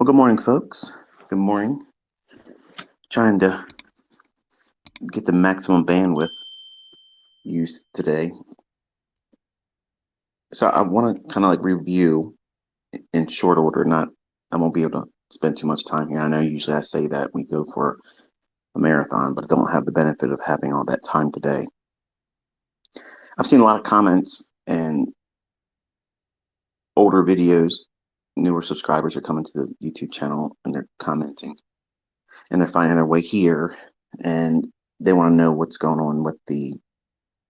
Well, good morning, folks. Good morning. Trying to get the maximum bandwidth used today. So I want to kind of like review in short order. Not, I won't be able to spend too much time here. I know usually I say that we go for a marathon, but I don't have the benefit of having all that time today. I've seen a lot of comments and older videos. Newer subscribers are coming to the YouTube channel and they're commenting and they're finding their way here and they want to know what's going on with the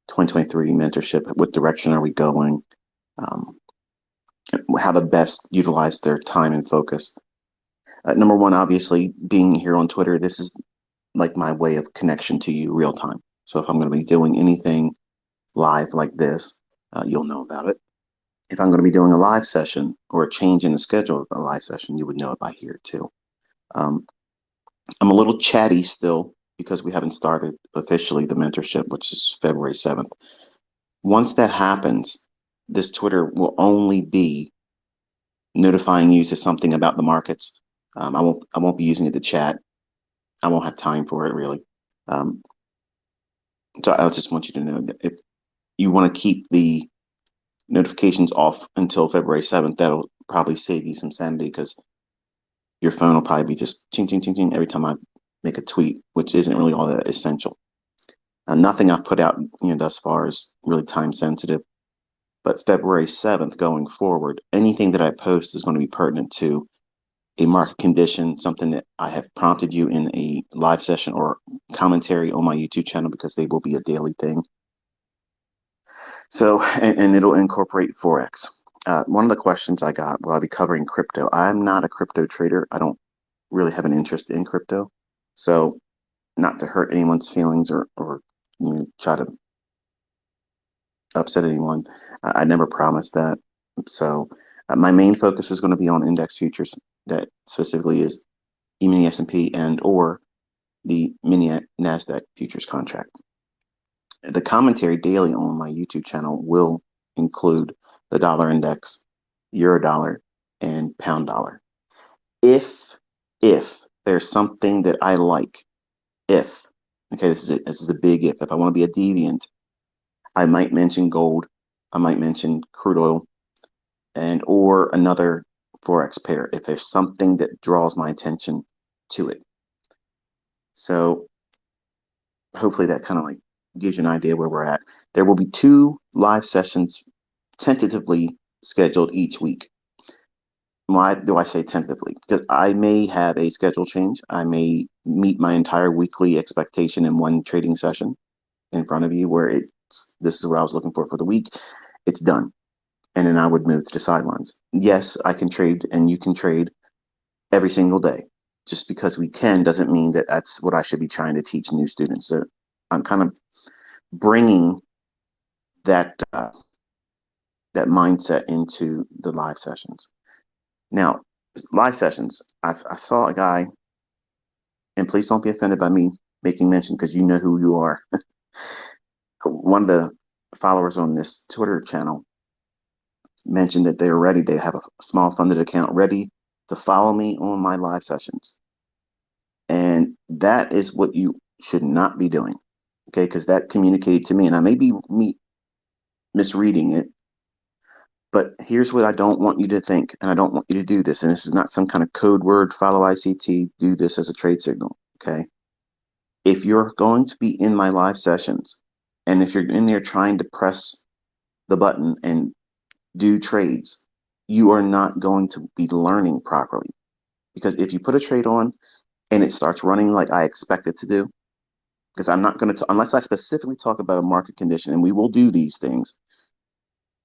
2023 mentorship. What direction are we going? Um, how to best utilize their time and focus. Number one, obviously, being here on Twitter, this is like my way of connection to you real time. So if I'm going to be doing anything live like this, you'll know about it. If I'm going to be doing a live session or a change in the schedule of the live session, you would know it by here too. Um, I'm a little chatty still because we haven't started officially the mentorship, which is February 7th. Once that happens, this Twitter will only be notifying you to something about the markets. I won't be using it to chat. I won't have time for it really. Um, so I just want you to know that if you want to keep the notifications off until February 7th, that'll probably save you some sanity because your phone will probably be just ching, ching, ching, ching every time I make a tweet, which isn't really all that essential. Nothing I've put out, thus far is really time sensitive. But February 7th going forward, anything that I post is going to be pertinent to a market condition, something that I have prompted you in a live session or commentary on my YouTube channel because they will be a daily thing. So, and it'll incorporate Forex. One of the questions I got, will I be covering crypto? I'm not a crypto trader. I don't really have an interest in crypto. So, not to hurt anyone's feelings or try to upset anyone. I never promised that. So, my main focus is going to be on index futures. That specifically is E-mini S&P and or the mini NASDAQ futures contract. The commentary daily on my YouTube channel will include the dollar index, euro dollar, and pound dollar. If there's something that I like, okay, this is a big if I want to be a deviant, I might mention gold, I might mention crude oil, and or another forex pair if there's something that draws my attention to it. So hopefully that kind of like gives you an idea where we're at. There will be 2 live sessions tentatively scheduled each week. Why do I say tentatively? Because I may have a schedule change. I may meet my entire weekly expectation in one trading session in front of you where this is what I was looking for the week. It's done. And then I would move to the sidelines. Yes, I can trade and you can trade every single day. Just because we can doesn't mean that that's what I should be trying to teach new students. So I'm kind of bringing that that mindset into the live sessions. Now, live sessions, I saw a guy, and please don't be offended by me making mention because you know who you are. One of the followers on this Twitter channel mentioned that they were ready. They have a small funded account ready to follow me on my live sessions. And that is what you should not be doing. Okay, because that communicated to me, and I may be misreading it, but here's what I don't want you to think, and I don't want you to do this. And this is not some kind of code word, follow ICT, do this as a trade signal. Okay. If you're going to be in my live sessions, and if you're in there trying to press the button and do trades, you are not going to be learning properly. Because if you put a trade on and it starts running like I expect it to do, because I'm not going to, unless I specifically talk about a market condition, and we will do these things,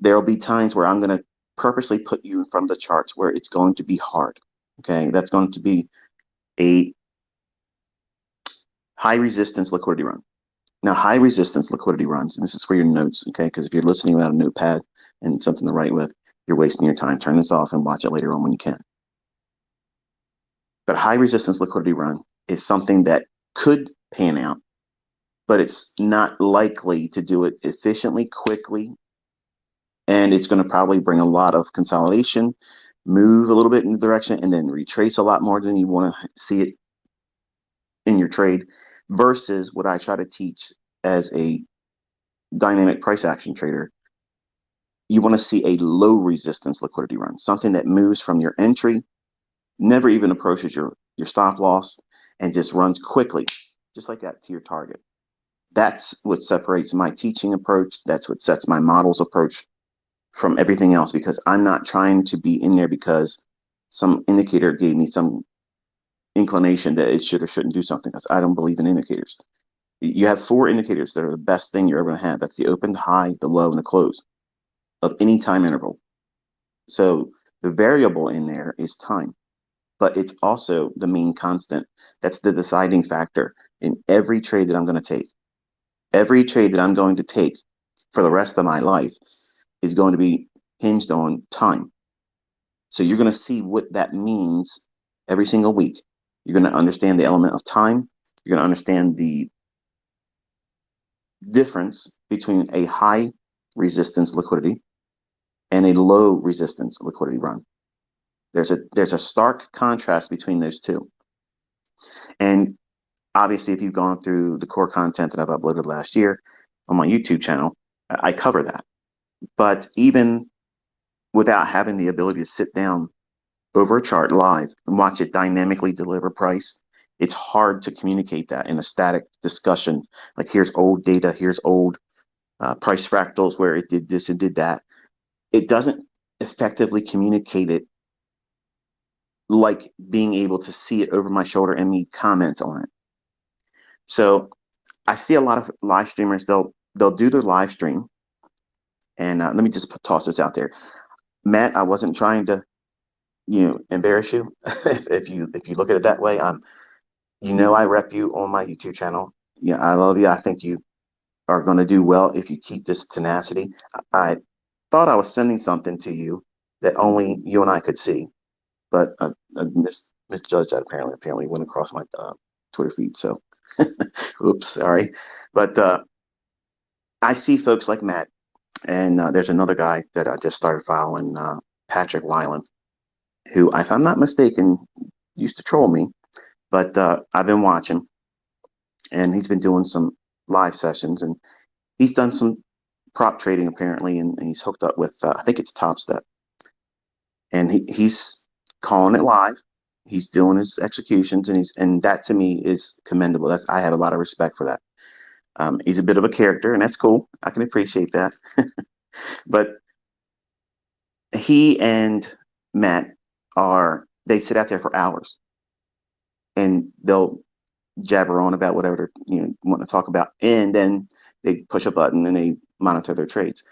there will be times where I'm going to purposely put you in front of the charts where it's going to be hard. Okay, that's going to be a high resistance liquidity run. Now, high resistance liquidity runs, and this is for your notes, okay? Because if you're listening without a notepad and something to write with, you're wasting your time. Turn this off and watch it later on when you can. But high resistance liquidity run is something that could pan out, but it's not likely to do it efficiently, quickly, and it's going to probably bring a lot of consolidation, move a little bit in the direction and then retrace a lot more than you want to see it in your trade, versus what I try to teach as a dynamic price action trader. You want to see a low resistance liquidity run, something that moves from your entry, never even approaches your stop loss, and just runs quickly, just like that, to your target. That's what separates my teaching approach. That's what sets my models approach from everything else, because I'm not trying to be in there because some indicator gave me some inclination that it should or shouldn't do something, because I don't believe in indicators. You have four indicators that are the best thing you're ever going to have. That's the open, the high, the low, and the close of any time interval. So the variable in there is time, but it's also the main constant. That's the deciding factor in every trade that I'm going to take. Every trade that I'm going to take for the rest of my life is going to be hinged on time. So you're going to see what that means every single week. You're going to understand the element of time. You're going to understand the difference between a high resistance liquidity and a low resistance liquidity run. There's a stark contrast between those two. And obviously, if you've gone through the core content that I've uploaded last year on my YouTube channel, I cover that. But even without having the ability to sit down over a chart live and watch it dynamically deliver price, it's hard to communicate that in a static discussion. Like, here's old data, here's old price fractals where it did this and did that. It doesn't effectively communicate it like being able to see it over my shoulder and me comment on it. So I see a lot of live streamers, they'll do their live stream. And let me just toss this out there. Matt, I wasn't trying to, embarrass you. if you look at it that way, I rep you on my YouTube channel. Yeah, I love you. I think you are going to do well if you keep this tenacity. I thought I was sending something to you that only you and I could see, but I misjudged that. Apparently went across my Twitter feed. So, oops, sorry. But I see folks like Matt, and there's another guy that I just started following, Patrick Weiland, who, if I'm not mistaken, used to troll me, but I've been watching, and he's been doing some live sessions, and he's done some prop trading apparently, and he's hooked up with I think it's Top Step, and he's calling it live. He's doing his executions, and that to me is commendable. I have a lot of respect for that. He's a bit of a character, and that's cool. I can appreciate that. But he and Matt they sit out there for hours, and they'll jabber on about whatever they're want to talk about, and then they push a button and they monitor their trades.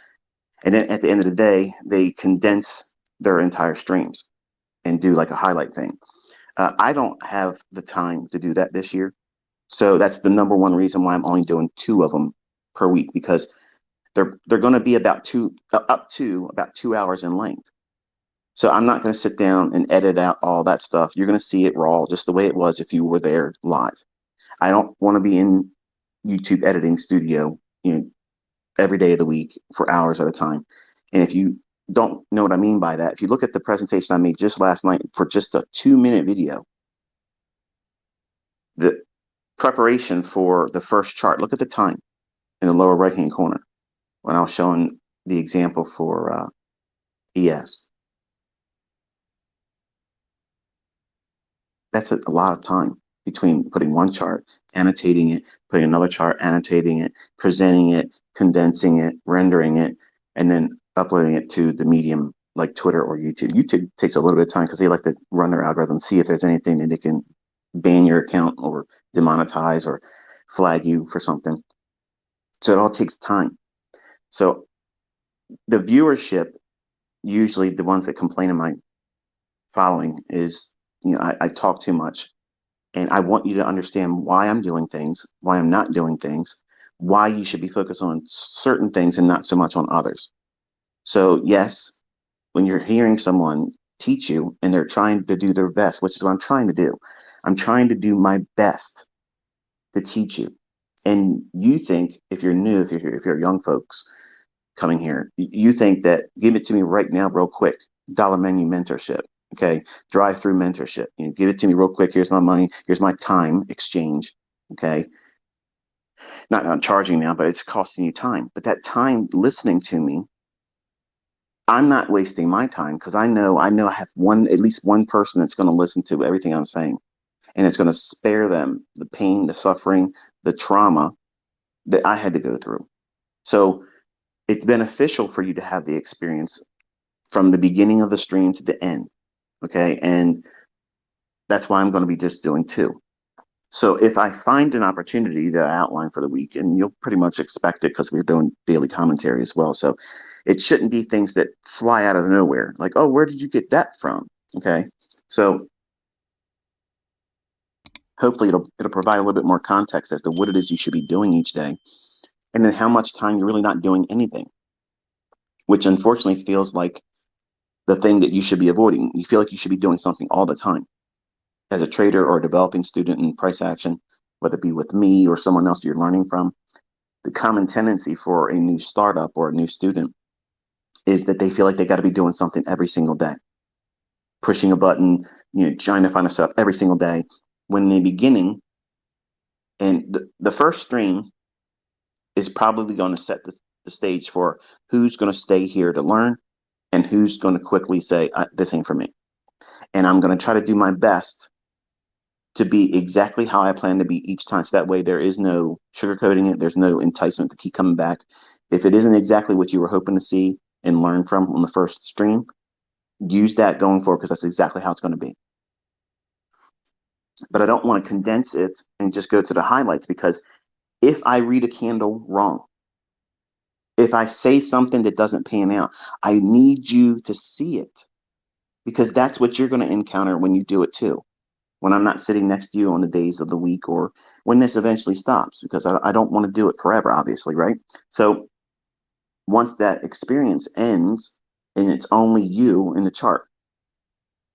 And then at the end of the day, they condense their entire streams and do like a highlight thing. I don't have the time to do that this year. So that's the number one reason why I'm only doing two of them per week, because they're going to be up to about 2 hours in length. So I'm not going to sit down and edit out all that stuff. You're going to see it raw, just the way it was if you were there live. I don't want to be in YouTube editing studio, every day of the week for hours at a time. And if you don't know what I mean by that, if you look at the presentation I made just last night for just a 2-minute video, the preparation for the first chart, look at the time in the lower right-hand corner when I was showing the example for ES. That's a lot of time between putting one chart, annotating it, putting another chart, annotating it, presenting it, condensing it, rendering it, and then uploading it to the medium like Twitter or YouTube. YouTube takes a little bit of time because they like to run their algorithm, see if there's anything that they can ban your account or demonetize or flag you for something. So it all takes time. So the viewership, usually the ones that complain in my following, is I talk too much. And I want you to understand why I'm doing things, why I'm not doing things, why you should be focused on certain things and not so much on others. So yes, when you're hearing someone teach you and they're trying to do their best, which is what I'm trying to do, I'm trying to do my best to teach you. And you think, if you're new, if you're young folks coming here, you think that give it to me right now, real quick, dollar menu mentorship. Okay, drive through mentorship. Give it to me real quick. Here's my money. Here's my time exchange. Okay, not I'm charging now, but it's costing you time. But that time listening to me, I'm not wasting my time because I know I have at least one person that's going to listen to everything I'm saying, and it's going to spare them the pain, the suffering, the trauma that I had to go through. So it's beneficial for you to have the experience from the beginning of the stream to the end. Okay, and that's why I'm going to be just doing two. So if I find an opportunity that I outline for the week, and you'll pretty much expect it because we're doing daily commentary as well. So it shouldn't be things that fly out of nowhere, like, oh, where did you get that from? Okay. So hopefully it'll provide a little bit more context as to what it is you should be doing each day, and then how much time you're really not doing anything, which unfortunately feels like the thing that you should be avoiding. You feel like you should be doing something all the time. As a trader or a developing student in price action, whether it be with me or someone else you're learning from, the common tendency for a new startup or a new student is that they feel like they got to be doing something every single day, pushing a button, trying to find a setup every single day. When in the beginning, and the first stream is probably going to set the stage for who's going to stay here to learn and who's going to quickly say, this ain't for me. And I'm going to try to do my best to be exactly how I plan to be each time. So that way there is no sugarcoating it. There's no enticement to keep coming back. If it isn't exactly what you were hoping to see and learn from on the first stream, use that going forward because that's exactly how it's going to be. But I don't want to condense it and just go to the highlights because if I read a candle wrong, if I say something that doesn't pan out, I need you to see it because that's what you're going to encounter when you do it too. When I'm not sitting next to you on the days of the week or when this eventually stops, because I don't want to do it forever, obviously, right? So once that experience ends and it's only you in the chart,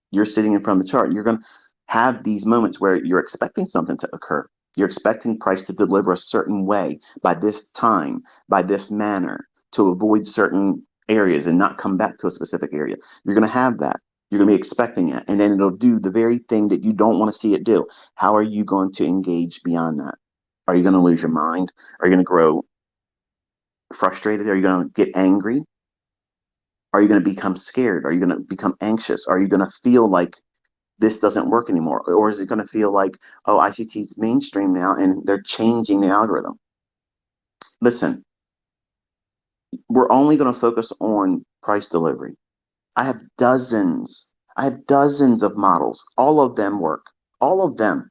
you're sitting in front of the chart, you're going to have these moments where you're expecting something to occur. You're expecting price to deliver a certain way by this time, by this manner, to avoid certain areas and not come back to a specific area. You're going to have that. You're going to be expecting it. And then it'll do the very thing that you don't want to see it do. How are you going to engage beyond that? Are you going to lose your mind? Are you going to grow frustrated? Are you going to get angry? Are you going to become scared? Are you going to become anxious? Are you going to feel like this doesn't work anymore? Or is it going to feel like, oh, ICT is mainstream now and they're changing the algorithm? Listen, we're only going to focus on price delivery. I have dozens. I have dozens of models. All of them work. All of them.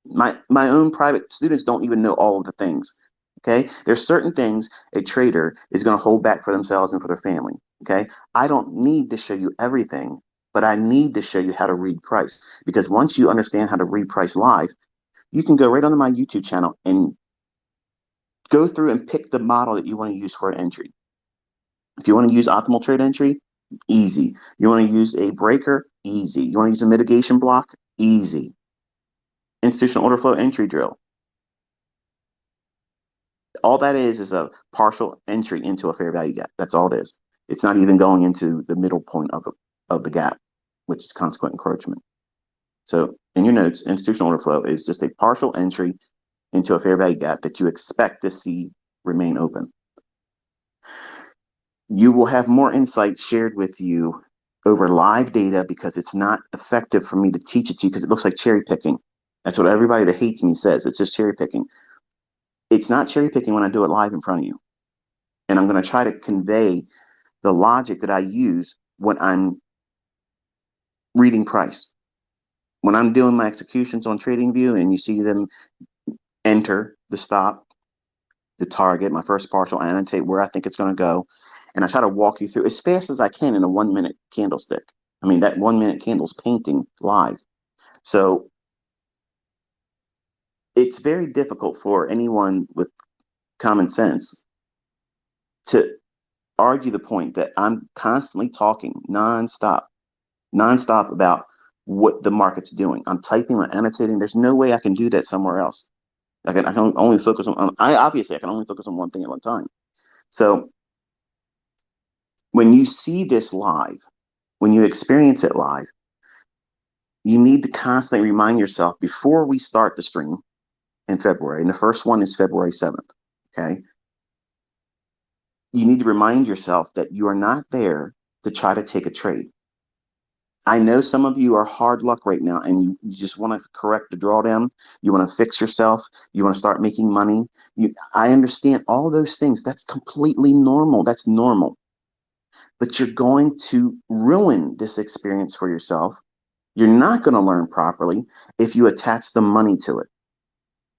My own private students don't even know all of the things. Okay, there's certain things a trader is going to hold back for themselves and for their family. Okay, I don't need to show you everything, but I need to show you how to read price because once you understand how to read price live, you can go right onto my YouTube channel and go through and pick the model that you want to use for an entry. If you want to use optimal trade entry, easy. You want to use a breaker, easy. You want to use a mitigation block, easy. Institutional order flow entry drill. All that is a partial entry into a fair value gap. That's all it is. It's not even going into the middle point of the gap, which is consequent encroachment. So in your notes, institutional order flow is just a partial entry into a fair value gap that you expect to see remain open. You will have more insights shared with you over live data because it's not effective for me to teach it to you because it looks like cherry picking. That's what everybody that hates me says. It's just cherry picking. It's not cherry picking when I do it live in front of you. And I'm going to try to convey the logic that I use when I'm reading price. When I'm doing my executions on TradingView and you see them enter the stop, the target, my first partial, I annotate where I think it's going to go. And I try to walk you through as fast as I can in a 1 minute candlestick. I mean, that 1 minute candle's painting live. So it's very difficult for anyone with common sense to argue the point that I'm constantly talking nonstop about what the market's doing. I'm typing, I'm annotating. There's no way I can do that somewhere else. I can only focus on, I can only focus on one thing at one time. So when you see this live, when you experience it live, You need to constantly remind yourself before we start the stream in February, and the first one is February 7th. Okay. You need to remind yourself that you are not there to try to take a trade. I know some of you are hard luck right now and you just want to correct the drawdown. You want to fix yourself. You want to start making money. I understand all those things. That's completely normal. That's normal. But you're going to ruin this experience for yourself. You're not going to learn properly if you attach the money to it.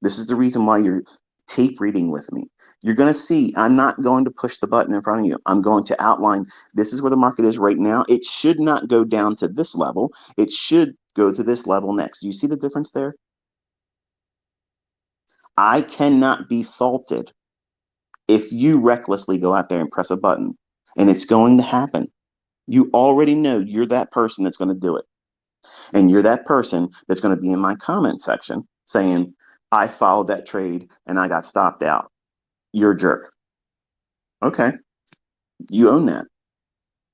This is the reason why you're tape reading with me. You're going to see, I'm not going to push the button in front of you. I'm going to outline, this is where the market is right now. It should not go down to this level. It should go to this level next. Do you see the difference there? I cannot be faulted if you recklessly go out there and press a button, and it's going to happen. You already know you're that person that's going to do it. And you're that person that's going to be in my comment section saying, I followed that trade and I got stopped out. You're a jerk. Okay, you own that.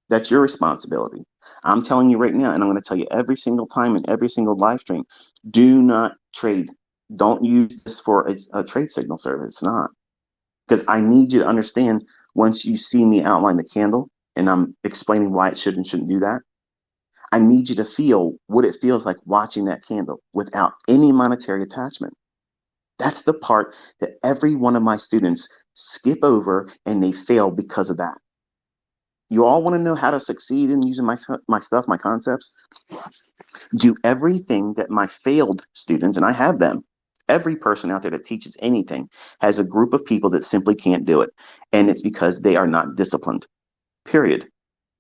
That's your responsibility. I'm telling you right now, and I'm going to tell you every single time in every single live stream, do not trade. Don't use this for a trade signal service. It's not. Because I need you to understand once you see me outline the candle and I'm explaining why it should and shouldn't do that, I need you to feel what it feels like watching that candle without any monetary attachment. That's the part that every one of my students skip over and they fail because of that. You all want to know how to succeed in using my stuff, my concepts? Do everything that my failed students, and I have them, every person out there that teaches anything has a group of people that simply can't do it. And it's because they are not disciplined, period.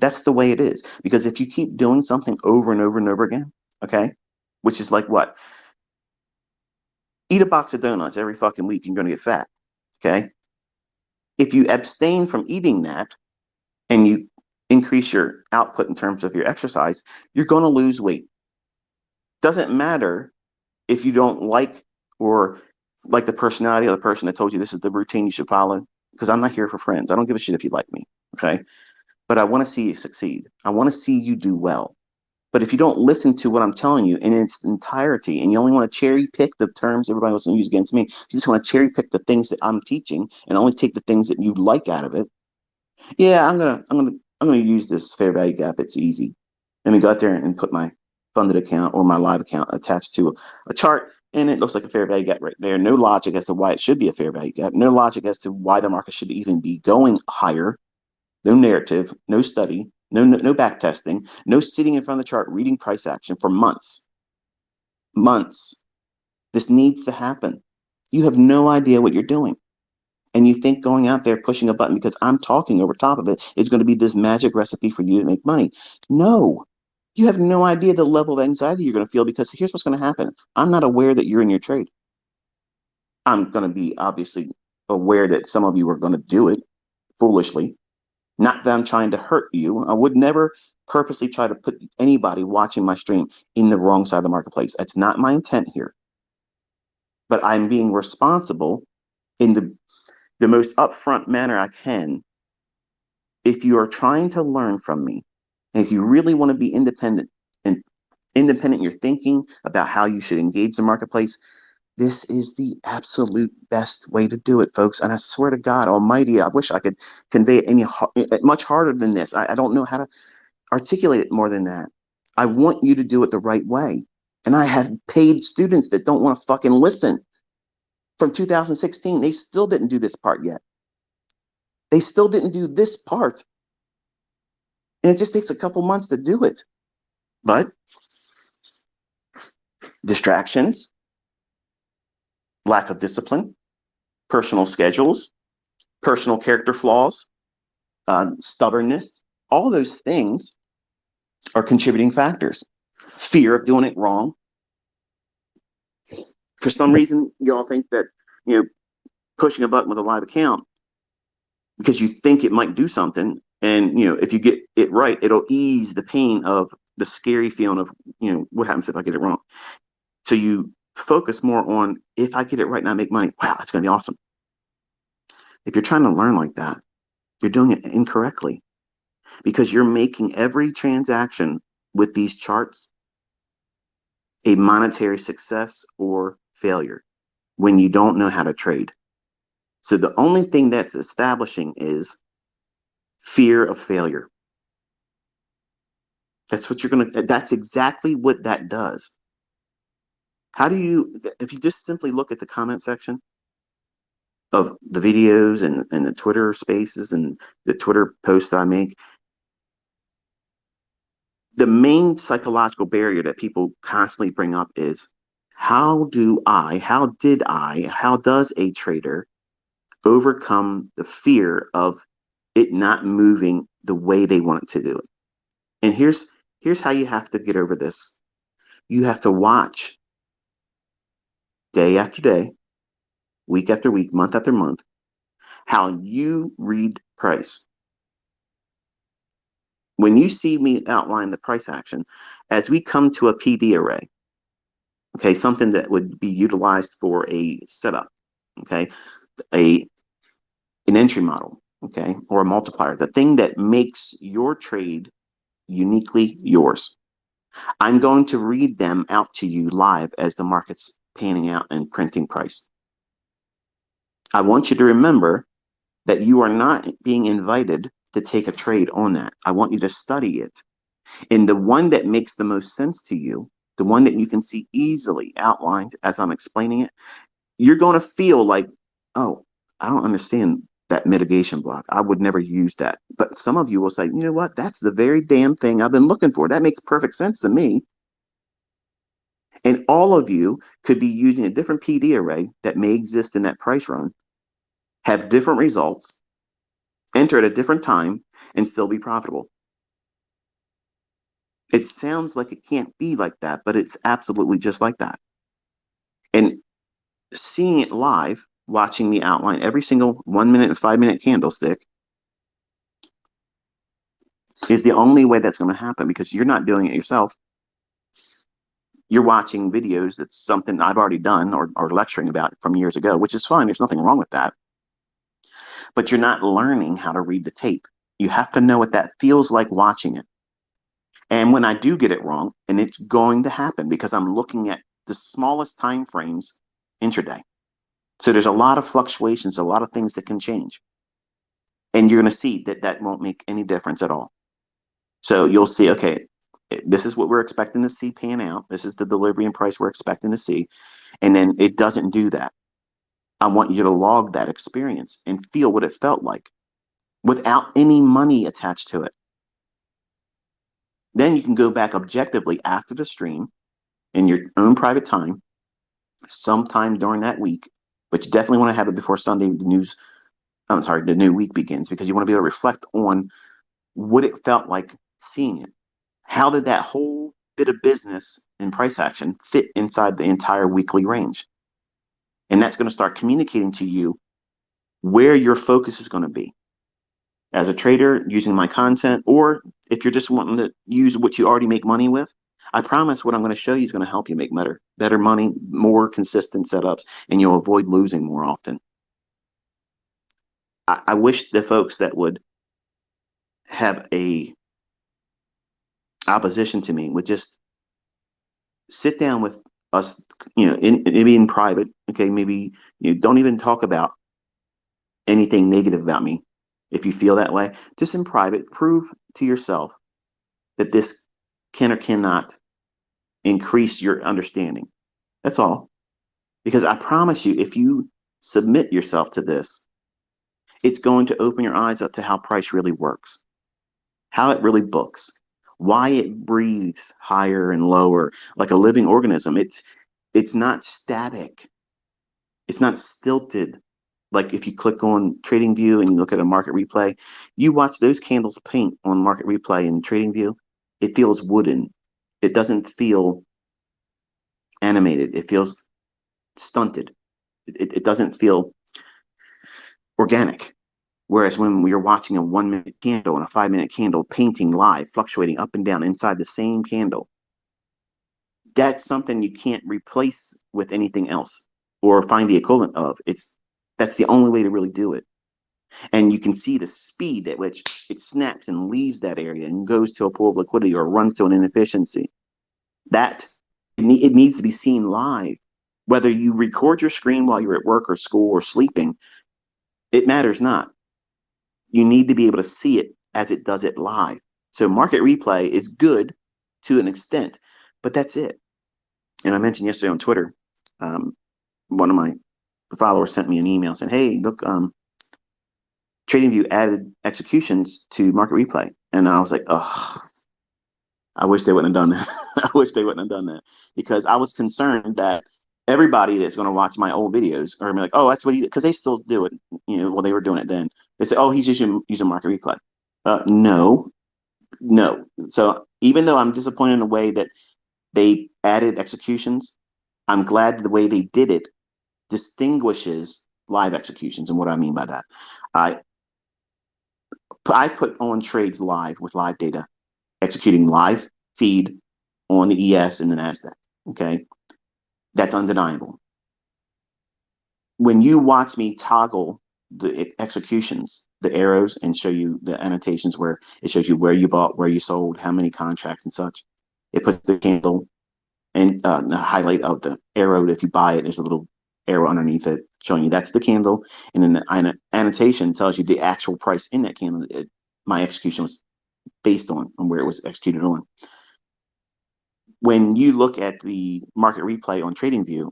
That's the way it is. Because if you keep doing something over and over and over again, okay, which is like what? Eat a box of donuts every fucking week, you're going to get fat, okay? If you abstain from eating that and you increase your output in terms of your exercise, you're going to lose weight. Doesn't matter if you don't or like the personality of the person that told you this is the routine you should follow, because I'm not here for friends. I don't give a shit if you like me, okay? But I want to see you succeed. I want to see you do well. But if you don't listen to what I'm telling you in its entirety, and you only want to cherry pick the terms everybody wants to use against me, you just want to cherry pick the things that I'm teaching and only take the things that you like out of it. Yeah, I'm gonna use this fair value gap. It's easy. Let me go out there and put my funded account or my live account attached to a chart, and it looks like a fair value gap right there. No logic as to why it should be a fair value gap. No logic as to why the market should even be going higher. No narrative, no study, no back testing, no sitting in front of the chart reading price action for months. Months. This needs to happen. You have no idea what you're doing. And you think going out there pushing a button because I'm talking over top of it is going to be this magic recipe for you to make money. No, you have no idea the level of anxiety you're going to feel, because here's what's going to happen. I'm not aware that you're in your trade. I'm going to be obviously aware that some of you are going to do it foolishly. Not that I'm trying to hurt you. I would never purposely try to put anybody watching my stream in the wrong side of the marketplace. That's not my intent here. But I'm being responsible in the most upfront manner I can. If you are trying to learn from me, and if you really want to be independent in your thinking about how you should engage the marketplace, this is the absolute best way to do it, folks. And I swear to God Almighty, I wish I could convey it much harder than this. I don't know how to articulate it more than that. I want you to do it the right way. And I have paid students that don't want to fucking listen. From 2016, they still didn't do this part yet. They still didn't do this part. And it just takes a couple months to do it. But distractions, lack of discipline, personal schedules, personal character flaws, stubbornness, all those things are contributing factors. Fear of doing it wrong. For some reason, y'all think that, pushing a button with a live account because you think it might do something, and if you get it right, it'll ease the pain of the scary feeling of what happens if I get it wrong. So you focus more on, if I get it right and I make money, wow, it's gonna be awesome. If you're trying to learn like that, you're doing it incorrectly, because you're making every transaction with these charts a monetary success or failure when you don't know how to trade. So the only thing that's establishing is fear of failure. That's exactly what that does. How do you, if you just simply look at the comment section of the videos and the Twitter spaces and the Twitter posts I make, the main psychological barrier that people constantly bring up is how does a trader overcome the fear of it not moving the way they want it to do it? And here's how you have to get over this. You have to watch day after day, week after week, month after month, how you read price. When you see me outline the price action, as we come to a PD array, okay, something that would be utilized for a setup, okay, a an entry model, okay, or a multiplier, the thing that makes your trade uniquely yours. I'm going to read them out to you live as the market's panning out and printing price. I want you to remember that you are not being invited to take a trade on that. I want you to study it. And the one that makes the most sense to you, the one that you can see easily outlined as I'm explaining it, you're going to feel like, oh, I don't understand that mitigation block. I would never use that. But some of you will say, you know what? That's the very damn thing I've been looking for. That makes perfect sense to me. And all of you could be using a different PD array that may exist in that price run, have different results, enter at a different time, and still be profitable. It sounds like it can't be like that, but it's absolutely just like that. And seeing it live, watching me outline every single 1 minute and 5 minute candlestick is the only way that's going to happen, because you're not doing it yourself. You're watching videos that's something I've already done or lecturing about from years ago, which is fine. There's nothing wrong with that. But you're not learning how to read the tape. You have to know what that feels like watching it. And when I do get it wrong, and it's going to happen because I'm looking at the smallest time frames intraday. So there's a lot of fluctuations, a lot of things that can change. And you're going to see that that won't make any difference at all. So you'll see, okay, this is what we're expecting to see pan out. This is the delivery and price we're expecting to see. And then it doesn't do that. I want you to log that experience and feel what it felt like without any money attached to it. Then you can go back objectively after the stream in your own private time, sometime during that week, but you definitely want to have it before Sunday, the new week begins, because you want to be able to reflect on what it felt like seeing it. How did that whole bit of business and price action fit inside the entire weekly range? And that's going to start communicating to you where your focus is going to be as a trader using my content, or if you're just wanting to use what you already make money with. I promise what I'm going to show you is going to help you make better money, more consistent setups, and you'll avoid losing more often. I wish the folks that would have a opposition to me would just sit down with us, maybe in private. Okay, maybe you don't even talk about anything negative about me. If you feel that way, just in private, prove to yourself that this can or cannot increase your understanding. That's all. Because I promise you, if you submit yourself to this, it's going to open your eyes up to how price really works, how it really books, why it breathes higher and lower like a living organism. It's not static. It's not stilted. Like if you click on Trading View and you look at a market replay, you watch those candles paint on market replay and Trading View, it feels wooden. It doesn't feel animated. It feels stunted. It doesn't feel organic. Whereas when we are watching a 1 minute candle and a 5 minute candle painting live, fluctuating up and down inside the same candle, that's something you can't replace with anything else or find the equivalent of. That's the only way to really do it. And you can see the speed at which it snaps and leaves that area and goes to a pool of liquidity or runs to an inefficiency. That It needs to be seen live. Whether you record your screen while you're at work or school or sleeping, it matters not. You need to be able to see it as it does it live. So market replay is good to an extent, but that's it. And I mentioned yesterday on Twitter, um, one of my followers sent me an email saying, "Hey, look, TradingView added executions to market replay," and I was like, "Oh, I wish they wouldn't have done that. I wish they wouldn't have done that because I was concerned that everybody that's going to watch my old videos are going to be like, oh, that's what he did. Because they still do it. Well, they were doing it then. They say, oh, he's using market replay. No, no. So even though I'm disappointed in the way that they added executions, I'm glad the way they did it distinguishes live executions. And what I mean by that, I I put on trades live with live data, executing live feed on the ES and the NASDAQ. Okay. That's undeniable. When you watch me toggle the executions, the arrows, and show you the annotations where it shows you where you bought, where you sold, how many contracts and such, it puts the candle and the highlight of the arrow. If you buy it, there's a little arrow underneath it showing you that's the candle. And then the annotation tells you the actual price in that candle. My execution was based on where it was executed on. When you look at the market replay on TradingView,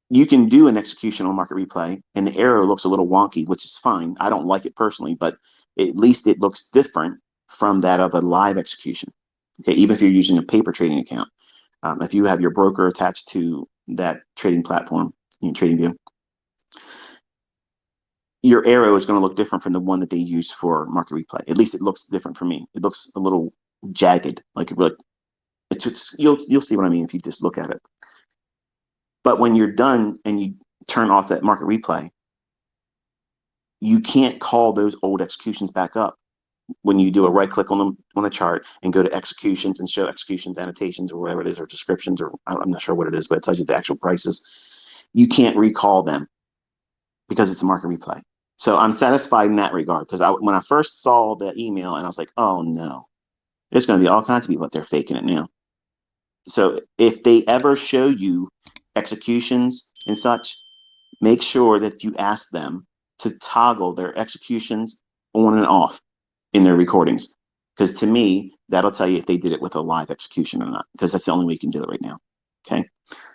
you can do an execution on market replay and the arrow looks a little wonky, which is fine. I don't like it personally, but at least it looks different from that of a live execution. Okay, even if you're using a paper trading account, if you have your broker attached to that trading platform, TradingView, your arrow is going to look different from the one that they use for market replay. At least it looks different for me. It looks a little jagged, like you'll see what I mean if you just look at it. But when you're done and you turn off that market replay, you can't call those old executions back up. When you do a right click on the chart and go to executions and show executions, annotations, or whatever it is, or descriptions, or I'm not sure what it is, but it tells you the actual prices. You can't recall them because it's a market replay. So I'm satisfied in that regard because when I first saw the email and I was like, oh no, there's going to be all kinds of people out there faking it now. So if they ever show you executions and such, make sure that you ask them to toggle their executions on and off in their recordings. Because to me, that'll tell you if they did it with a live execution or not, because that's the only way you can do it right now. Okay.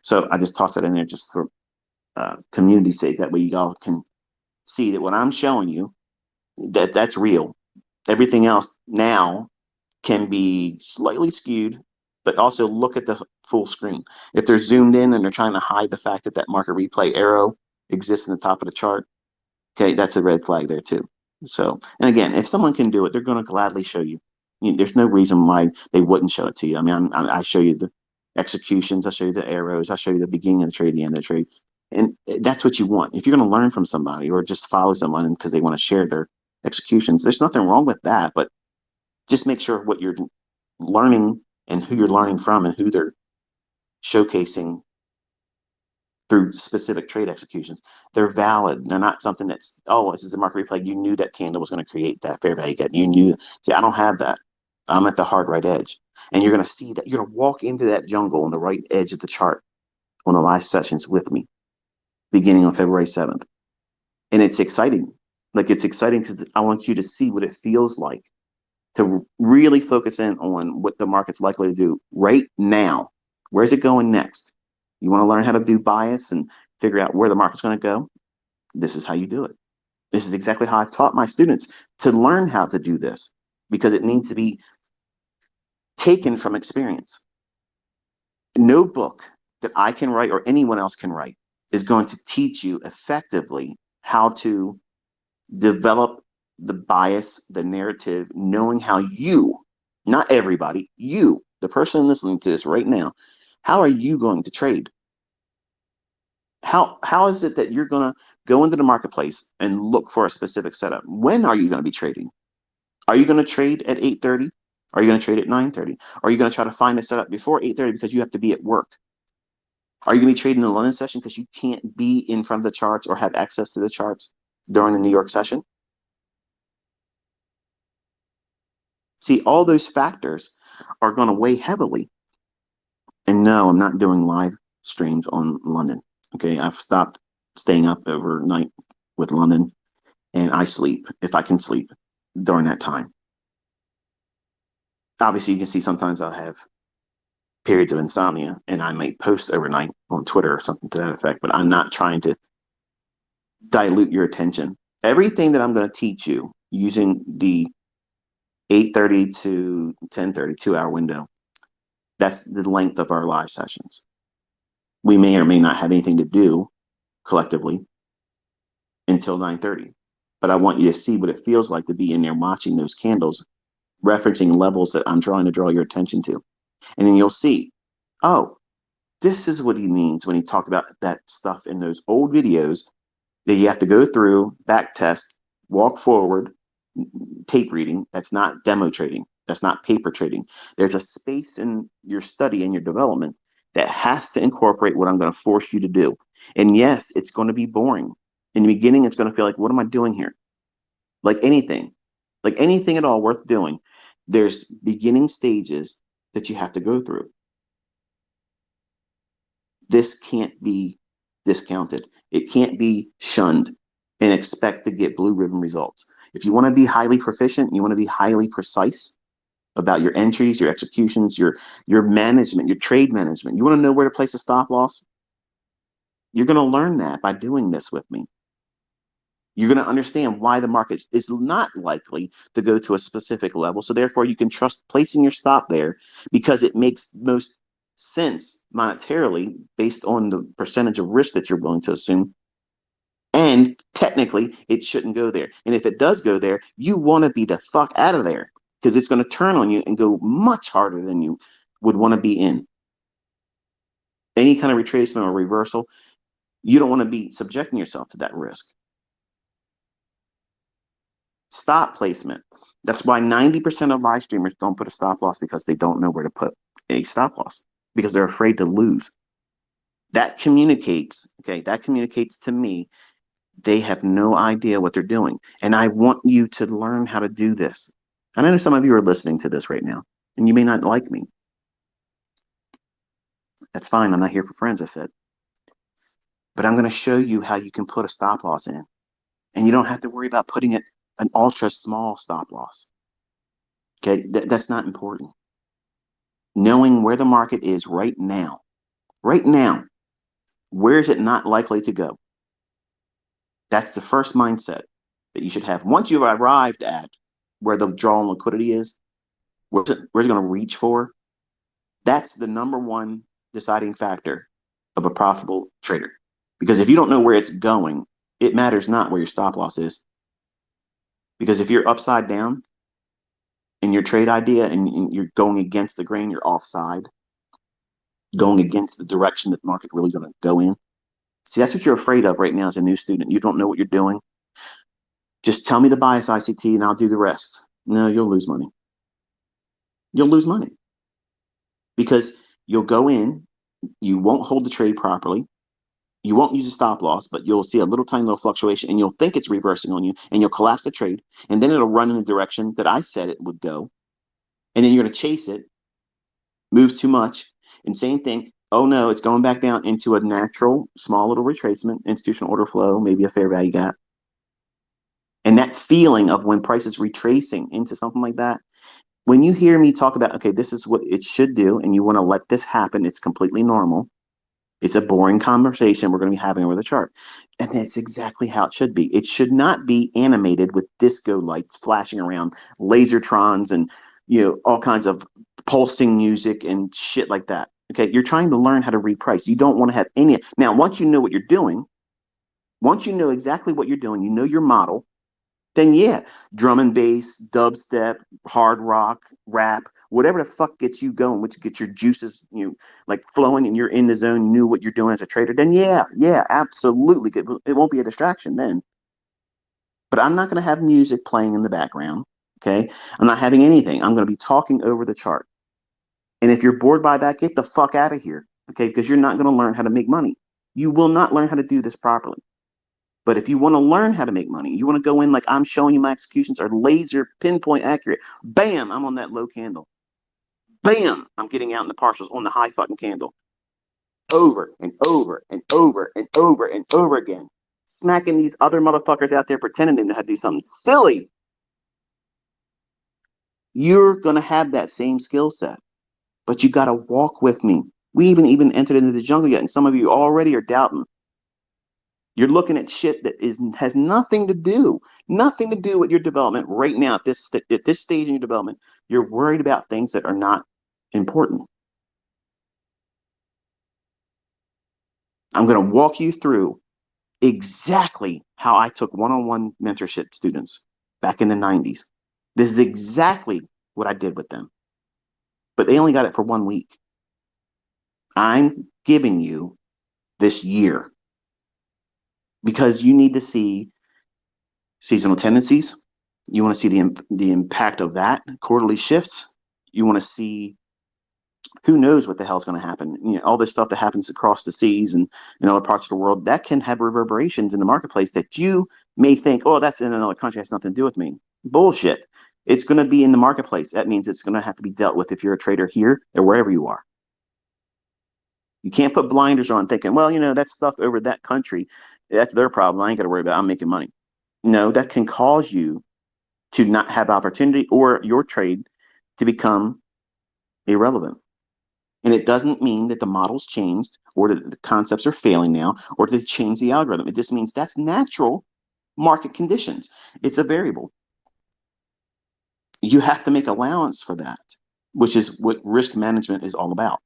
So I just tossed that in there just for community's sake. That way you all can see that what I'm showing you, that's real. Everything else now can be slightly skewed, but also look at the full screen. If they're zoomed in and they're trying to hide the fact that that market replay arrow exists in the top of the chart, okay, that's a red flag there too. So, and again, if someone can do it, they're going to gladly show you. There's no reason why they wouldn't show it to you. I mean, I show you the executions, I show you the arrows, I show you the beginning of the trade, the end of the trade, and that's what you want. If you're going to learn from somebody or just follow someone because they want to share their executions, there's nothing wrong with that. But just make sure what you're learning and who you're learning from and who they're showcasing through specific trade executions. They're valid. They're not something that's, oh, this is a market replay. You knew that candle was going to create that fair value gap. You knew. See, I don't have that. I'm at the hard right edge. And you're going to see that. You're going to walk into that jungle on the right edge of the chart on the live sessions with me beginning on February 7th. And it's exciting. Like, it's exciting because I want you to see what it feels like to really focus in on what the market's likely to do right now. Where's it going next? You want to learn how to do bias and figure out where the market's going to go? This is how you do it. This is exactly how I've taught my students to learn how to do this because it needs to be taken from experience. No book that I can write or anyone else can write is going to teach you effectively how to develop the bias, the narrative, knowing how you, not everybody, you, the person listening to this right now, how are you going to trade? How is it that you're going to go into the marketplace and look for a specific setup? When are you going to be trading? Are you going to trade at 8:30? Are you going to trade at 9:30? Are you going to try to find a setup before 8:30 because you have to be at work? Are you going to be trading in the London session because you can't be in front of the charts or have access to the charts during the New York session? See, all those factors are going to weigh heavily And no, I'm not doing live streams on London. Okay, I've stopped staying up overnight with London, and I sleep if I can sleep during that time. Obviously, you can see sometimes I'll have periods of insomnia, and I may post overnight on Twitter or something to that effect. But I'm not trying to dilute your attention. Everything that I'm going to teach you using the 8:30 to 10:30 2 hour window, that's the length of our live sessions. We may or may not have anything to do collectively until 9:30. But I want you to see what it feels like to be in there watching those candles, referencing levels that I'm trying to draw your attention to. And then you'll see, oh, this is what he means when he talked about that stuff in those old videos that you have to go through, back test, walk forward, tape reading. That's not demo trading. That's not paper trading. There's a space in your study and your development that has to incorporate what I'm going to force you to do. And yes, it's going to be boring. In the beginning, it's going to feel like, what am I doing here? Like anything at all worth doing, there's beginning stages that you have to go through. This can't be discounted. It can't be shunned and expect to get blue ribbon results. If you want to be highly proficient, you want to be highly precise about your entries, your executions, your management, your trade management. You want to know where to place a stop loss? You're going to learn that by doing this with me. You're going to understand why the market is not likely to go to a specific level. So therefore, you can trust placing your stop there because it makes most sense monetarily based on the percentage of risk that you're willing to assume. And technically, it shouldn't go there. And if it does go there, you want to be the fuck out of there because it's going to turn on you and go much harder than you would want to be in. Any kind of retracement or reversal, you don't want to be subjecting yourself to that risk. Stop placement. That's why 90% of live streamers don't put a stop loss because they don't know where to put a stop loss because they're afraid to lose. That communicates, okay, that communicates to me they have no idea what they're doing. And I want you to learn how to do this. And I know some of you are listening to this right now, and you may not like me. That's fine. I'm not here for friends, I said. But I'm going to show you how you can put a stop loss in. And you don't have to worry about putting it an ultra small stop loss. Okay, that's not important. Knowing where the market is right now, where is it not likely to go? That's the first mindset that you should have. Once you've arrived at where the draw on liquidity is, where it's going to reach for, that's the number one deciding factor of a profitable trader. Because if you don't know where it's going, it matters not where your stop loss is. Because if you're upside down in your trade idea and you're going against the grain, you're offside, going against the direction that the market really going to go in. See, that's what you're afraid of right now as a new student. You don't know what you're doing. Just tell me the bias ICT and I'll do the rest. No, you'll lose money. You'll lose money because you'll go in, you won't hold the trade properly. You won't use a stop loss, but you'll see a little tiny little fluctuation and you'll think it's reversing on you and you'll collapse the trade. And then it'll run in the direction that I said it would go. And then you're going to chase it, moves too much. And same thing. Oh no, it's going back down into a natural small little retracement, institutional order flow, maybe a fair value gap. And that feeling of when price is retracing into something like that, when you hear me talk about, okay, this is what it should do, and you want to let this happen, it's completely normal. It's a boring conversation we're going to be having over the chart. And that's exactly how it should be. It should not be animated with disco lights flashing around, lasertrons, and all kinds of pulsing music and shit like that. Okay, you're trying to learn how to reprice. You don't want to have any. Now, once you know what you're doing, once you know exactly what you're doing, you know your model, then yeah, drum and bass, dubstep, hard rock, rap, whatever the fuck gets you going, which gets your juices, like flowing and you're in the zone, you knew what you're doing as a trader, then yeah, absolutely. It won't be a distraction then. But I'm not going to have music playing in the background. Okay. I'm not having anything. I'm going to be talking over the chart. And if you're bored by that, get the fuck out of here. Okay. Because you're not going to learn how to make money. You will not learn how to do this properly. But if you want to learn how to make money, you want to go in like I'm showing you, my executions are laser pinpoint accurate. Bam, I'm on that low candle. Bam! I'm getting out in the partials on the high fucking candle. Over and over and over and over and over again. Smacking these other motherfuckers out there pretending they know how to do something silly. You're going to have that same skill set, but you got to walk with me. We even entered into the jungle yet, and some of you already are doubting. You're looking at shit that has nothing to do with your development right now at this stage in your development. You're worried about things that are not important. I'm going to walk you through exactly how I took one-on-one mentorship students back in the 90s. This is exactly what I did with them, but they only got it for 1 week. I'm giving you this year because you need to see seasonal tendencies. You want to see the impact of that, quarterly shifts. You want to see who knows what the hell's going to happen. You know, all this stuff that happens across the seas and in other parts of the world that can have reverberations in the marketplace that you may think, oh, that's in another country, has nothing to do with me. Bullshit. It's going to be in the marketplace. That means it's going to have to be dealt with if you're a trader here or wherever you are. You can't put blinders on thinking, well, that stuff over that country, that's their problem. I ain't got to worry about it. I'm making money. No, that can cause you to not have opportunity or your trade to become irrelevant. And it doesn't mean that the model's changed or that the concepts are failing now or to change the algorithm. It just means that's natural market conditions. It's a variable. You have to make allowance for that, which is what risk management is all about.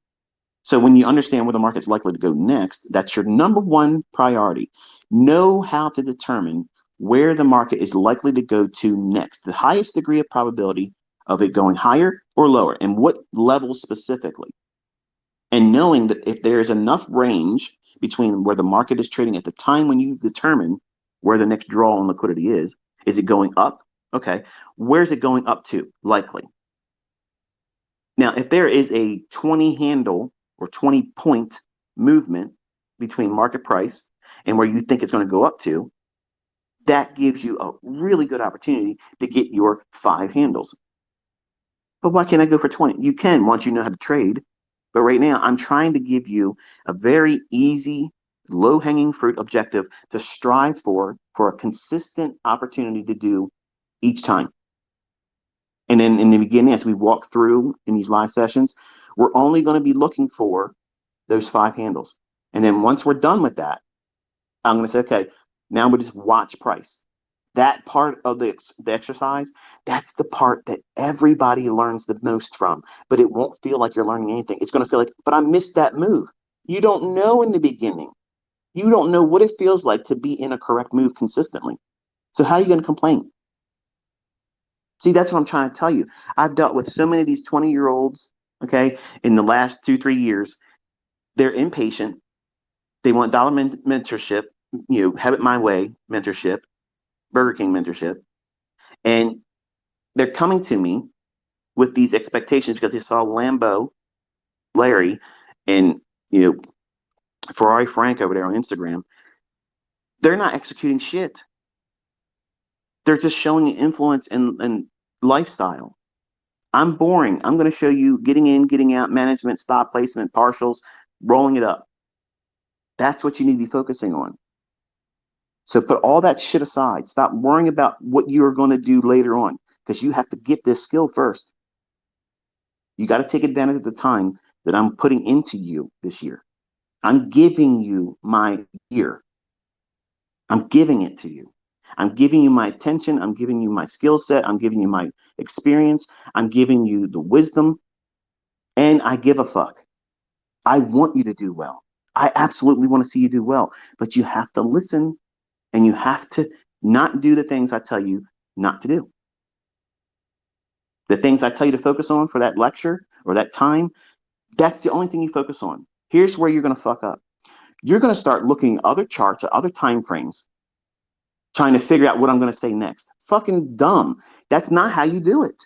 So when you understand where the market's likely to go next, that's your number one priority. Know how to determine where the market is likely to go to next, the highest degree of probability of it going higher or lower, and what level specifically. And knowing that if there is enough range between where the market is trading at the time when you determine where the next draw on liquidity is it going up? Okay. Where's it going up to? Likely. Now, if there is a 20 handle or 20 point movement between market price and where you think it's going to go up to, that gives you a really good opportunity to get your 5 handles. But why can't I go for 20? You can once you know how to trade. But right now, I'm trying to give you a very easy, low-hanging fruit objective to strive for a consistent opportunity to do each time. And then in the beginning, as we walk through in these live sessions, we're only going to be looking for those 5 handles. And then once we're done with that, I'm going to say, okay, now we just watch price. That part of the exercise, that's the part that everybody learns the most from. But it won't feel like you're learning anything. It's going to feel like, but I missed that move. You don't know in the beginning. You don't know what it feels like to be in a correct move consistently. So how are you going to complain? See, that's what I'm trying to tell you. I've dealt with so many of these 20-year-olds, okay, in the last 2-3 years. They're impatient. They want dollar mentorship, have it my way mentorship, Burger King mentorship. And they're coming to me with these expectations because they saw Lambo Larry and Ferrari Frank over there on Instagram. They're not executing shit. They're just showing influence and lifestyle. I'm boring. I'm going to show you getting in, getting out, management, stop placement, partials, rolling it up. That's what you need to be focusing on. So put all that shit aside. Stop worrying about what you're going to do later on because you have to get this skill first. You got to take advantage of the time that I'm putting into you this year. I'm giving you my year. I'm giving it to you. I'm giving you my attention. I'm giving you my skill set. I'm giving you my experience. I'm giving you the wisdom. And I give a fuck. I want you to do well. I absolutely want to see you do well. But you have to listen and you have to not do the things I tell you not to do. The things I tell you to focus on for that lecture or that time, that's the only thing you focus on. Here's where you're going to fuck up. You're going to start looking at other charts or other time frames, trying to figure out what I'm going to say next. Fucking dumb. That's not how you do it.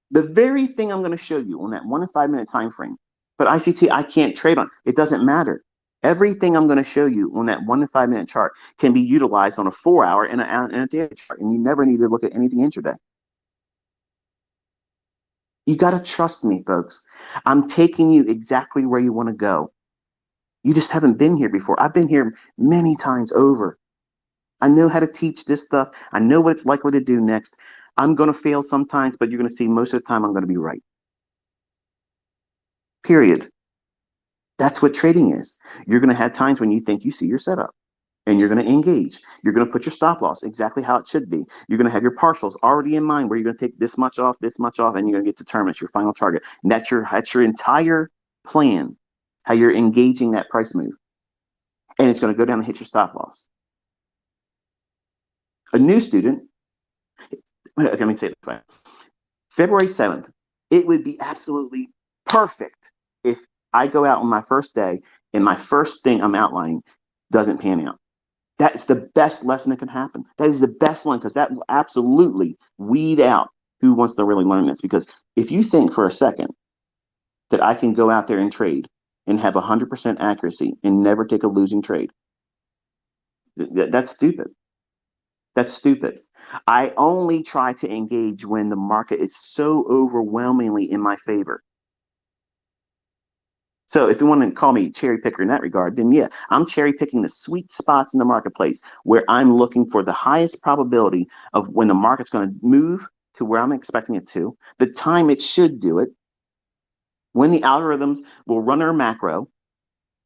The very thing I'm going to show you on that 1 and 5 minute time frame, but ICT, I can't trade on. It doesn't matter. Everything I'm going to show you on that 1 to 5 minute chart can be utilized on a 4-hour and a daily chart, and you never need to look at anything intraday. You got to trust me, folks. I'm taking you exactly where you want to go. You just haven't been here before. I've been here many times over. I know how to teach this stuff. I know what it's likely to do next. I'm going to fail sometimes, but you're going to see most of the time I'm going to be right. Period. That's what trading is. You're going to have times when you think you see your setup and you're going to engage. You're going to put your stop loss exactly how it should be. You're going to have your partials already in mind where you're going to take this much off, and you're going to get determined. It's your final target. And that's your entire plan, how you're engaging that price move. And it's going to go down and hit your stop loss. A new student, let me say it this way. February 7th, it would be absolutely perfect if I go out on my first day and my first thing I'm outlining doesn't pan out. That's the best lesson that can happen. That is the best one because that will absolutely weed out who wants to really learn this. Because if you think for a second that I can go out there and trade and have 100% accuracy and never take a losing trade, that's stupid. That's stupid. I only try to engage when the market is so overwhelmingly in my favor. So if you want to call me cherry picker in that regard, then yeah, I'm cherry picking the sweet spots in the marketplace where I'm looking for the highest probability of when the market's going to move to where I'm expecting it to, the time it should do it, when the algorithms will run their macro,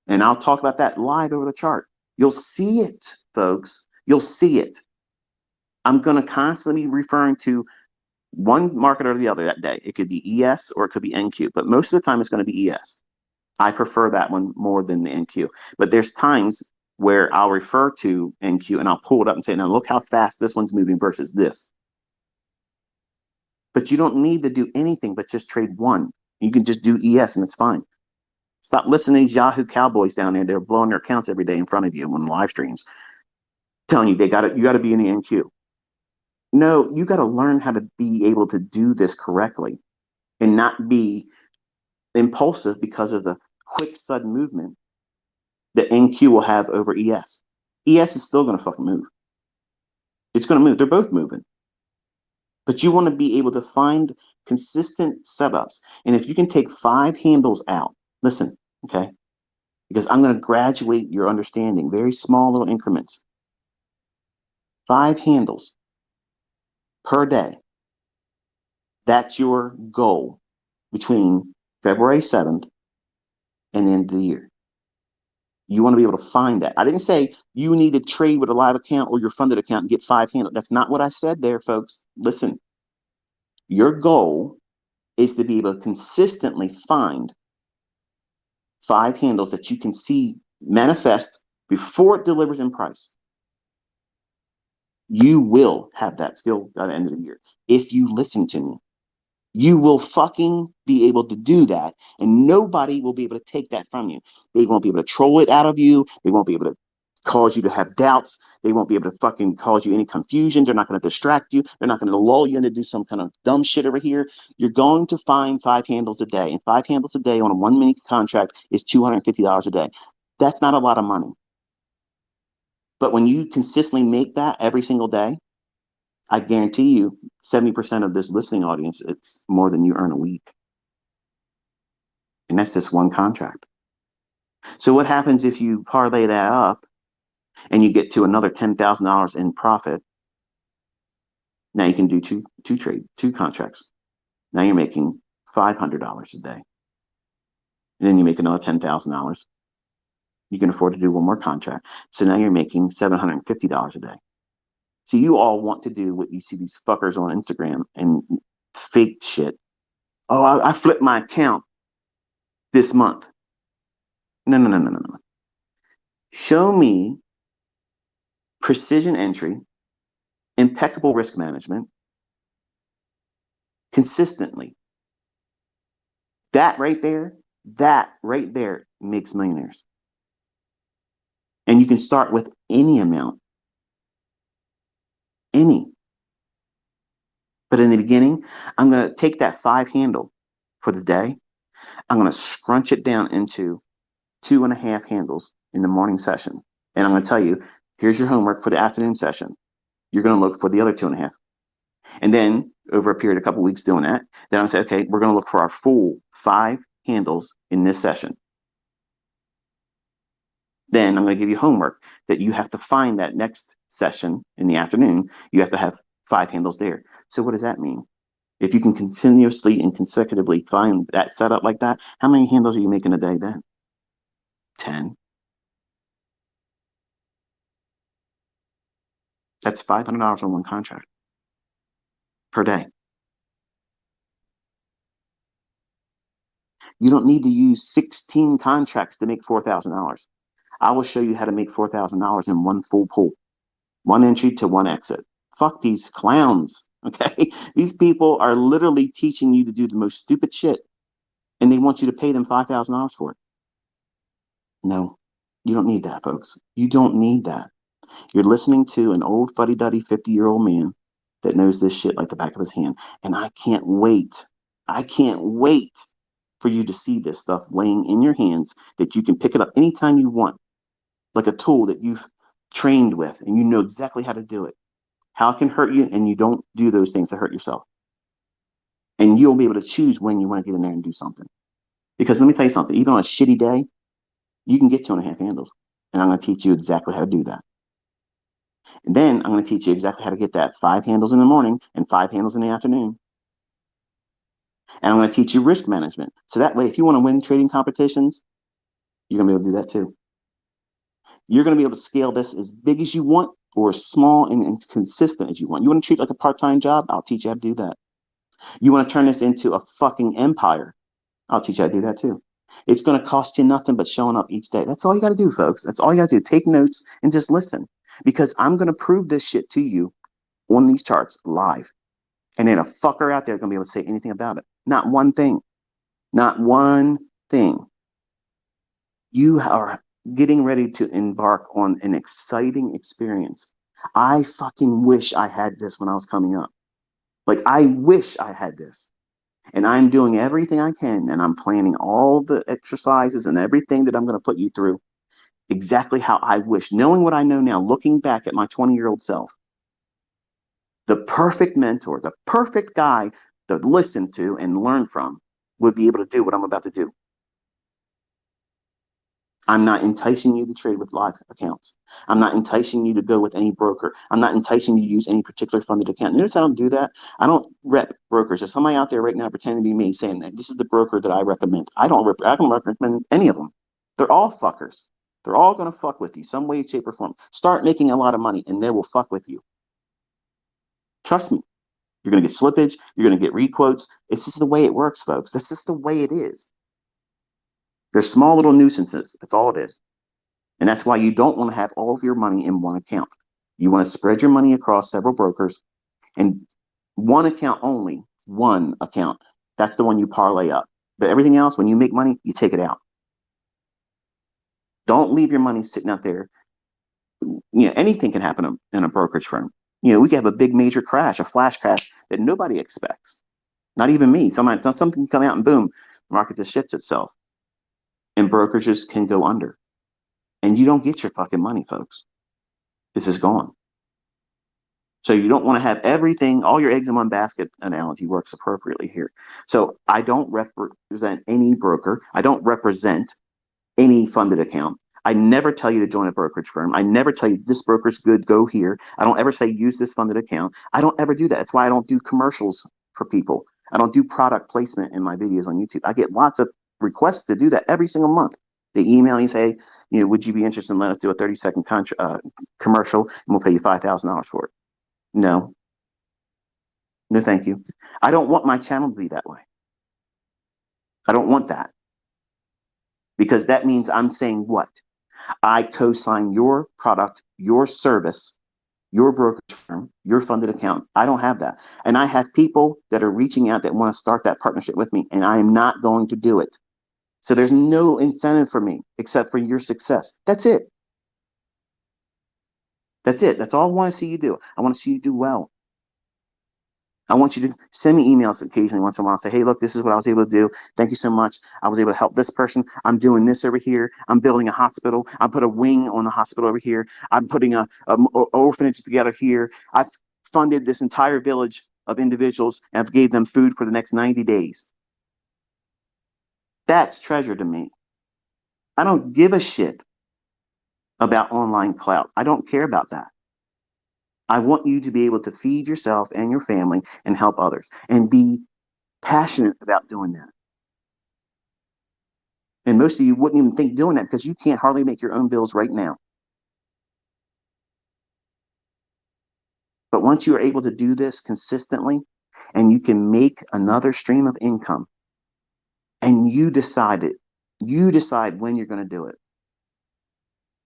and I'll talk about that live over the chart. You'll see it, folks. You'll see it. I'm going to constantly be referring to one market or the other that day. It could be ES or it could be NQ, but most of the time it's going to be ES. I prefer that one more than the NQ. But there's times where I'll refer to NQ and I'll pull it up and say, now look how fast this one's moving versus this. But you don't need to do anything but just trade one. You can just do ES and it's fine. Stop listening to these Yahoo cowboys down there. They're blowing their accounts every day in front of you on live streams, telling you you got to be in the NQ. No, you got to learn how to be able to do this correctly and not be impulsive because of the quick, sudden movement that NQ will have over ES. ES is still going to fucking move. It's going to move. They're both moving. But you want to be able to find consistent setups. And if you can take 5 handles out, listen, okay? Because I'm going to graduate your understanding, very small little increments. 5 handles per day. That's your goal between February 7th and the end of the year. You want to be able to find that. I didn't say you need to trade with a live account or your funded account and get 5 handles. That's not what I said there, folks. Listen, your goal is to be able to consistently find 5 handles that you can see manifest before it delivers in price. You will have that skill by the end of the year if you listen to me. You will fucking be able to do that, and nobody will be able to take that from you. They won't be able to troll it out of you. They won't be able to cause you to have doubts. They won't be able to fucking cause you any confusion. They're not going to distract you. They're not going to lull you into do some kind of dumb shit over here. You're going to find 5 handles a day, and 5 handles a day on a 1 minute contract is $250 a day. That's not a lot of money. But when you consistently make that every single day, I guarantee you 70% of this listening audience, it's more than you earn a week. And that's just one contract. So what happens if you parlay that up and you get to another $10,000 in profit? Now you can do two contracts. Now you're making $500 a day. And then you make another $10,000. You can afford to do one more contract. So now you're making $750 a day. So you all want to do what you see these fuckers on Instagram and fake shit. Oh, I flipped my account this month. No. Show me precision entry, impeccable risk management, consistently. That right there makes millionaires. And you can start with any amount. Any. But in the beginning, I'm going to take that 5 handle for the day. I'm going to scrunch it down into 2.5 handles in the morning session. And I'm going to tell you, here's your homework for the afternoon session. You're going to look for the other 2.5. And then over a period of a couple of weeks doing that, then I say, okay, we're going to look for our full 5 handles in this session. Then I'm going to give you homework that you have to find that next session in the afternoon. You have to have 5 handles there. So what does that mean? If you can continuously and consecutively find that setup like that, how many handles are you making a day then? 10. That's $500 on one contract per day. You don't need to use 16 contracts to make $4,000. I will show you how to make $4,000 in one full pull, one entry to one exit. Fuck these clowns. Okay. These people are literally teaching you to do the most stupid shit and they want you to pay them $5,000 for it. No, you don't need that, folks. You don't need that. You're listening to an old fuddy-duddy 50-year-old man that knows this shit like the back of his hand. And I can't wait. I can't wait for you to see this stuff laying in your hands that you can pick it up anytime you want, like a tool that you've trained with and you know exactly how to do it, how it can hurt you, and you don't do those things to hurt yourself. And you'll be able to choose when you want to get in there and do something. Because let me tell you something, even on a shitty day, you can get 2.5 handles. And I'm going to teach you exactly how to do that. And then I'm going to teach you exactly how to get that 5 handles in the morning and 5 handles in the afternoon. And I'm going to teach you risk management. So that way, if you want to win trading competitions, you're going to be able to do that too. You're going to be able to scale this as big as you want or as small and consistent as you want. You want to treat it like a part-time job? I'll teach you how to do that. You want to turn this into a fucking empire? I'll teach you how to do that too. It's going to cost you nothing but showing up each day. That's all you got to do, folks. That's all you got to do. Take notes and just listen, because I'm going to prove this shit to you on these charts live. And then a fucker out there going to be able to say anything about it. Not one thing. Not one thing. You are getting ready to embark on an exciting experience. I fucking wish I had this when I was coming up. Like, I wish I had this. And I'm doing everything I can, and I'm planning all the exercises and everything that I'm going to put you through exactly how I wish, knowing what I know now, looking back at my 20-year-old self. The perfect mentor, the perfect guy to listen to and learn from would be able to do what I'm about to do. I'm not enticing you to trade with live accounts. I'm not enticing you to go with any broker. I'm not enticing you to use any particular funded account. Notice I don't do that. I don't rep brokers. There's somebody out there right now pretending to be me saying that this is the broker that I recommend. I don't recommend any of them. They're all fuckers. They're all going to fuck with you some way, shape, or form. Start making a lot of money and they will fuck with you. Trust me. You're going to get slippage. You're going to get requotes. It's just the way it works, folks. This is the way it is. They're small little nuisances. That's all it is. And that's why you don't want to have all of your money in one account. You want to spread your money across several brokers and one account only, one account. That's the one you parlay up. But everything else, when you make money, you take it out. Don't leave your money sitting out there. Anything can happen in a brokerage firm. We could have a big major crash, a flash crash that nobody expects. Not even me. Something can come out and boom, the market just shits itself. And brokerages can go under. And you don't get your fucking money, folks. This is gone. So you don't want to have everything, all your eggs in one basket analogy works appropriately here. So I don't represent any broker. I don't represent any funded account. I never tell you to join a brokerage firm. I never tell you this broker's good, go here. I don't ever say use this funded account. I don't ever do that. That's why I don't do commercials for people. I don't do product placement in my videos on YouTube. I get lots of requests to do that every single month. They email me and say, would you be interested in letting us do a 30-second commercial and we'll pay you $5,000 for it? No. No, thank you. I don't want my channel to be that way. I don't want that. Because that means I'm saying what? I co-sign your product, your service, your brokerage firm, your funded account. I don't have that. And I have people that are reaching out that want to start that partnership with me, and I am not going to do it. So there's no incentive for me except for your success. That's it. That's it. That's all I want to see you do. I want to see you do well. I want you to send me emails occasionally once in a while and say, hey, look, this is what I was able to do. Thank you so much. I was able to help this person. I'm doing this over here. I'm building a hospital. I put a wing on the hospital over here. I'm putting a orphanage together here. I've funded this entire village of individuals and I've gave them food for the next 90 days. That's treasure to me. I don't give a shit about online clout. I don't care about that. I want you to be able to feed yourself and your family and help others and be passionate about doing that. And most of you wouldn't even think doing that because you can't hardly make your own bills right now. But once you are able to do this consistently and you can make another stream of income and you decide it, you decide when you're going to do it.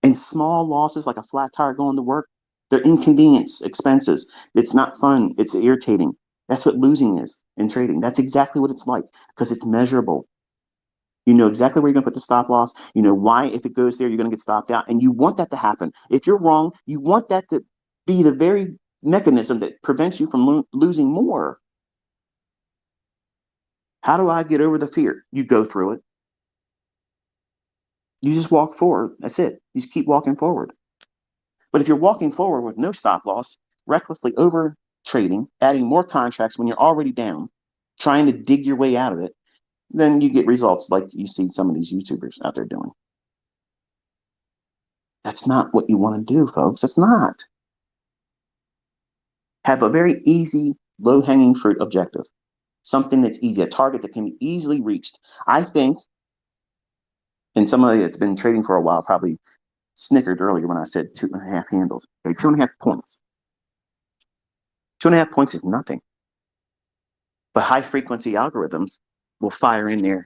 And small losses like a flat tire going to work, they're inconvenience, expenses. It's not fun. It's irritating. That's what losing is in trading. That's exactly what it's like because it's measurable. You know exactly where you're going to put the stop loss. You know why, if it goes there, you're going to get stopped out. And you want that to happen. If you're wrong, you want that to be the very mechanism that prevents you from losing more. How do I get over the fear? You go through it. You just walk forward. That's it. You just keep walking forward. But if you're walking forward with no stop loss, recklessly over trading, adding more contracts when you're already down, trying to dig your way out of it, then you get results like you see some of these YouTubers out there doing. That's not what you want to do, folks. That's not. Have a very easy, low-hanging fruit objective. Something that's easy, a target that can be easily reached. I think, and somebody that's been trading for a while probably snickered earlier when I said 2.5 handles. Okay, 2.5 points. 2.5 points is nothing. But high-frequency algorithms will fire in there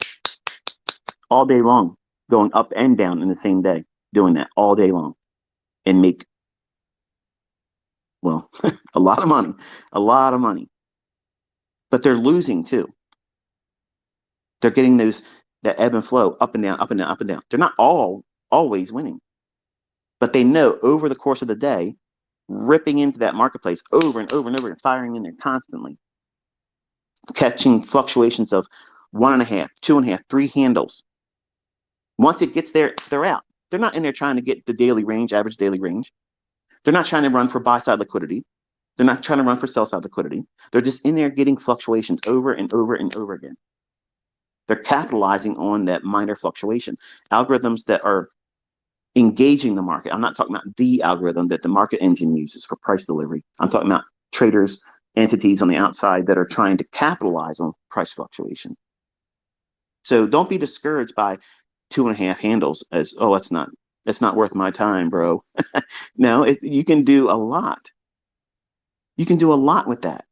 all day long, going up and down in the same day, doing that all day long, and make, well, a lot of money, a lot of money. But they're losing too. They're getting that ebb and flow, up and down, up and down, up and down. They're not always winning, but they know over the course of the day, ripping into that marketplace over and over and over and firing in there constantly, catching fluctuations of 1.5, 2.5, 3 handles. Once it gets there, they're out. They're not in there trying to get the daily range, average daily range. They're not trying to run for buy side liquidity. They're not trying to run for sell side liquidity. They're just in there getting fluctuations over and over and over again. They're capitalizing on that minor fluctuation. Algorithms that are engaging the market. I'm not talking about the algorithm that the market engine uses for price delivery. I'm talking about traders, entities on the outside that are trying to capitalize on price fluctuation. So don't be discouraged by 2.5 handles as, oh, that's not worth my time, bro. No, you can do a lot. You can do a lot with that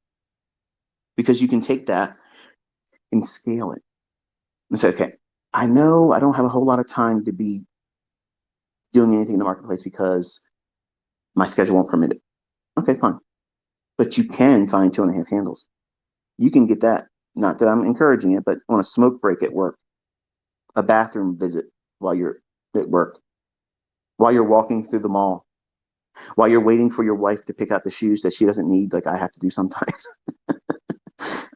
because you can take that and scale it and say, okay, I know I don't have a whole lot of time to be doing anything in the marketplace because my schedule won't permit it. Okay, fine. But you can find 2.5 handles. You can get that. Not that I'm encouraging it, but on a smoke break at work, a bathroom visit while you're at work, while you're walking through the mall, while you're waiting for your wife to pick out the shoes that she doesn't need, like I have to do sometimes.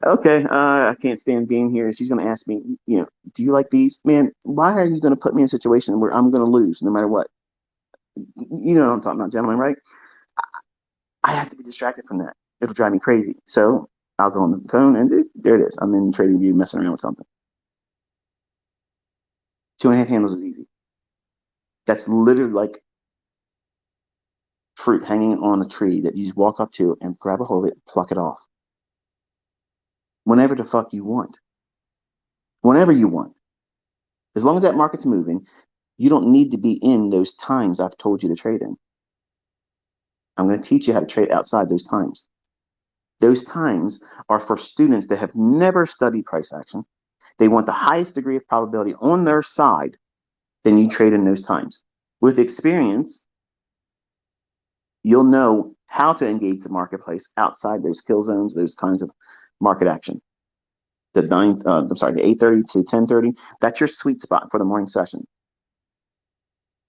Okay, I can't stand being here. She's going to ask me, do you like these? Man, why are you going to put me in a situation where I'm going to lose no matter what? You know what I'm talking about, gentlemen, right? I have to be distracted from that. It'll drive me crazy. So I'll go on the phone and there it is. I'm in trading view messing around with something. 2.5 handles is easy. That's literally like fruit hanging on a tree that you just walk up to and grab a hold of it, pluck it off. Whenever the fuck you want. Whenever you want. As long as that market's moving, you don't need to be in those times I've told you to trade in. I'm going to teach you how to trade outside those times. Those times are for students that have never studied price action. They want the highest degree of probability on their side, then you trade in those times. With experience, you'll know how to engage the marketplace outside those kill zones, those times of market action. The 8:30 to 10:30, that's your sweet spot for the morning session.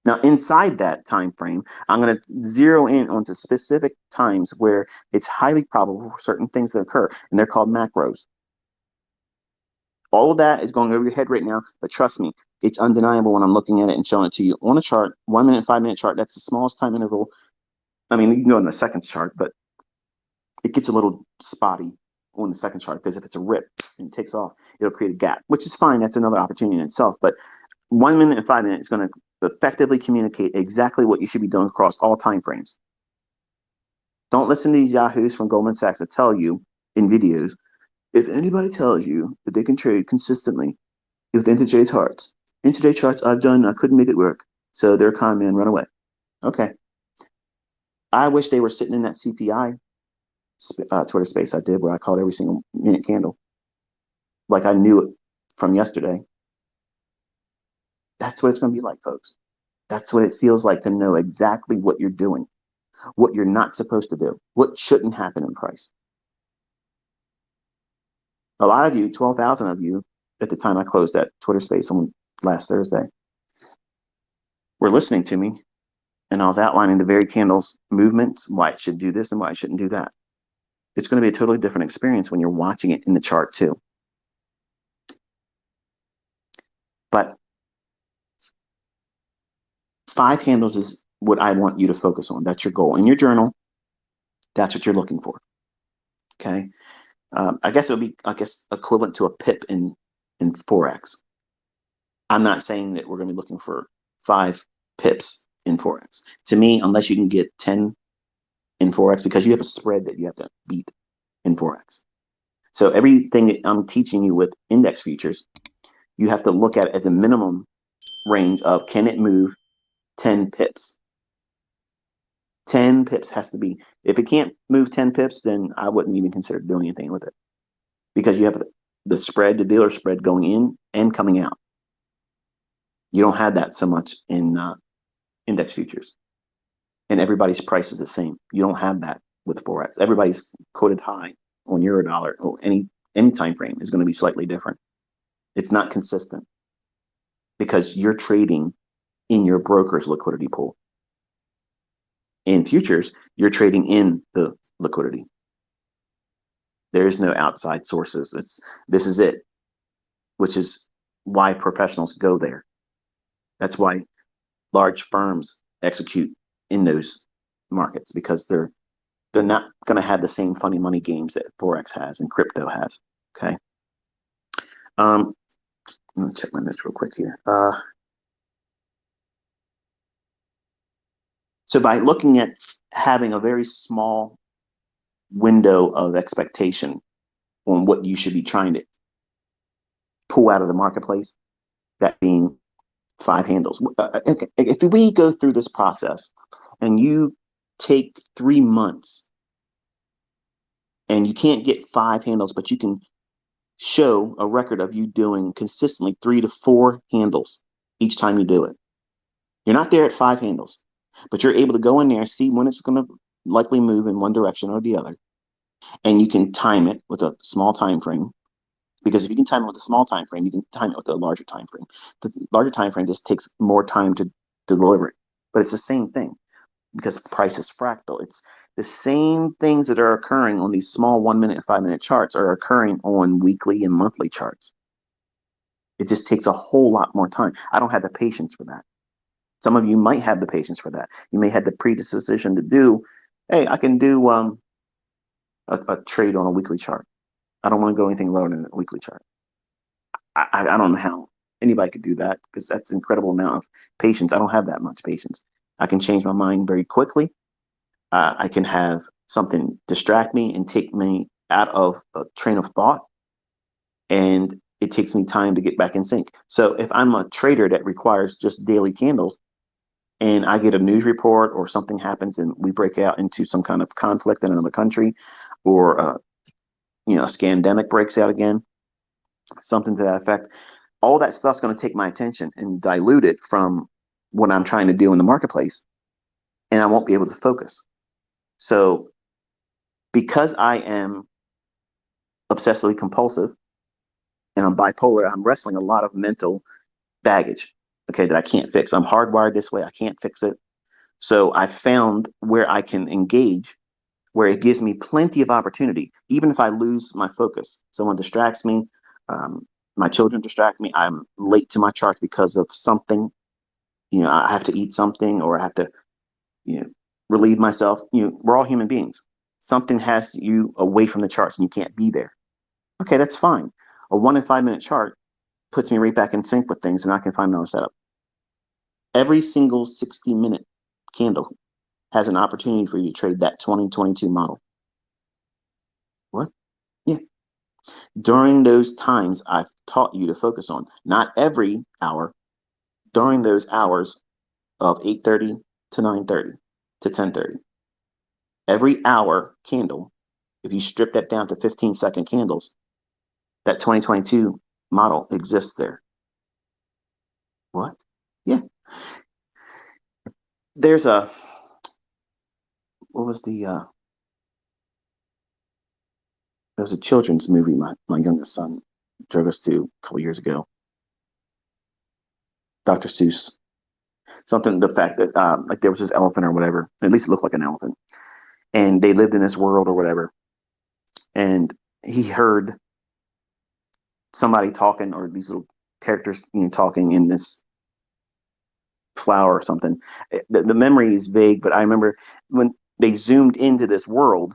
Now, inside that time frame, I'm going to zero in onto specific times where it's highly probable for certain things to occur, and they're called macros. All of that is going over your head right now, but trust me, it's undeniable when I'm looking at it and showing it to you on a chart, 1 minute, 5 minute chart. That's the smallest time interval. I mean, you can go on the seconds chart, but it gets a little spotty on the second chart, because if it's a rip and it takes off, it'll create a gap, which is fine. That's another opportunity in itself. But 1 minute and 5 minutes is going to effectively communicate exactly what you should be doing across all time frames. Don't listen to these yahoos from Goldman Sachs that tell you in videos, if anybody tells you that they can trade consistently with intraday charts I couldn't make it work. So they're a con man, run away. Okay. I wish they were sitting in that CPI Twitter space I did, where I called every single minute candle like I knew it from yesterday. That's what it's going to be like, folks. That's what it feels like to know exactly what you're doing, what you're not supposed to do, what shouldn't happen in price. A lot of you, 12,000 of you, at the time I closed that Twitter space on last Thursday, were listening to me, and I was outlining the very candles movements, why it should do this and why it shouldn't do that. It's going to be a totally different experience when you're watching it in the chart too. But 5 handles is what I want you to focus on. That's your goal. In your journal, that's what you're looking for. Okay. I guess it would be, equivalent to a pip in Forex. I'm not saying that we're going to be looking for 5 pips in Forex. To me, unless you can get 10 in Forex, because you have a spread that you have to beat in Forex. So everything that I'm teaching you with index futures, you have to look at it as a minimum range of, can it move 10 pips? 10 pips has to be. If it can't move 10 pips, then I wouldn't even consider doing anything with it, because you have the spread, the dealer spread going in and coming out. You don't have that so much in index futures, and everybody's price is the same. You don't have that with Forex. Everybody's quoted high on Eurodollar or any time frame is going to be slightly different. It's not consistent because you're trading in your broker's liquidity pool. In futures, you're trading in the liquidity. There is no outside sources. This is it, which is why professionals go there. That's why large firms execute in those markets, because they're not going to have the same funny money games that Forex has and crypto has. Okay. Let me check my notes real quick here. So by looking at having a very small window of expectation on what you should be trying to pull out of the marketplace, that being 5 handles. If we go through this process and you take 3 months and you can't get 5 handles, but you can show a record of you doing consistently 3 to 4 handles each time you do it. You're not there at 5 handles, but you're able to go in there, see when it's going to likely move in one direction or the other, and you can time it with a small time frame. Because if you can time it with a small time frame, you can time it with a larger time frame. The larger time frame just takes more time to deliver it, but it's the same thing, because price is fractal. It's the same things that are occurring on these small 1 minute, 5 minute charts are occurring on weekly and monthly charts. It just takes a whole lot more time. I don't have the patience for that. Some of you might have the patience for that. You may have the predisposition to do, hey, I can do a trade on a weekly chart. I don't want to go anything lower than a weekly chart. I don't know how anybody could do that, because that's an incredible amount of patience. I don't have that much patience. I can change my mind very quickly. I can have something distract me and take me out of a train of thought, and it takes me time to get back in sync. So if I'm a trader that requires just daily candles, and I get a news report or something happens and we break out into some kind of conflict in another country, or a scandemic breaks out again, something to that effect, all that stuff's going to take my attention and dilute it from what I'm trying to do in the marketplace, and I won't be able to focus. So because I am obsessively compulsive and I'm bipolar, I'm wrestling a lot of mental baggage, okay, that I can't fix. I'm hardwired this way. I can't fix it. So I found where I can engage, where it gives me plenty of opportunity. Even if I lose my focus, someone distracts me, my children distract me, I'm late to my charts because of something, I have to eat something, or I have to, relieve myself. We're all human beings. Something has you away from the charts and you can't be there. Okay, that's fine. A 1 in 5 minute chart puts me right back in sync with things and I can find another setup. Every single 60-minute candle has an opportunity for you to trade that 2022 model. What? Yeah. During those times, I've taught you to focus on, not every hour, during those hours of 8:30 to 9:30 to 10:30. Every hour candle, if you strip that down to 15-second candles, that 2022 model exists there. What? Yeah. There's a, what was there was a children's movie my youngest son drove us to a couple years ago. Dr. Seuss. Something, the fact that like there was this elephant or whatever, at least it looked like an elephant, and they lived in this world or whatever, and he heard somebody talking, or these little characters, talking in this flower or something. The memory is vague, but I remember when they zoomed into this world,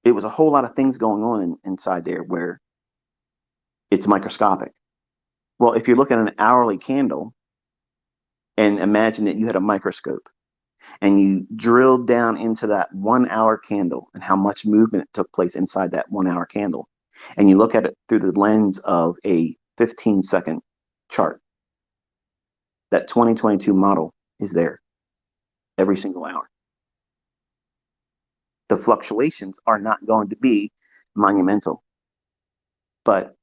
it was a whole lot of things going on inside there where it's microscopic. Well, if you're looking at an hourly candle and imagine that you had a microscope and you drilled down into that 1 hour candle and how much movement took place inside that 1 hour candle, and you look at it through the lens of a 15-second chart, that 2022 model is there every single hour. The fluctuations are not going to be monumental, but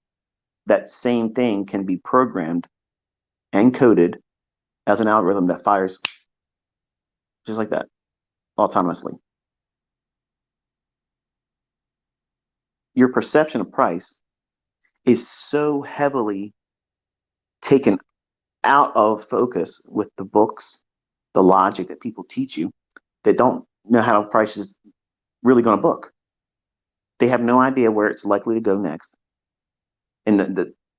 that same thing can be programmed and coded as an algorithm that fires just like that autonomously. Your perception of price is so heavily taken out of focus with the books, the logic that people teach you, that don't know how price is really going to book. They have no idea where it's likely to go next. And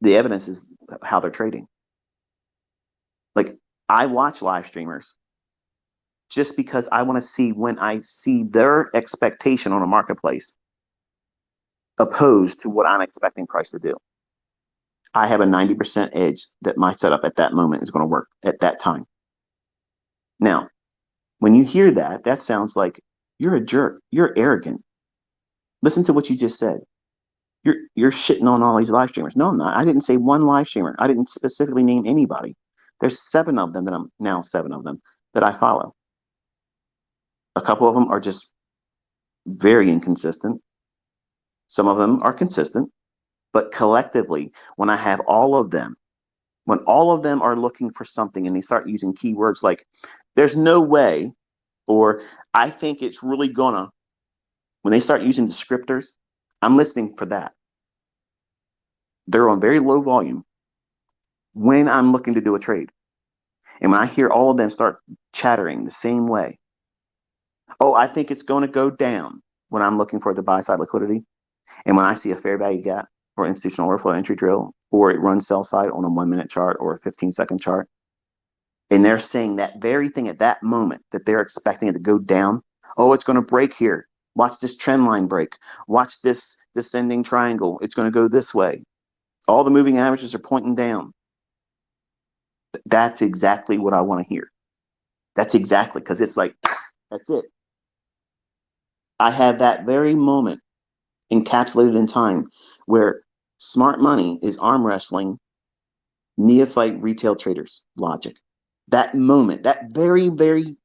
the evidence is how they're trading. Like, I watch live streamers just because I want to see when I see their expectation on a marketplace opposed to what I'm expecting price to do. I have a 90% edge that my setup at that moment is going to work at that time. Now, when you hear that, that sounds like you're a jerk. You're arrogant. Listen to what you just said. You're shitting on all these live streamers. No, I'm not. I didn't say one live streamer. I didn't specifically name anybody. There's 7 of them that I'm now 7 of them that I follow. A couple of them are just very inconsistent. Some of them are consistent, but collectively, when I have all of them, when all of them are looking for something and they start using keywords like "there's no way," or "I think it's really gonna," when they start using descriptors, I'm listening for that. They're on very low volume when I'm looking to do a trade. And when I hear all of them start chattering the same way, oh, I think it's going to go down, when I'm looking for the buy side liquidity. And when I see a fair value gap or institutional order flow entry drill, or it runs sell side on a 1 minute chart or a 15-second chart, and they're saying that very thing at that moment that they're expecting it to go down, oh, it's going to break here. Watch this trend line break. Watch this descending triangle. It's going to go this way. All the moving averages are pointing down. That's exactly what I want to hear. That's exactly, because it's like, that's it. I have that very moment encapsulated in time where smart money is arm wrestling neophyte retail traders logic. That moment, that very, very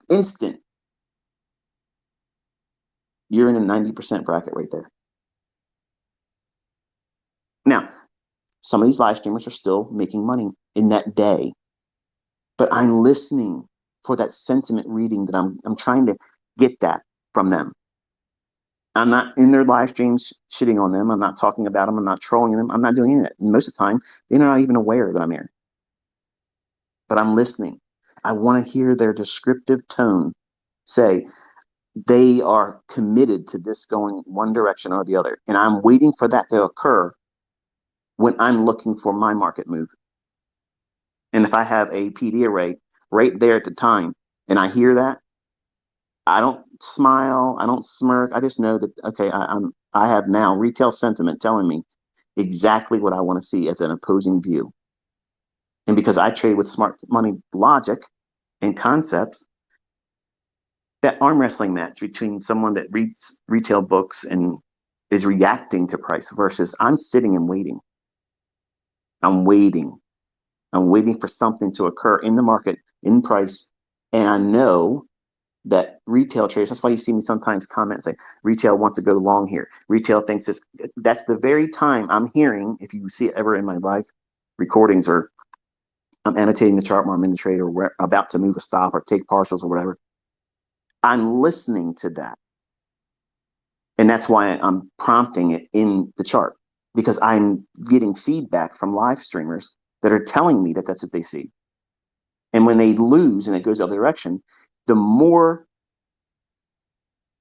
instant, you're in a 90% bracket right there. Now, some of these live streamers are still making money in that day, but I'm listening for that sentiment reading that I'm trying to get that from them. I'm not in their live streams shitting on them. I'm not talking about them. I'm not trolling them. I'm not doing any of that. And most of the time, they're not even aware that I'm here. But I'm listening. I want to hear their descriptive tone say they are committed to this going one direction or the other. And I'm waiting for that to occur when I'm looking for my market move. And if I have a PD array right there at the time and I hear that, I don't smile. I don't smirk. I just know that, okay, I have now retail sentiment telling me exactly what I want to see as an opposing view. And because I trade with smart money logic and concepts, that arm wrestling match between someone that reads retail books and is reacting to price versus I'm sitting and waiting. I'm waiting. I'm waiting for something to occur in the market, in price. And I know that retail traders, that's why you see me sometimes comment say, retail wants to go long here. Retail thinks this. That's the very time I'm hearing, if you see it ever in my live recordings or I'm annotating the chart while I'm in the trade or we're about to move a stop or take partials or whatever, I'm listening to that. And that's why I'm prompting it in the chart because I'm getting feedback from live streamers that are telling me that that's what they see. And when they lose and it goes the other direction, the more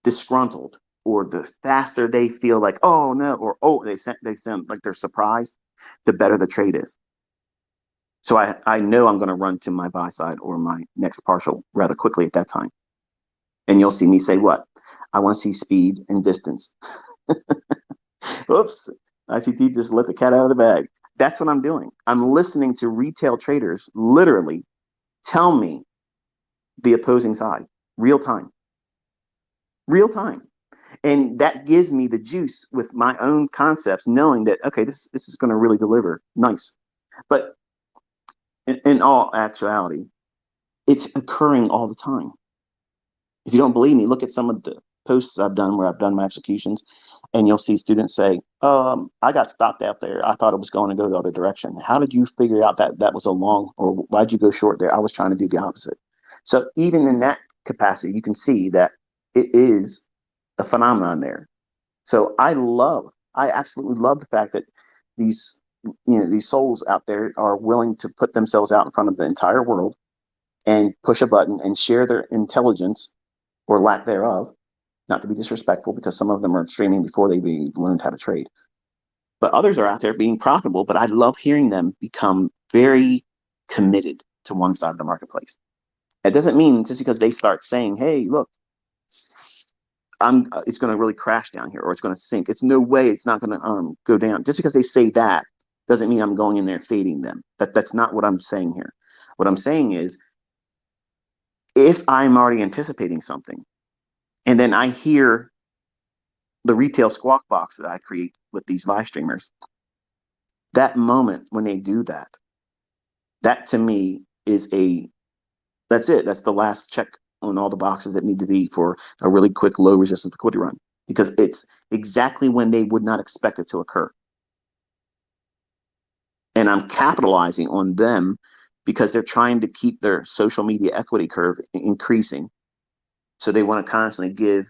disgruntled or the faster they feel like, oh no, or oh, they sound like they're surprised, the better the trade is. So I know I'm going to run to my buy side or my next partial rather quickly at that time. And you'll see me say what? I want to see speed and distance. Oops, ICT just let the cat out of the bag. That's what I'm doing. I'm listening to retail traders literally tell me the opposing side, real time, real time. And that gives me the juice with my own concepts, knowing that, okay, this is going to really deliver. Nice. But in all actuality, it's occurring all the time. If you don't believe me, look at some of the posts I've done where I've done my executions, and you'll see students say, I got stopped out there. I thought it was going to go the other direction. How did you figure out that that was a long, or why'd you go short there? I was trying to do the opposite. So even in that capacity, you can see that it is a phenomenon there. So I absolutely love the fact that these, these souls out there are willing to put themselves out in front of the entire world and push a button and share their intelligence or lack thereof, not to be disrespectful, because some of them are streaming before they even learned how to trade. But others are out there being profitable, but I love hearing them become very committed to one side of the marketplace. It doesn't mean just because they start saying, hey, look, it's going to really crash down here or it's going to sink. It's no way it's not going to go down. Just because they say that doesn't mean I'm going in there fading them. That's not what I'm saying here. What I'm saying is if I'm already anticipating something and then I hear the retail squawk box that I create with these live streamers, that moment when they do that, that to me is that's it. That's the last check on all the boxes that need to be for a really quick low resistance liquidity run because it's exactly when they would not expect it to occur. And I'm capitalizing on them because they're trying to keep their social media equity curve increasing. So they want to constantly give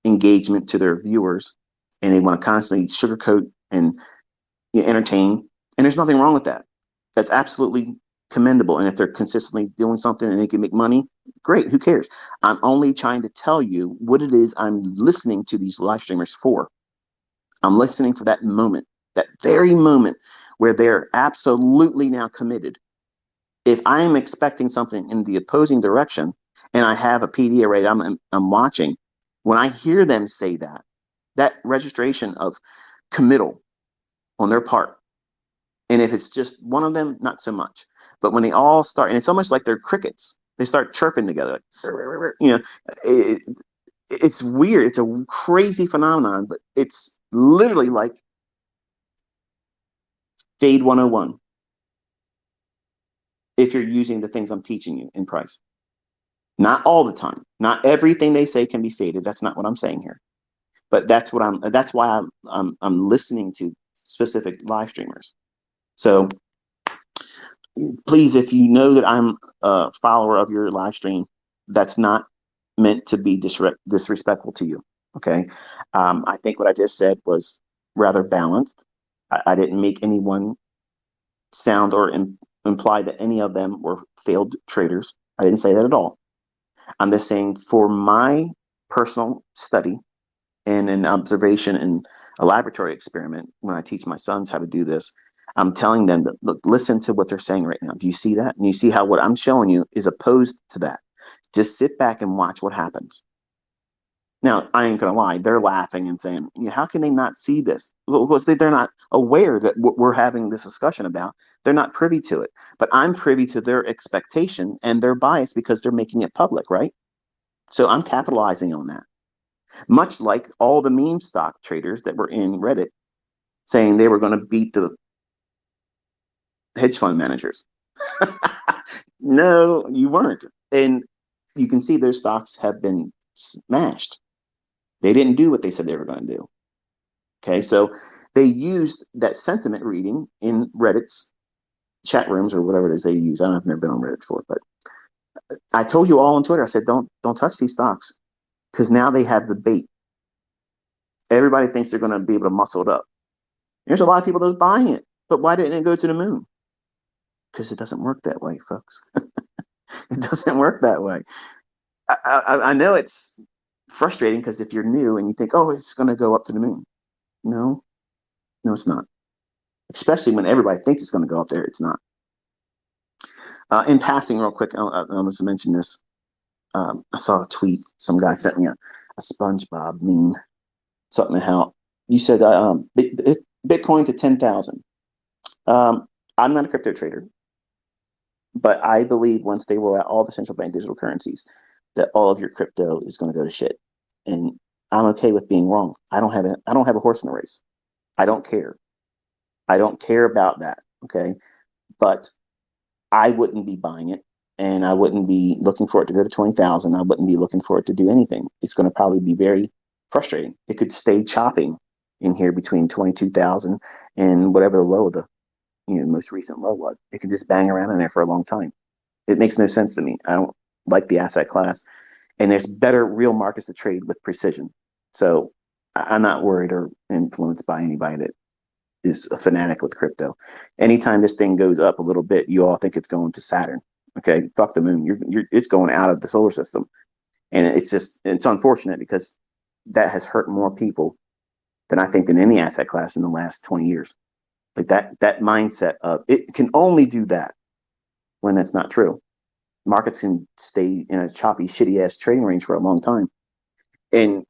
engagement to their viewers and they want to constantly sugarcoat and entertain. And there's nothing wrong with that. That's absolutely commendable. And if they're consistently doing something and they can make money, great. Who cares? I'm only trying to tell you what it is I'm listening to these live streamers for. I'm listening for that moment, that very moment where they're absolutely now committed. If I am expecting something in the opposing direction and I have a PD array I'm watching, when I hear them say that, that registration of committal on their part, and if it's just one of them, not so much. But when they all start, and it's almost like they're crickets, they start chirping together. Like, it, it's weird. It's a crazy phenomenon, but it's literally like Fade 101 if you're using the things I'm teaching you in price. Not all the time. Not everything they say can be faded. That's not what I'm saying here. But that's why I'm listening to specific live streamers. So please, if you know that I'm a follower of your live stream, that's not meant to be disrespectful to you. Okay. I think what I just said was rather balanced. I didn't make anyone sound or imply that any of them were failed traders. I didn't say that at all. I'm just saying for my personal study and an observation and a laboratory experiment, when I teach my sons how to do this, I'm telling them that, look, listen to what they're saying right now. Do you see that? And you see how what I'm showing you is opposed to that. Just sit back and watch what happens. Now, I ain't gonna lie, they're laughing and saying, how can they not see this? Well, because they're not aware that what we're having this discussion about, they're not privy to it. But I'm privy to their expectation and their bias because they're making it public, right? So I'm capitalizing on that. Much like all the meme stock traders that were in Reddit saying they were going to beat the hedge fund managers. No, you weren't. And you can see their stocks have been smashed. They didn't do what they said they were going to do. Okay, so they used that sentiment reading in Reddit's chat rooms or whatever it is they use. I don't know, I've never been on Reddit before, but I told you all on Twitter. I said, don't touch these stocks because now they have the bait. Everybody thinks they're going to be able to muscle it up. There's a lot of people that's buying it, but why didn't it go to the moon? Because it doesn't work that way, folks. It doesn't work that way. I know it's frustrating because if you're new and you think, oh, it's going to go up to the moon. No, no, it's not. Especially when everybody thinks it's going to go up there, it's not. In passing, real quick, I must mention this. I saw a tweet. Some guy sent me a SpongeBob meme. Something how you said Bitcoin to 10,000. I'm not a crypto trader, but I believe once they roll out all the central bank digital currencies, that all of your crypto is going to go to shit. And I'm okay with being wrong. I don't have a horse in the race. I don't care. I don't care about that. Okay. But I wouldn't be buying it and I wouldn't be looking for it to go to 20,000. I wouldn't be looking for it to do anything. It's going to probably be very frustrating. It could stay chopping in here between 22,000 and whatever the low of the most recent low was. It could just bang around in there for a long time. It makes no sense to me. I don't like the asset class, and there's better real markets to trade with precision. So I'm not worried or influenced by anybody that is a fanatic with crypto. Anytime this thing goes up a little bit, you all think it's going to Saturn. Okay, fuck the moon. It's going out of the solar system, and it's unfortunate because that has hurt more people than I think than any asset class in the last 20 years. Like that mindset of it can only do that when that's not true. Markets can stay in a choppy, shitty ass trading range for a long time, and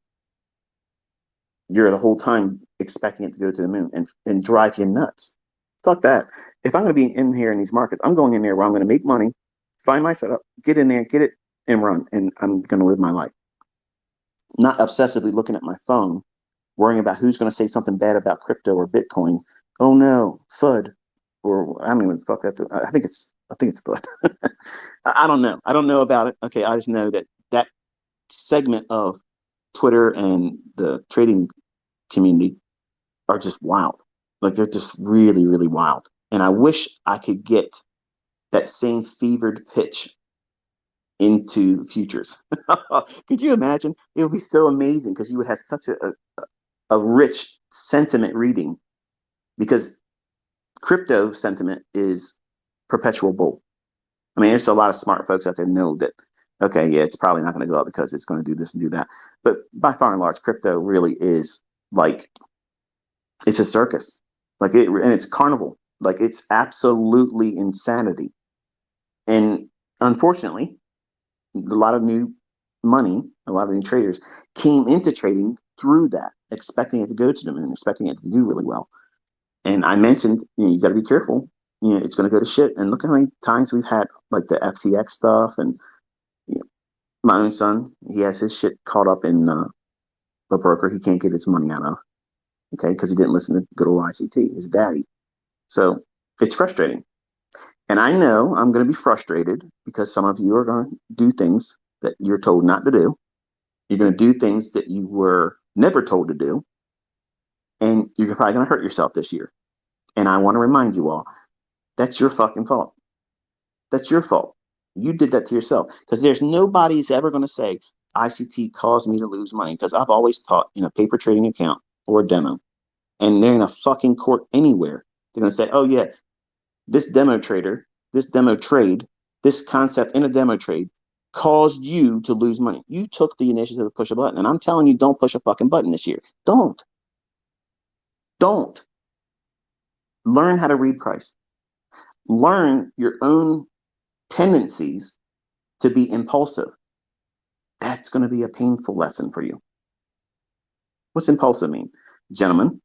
you're the whole time expecting it to go to the moon and drive you nuts. Fuck that. If I'm going to be in here in these markets, I'm going in there where I'm going to make money, find my setup, get in there, get it, and run. And I'm going to live my life. Not obsessively looking at my phone, worrying about who's going to say something bad about crypto or Bitcoin. Oh no, FUD. Or I don't even fuck that. I think it's FUD. I don't know. I don't know about it. Okay, I just know that that segment of Twitter and the trading community are just wild. Like they're just really, really wild. And I wish I could get that same fevered pitch into futures. Could you imagine? It would be so amazing because you would have such a rich sentiment reading because crypto sentiment is perpetual bull. I mean, there's a lot of smart folks out there know that, okay, yeah, it's probably not going to go up because it's going to do this and do that. But by far and large, crypto really is like it's a circus, and it's carnival. Like it's absolutely insanity. And unfortunately, a lot of new money, a lot of new traders came into trading through that, expecting it to go to them and expecting it to do really well. And I mentioned, you got to be careful. It's going to go to shit. And look how many times we've had like the FTX stuff, and you know, my own son, he has his shit caught up in a broker he can't get his money out of. Okay, because he didn't listen to good old ICT, his daddy. So it's frustrating. And I know I'm going to be frustrated because some of you are going to do things that you're told not to do. You're going to do things that you were never told to do. And you're probably going to hurt yourself this year. And I want to remind you all that's your fucking fault. That's your fault. You did that to yourself because there's nobody's ever going to say ICT caused me to lose money because I've always taught in a paper trading account or a demo. And they're in a fucking court anywhere. They're going to say, oh, yeah, this demo trader, this demo trade, this concept in a demo trade caused you to lose money. You took the initiative to push a button. And I'm telling you, don't push a fucking button this year. Don't. Don't. Learn how to read price. Learn your own tendencies to be impulsive. That's going to be a painful lesson for you. What's impulsive mean? Gentlemen,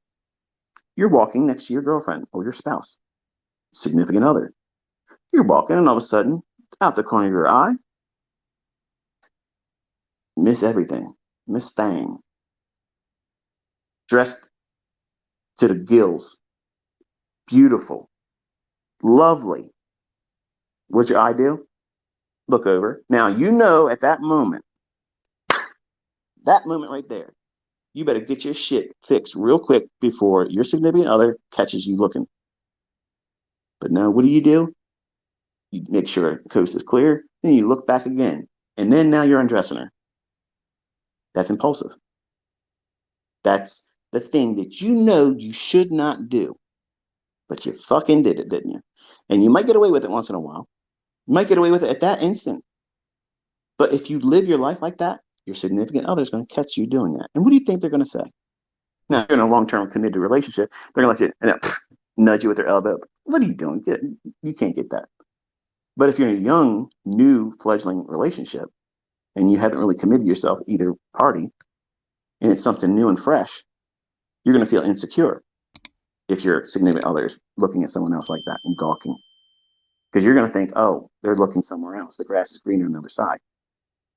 you're walking next to your girlfriend or your spouse, significant other. You're walking, and all of a sudden, out the corner of your eye, miss everything, miss thing, dressed to the gills, beautiful, lovely. What's your eye do? Look over. Now, you know at that moment right there, you better get your shit fixed real quick before your significant other catches you looking. But no, what do? You make sure the coast is clear, then you look back again. And then now you're undressing her. That's impulsive. That's the thing that you know you should not do, but you fucking did it, didn't you? And you might get away with it once in a while. You might get away with it at that instant. But if you live your life like that, your significant other is going to catch you doing that. And what do you think they're going to say? Now, if you're in a long-term committed relationship, they're going to let you nudge you with their elbow. What are you doing? You can't get that. But if you're in a young, new, fledgling relationship and you haven't really committed yourself either party, and it's something new and fresh, you're going to feel insecure if your significant other is looking at someone else like that and gawking. Because you're going to think, oh, they're looking somewhere else. The grass is greener on the other side.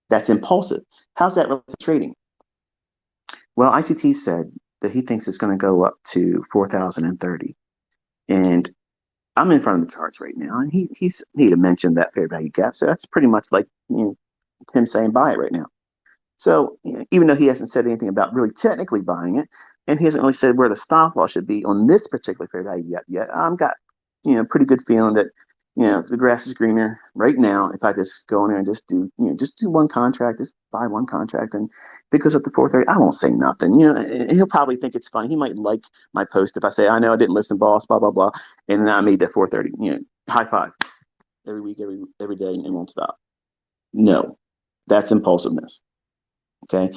That's impulsive. How's that related to trading? Well, ICT said that he thinks it's going to go up to 4,030. And I'm in front of the charts right now, and he had mentioned that fair value gap. So that's pretty much like him saying buy it right now. So even though he hasn't said anything about really technically buying it, and he hasn't really said where the stop loss should be on this particular fair value yet, I've got pretty good feeling that the grass is greener right now. If I just go in there and just do one contract, just buy one contract, and if it goes up to 430, I won't say nothing. And he'll probably think it's funny. He might like my post if I say, I know I didn't listen, boss, blah blah blah, and then I made that 430. High five every week, every day, and won't stop. No, that's impulsiveness. Okay.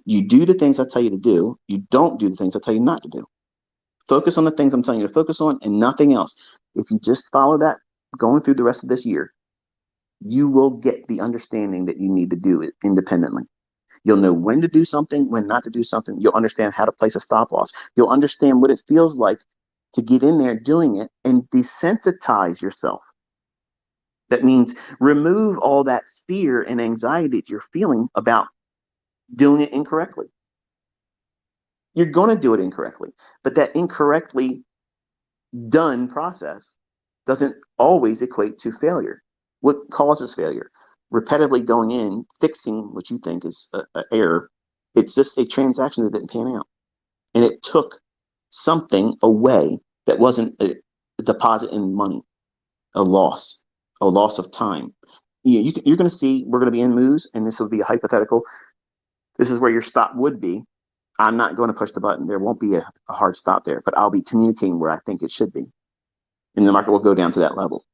You do the things I tell you to do. You don't do the things I tell you not to do. Focus on the things I'm telling you to focus on and nothing else. If you just follow that going through the rest of this year, you will get the understanding that you need to do it independently. You'll know when to do something, when not to do something. You'll understand how to place a stop loss. You'll understand what it feels like to get in there doing it and desensitize yourself. That means remove all that fear and anxiety that you're feeling about doing it incorrectly. You're going to do it incorrectly, but that incorrectly done process doesn't always equate to failure. What causes failure? Repetitively going in, fixing what you think is an error. It's just a transaction that didn't pan out. And it took something away that wasn't a deposit in money, a loss of time. You're going to see, we're going to be in moves, and this will be a hypothetical. This is where your stop would be. I'm not going to push the button. There won't be a hard stop there, but I'll be communicating where I think it should be. And the market will go down to that level.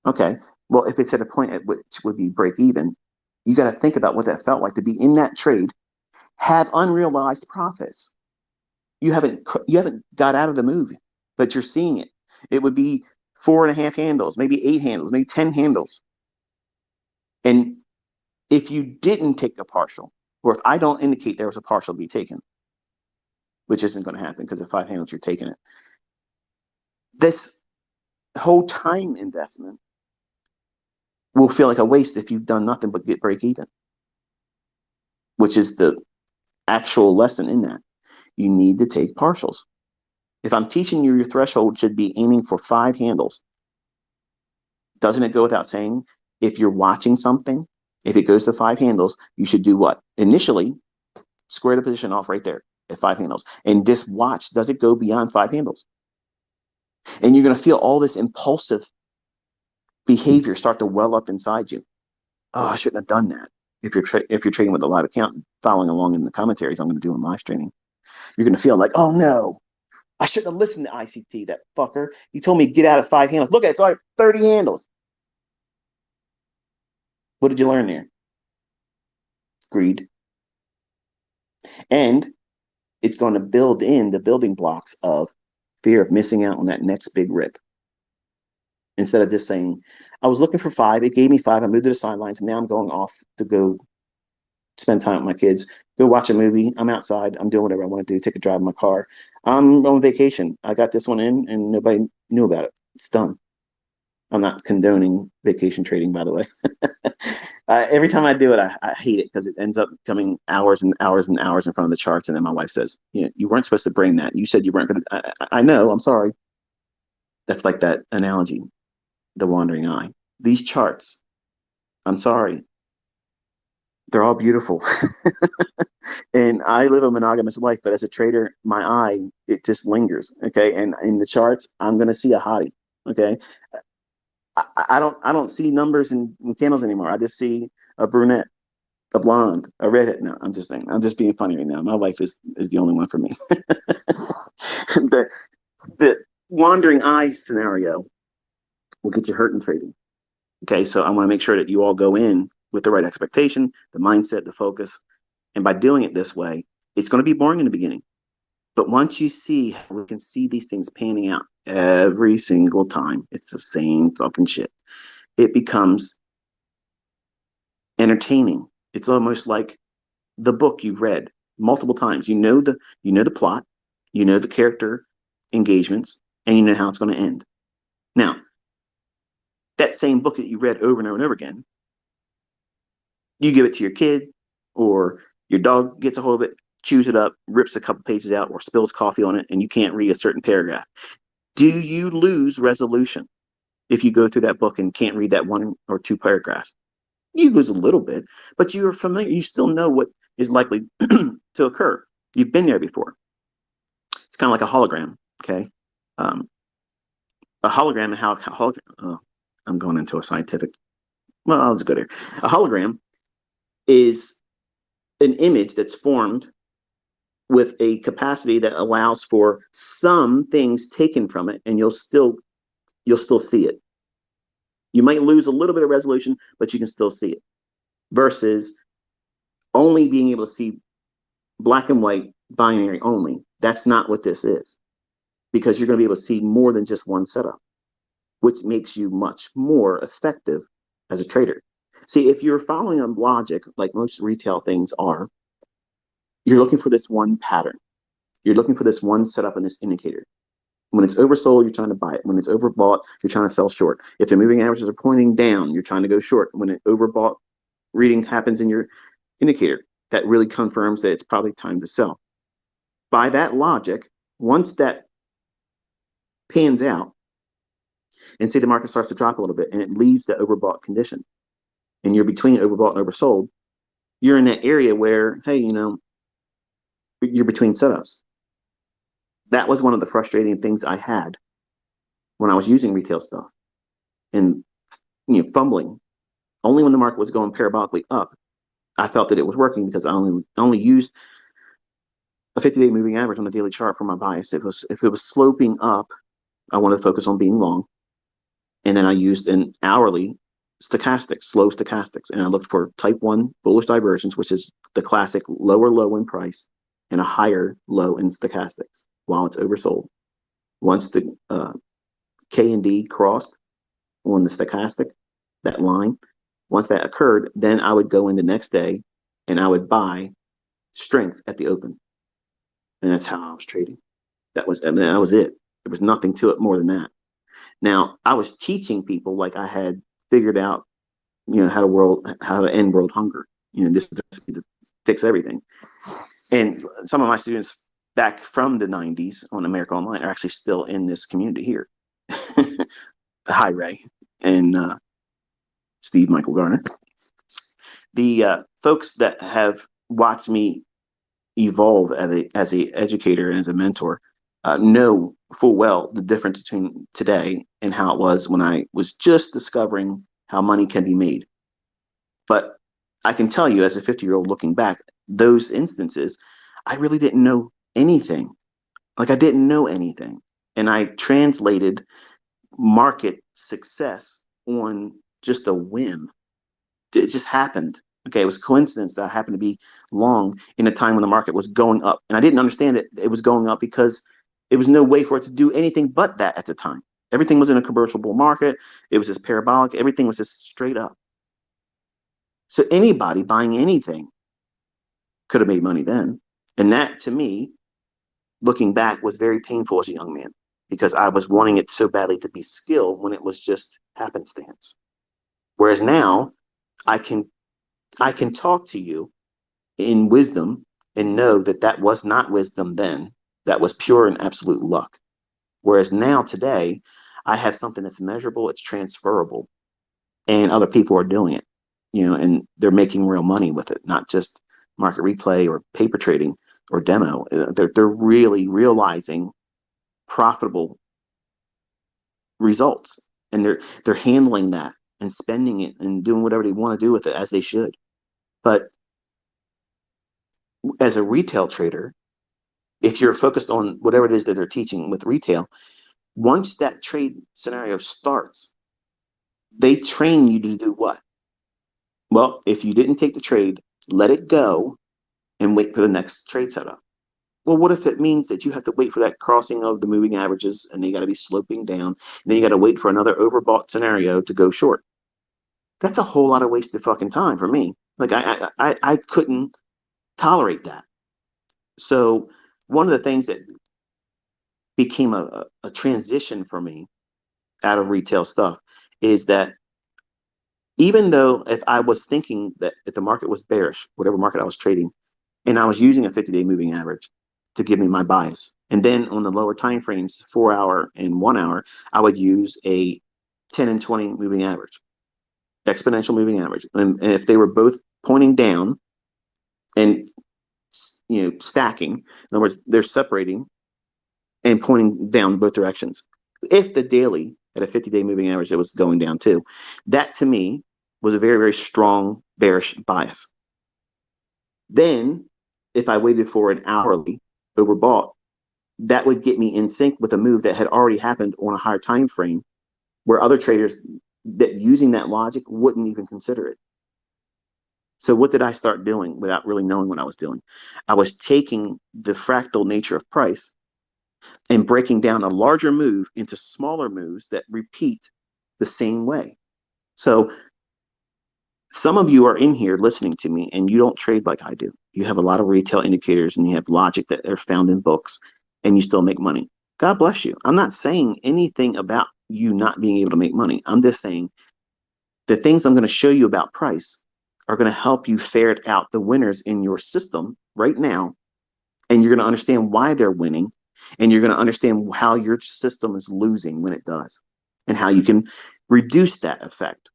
Okay. Well, if it's at a point at which would be break even, you got to think about what that felt like to be in that trade, have unrealized profits. You haven't got out of the move, but you're seeing it. It would be 4.5 handles, maybe 8 handles, maybe 10 handles. And if you didn't take a partial, or if I don't indicate there was a partial to be taken, which isn't going to happen because at 5 handles you're taking it, this whole time investment will feel like a waste if you've done nothing but get break even, which is the actual lesson in that. You need to take partials. If I'm teaching you, your threshold should be aiming for 5 handles. Doesn't it go without saying, if you're watching something, if it goes to 5 handles, you should do what? Initially, square the position off right there at 5 handles and just watch, does it go beyond 5 handles? And you're going to feel all this impulsive behavior start to well up inside you. Oh, I shouldn't have done that. If you're trading with a live account, following along in the commentaries I'm going to do in live streaming, you're going to feel like, oh no, I shouldn't have listened to ICT, that fucker. He told me to get out of 5 handles. Look at it, it's already 30 handles. What did you learn there? Greed. And it's going to build in the building blocks of fear of missing out on that next big rip. Instead of just saying, I was looking for 5, it gave me 5, I moved to the sidelines, and now I'm going off to go spend time with my kids, go watch a movie. I'm outside. I'm doing whatever I want to do. Take a drive in my car. I'm on vacation. I got this one in, and nobody knew about it. It's done. I'm not condoning vacation trading, by the way. Every time I do it, I hate it because it ends up coming hours and hours and hours in front of the charts. And then my wife says, you weren't supposed to bring that. You said you weren't going to. I know. I'm sorry. That's like that analogy, the wandering eye. These charts, I'm sorry, they're all beautiful. And I live a monogamous life, but as a trader, my eye, it just lingers. Okay. And in the charts, I'm going to see a hottie. Okay. I don't see numbers and candles anymore. I just see a brunette, a blonde, a redhead. No, I'm just saying. I'm just being funny right now. My wife is the only one for me. the the wandering eye scenario will get you hurt in trading. Okay, so I want to make sure that you all go in with the right expectation, the mindset, the focus, and by doing it this way, it's going to be boring in the beginning. But once you see how we can see these things panning out every single time, it's the same fucking shit. It becomes entertaining. It's almost like the book you've read multiple times. You know the plot, you know the character engagements, and you know how it's going to end. Now, that same book that you read over and over and over again, you give it to your kid, or your dog gets a hold of it, chews it up, rips a couple pages out, or spills coffee on it, and you can't read a certain paragraph. Do you lose resolution if you go through that book and can't read that one or two paragraphs? You lose a little bit, but you're familiar. You still know what is likely to occur. You've been there before. It's kind of like a hologram. Okay, um, a hologram and how hologram. I'm going into a scientific. Well, I'll just go there. A hologram is an image that's formed with a capacity that allows for some things taken from it, and you'll still see it. You might lose a little bit of resolution, but you can still see it. Versus only being able to see black and white binary only. That's not what this is, because you're going to be able to see more than just one setup, which makes you much more effective as a trader. See, if you're following a logic like most retail things are, you're looking for this one pattern. You're looking for this one setup in this indicator. When it's oversold, you're trying to buy it. When it's overbought, you're trying to sell short. If the moving averages are pointing down, you're trying to go short. When an overbought reading happens in your indicator, that really confirms that it's probably time to sell. By that logic, once that pans out, and say the market starts to drop a little bit and it leaves the overbought condition, and you're between overbought and oversold, you're in that area where, hey, you're between setups. That was one of the frustrating things I had when I was using retail stuff and fumbling. Only when the market was going parabolically up, I felt that it was working, because I only used a 50-day moving average on the daily chart for my bias. If it was sloping up, I wanted to focus on being long. And then I used an hourly stochastics, slow stochastics, and I looked for type 1 bullish divergence, which is the classic lower low in price and a higher low in stochastics while it's oversold. Once the K and D crossed on the stochastic, that line, once that occurred, then I would go in the next day and I would buy strength at the open. And that's how I was trading. That was it. There was nothing to it more than that. Now, I was teaching people like I had figured out, how to end world hunger. This is to fix everything. And some of my students back from the 90s on America Online are actually still in this community here. Hi, Ray and Steve Michael Garner. The folks that have watched me evolve as a educator and as a mentor know full well the difference between today and how it was when I was just discovering how money can be made. But I can tell you, as a 50-year-old looking back, those instances, I really didn't know anything. Like, I didn't know anything. And I translated market success on just a whim. It just happened. Okay, it was coincidence that I happened to be long in a time when the market was going up. And I didn't understand it was going up because there was no way for it to do anything but that at the time. Everything was in a commercial bull market. It was just parabolic. Everything was just straight up. So anybody buying anything Could have made money then. And that to me, looking back, was very painful as a young man because I was wanting it so badly to be skill when it was just happenstance. Whereas now I can I can talk to you in wisdom and know that that was not wisdom then. That was pure and absolute luck. Whereas now today, I have something that's measurable, it's transferable, and other people are doing it, and they're making real money with it, not just market replay or paper trading or demo. They're really realizing profitable results, and they're handling that and spending it and doing whatever they want to do with it as they should. But as a retail trader, if you're focused on whatever it is that they're teaching with retail, once that trade scenario starts, they train you to do what? Well, if you didn't take the trade, let it go and wait for the next trade setup. Well, what if it means that you have to wait for that crossing of the moving averages and they got to be sloping down, and then you got to wait for another overbought scenario to go short? That's a whole lot of wasted fucking time for me. Like I couldn't tolerate that. So one of the things that became a transition for me out of retail stuff is that even though if I was thinking that if the market was bearish, whatever market I was trading, and I was using a 50-day moving average to give me my bias, and then on the lower time frames, 4 hour and 1 hour, I would use a 10 and 20 moving average, exponential moving average, and if they were both pointing down and stacking, in other words, they're separating and pointing down both directions. If the daily at a 50-day moving average that was going down too, that to me was a very, very strong bearish bias. Then if I waited for an hourly overbought, that would get me in sync with a move that had already happened on a higher time frame where other traders that using that logic wouldn't even consider it. So what did I start doing without really knowing what I was doing? I was taking the fractal nature of price and breaking down a larger move into smaller moves that repeat the same way. So some of you are in here listening to me and you don't trade like I do. You have a lot of retail indicators and you have logic that are found in books and you still make money. God bless you. I'm not saying anything about you not being able to make money. I'm just saying the things I'm going to show you about price are going to help you ferret out the winners in your system right now. And you're going to understand why they're winning. And you're going to understand how your system is losing when it does and how you can reduce that effect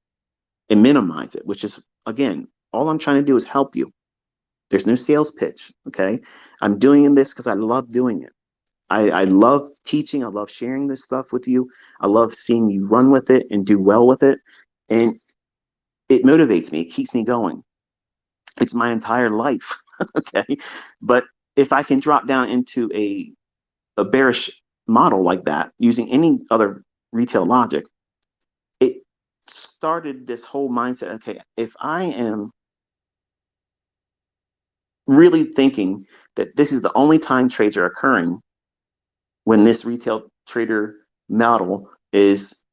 and minimize it, which is, again, all I'm trying to do is help you. There's no sales pitch. Okay. I'm doing this because I love doing it. I love teaching. I love sharing this stuff with you. I love seeing you run with it and do well with it. And it motivates me. It keeps me going. It's my entire life. Okay. But if I can drop down into a bearish model like that using any other retail logic, it started this whole mindset. Okay, if I am really thinking that this is the only time trades are occurring when this retail trader model is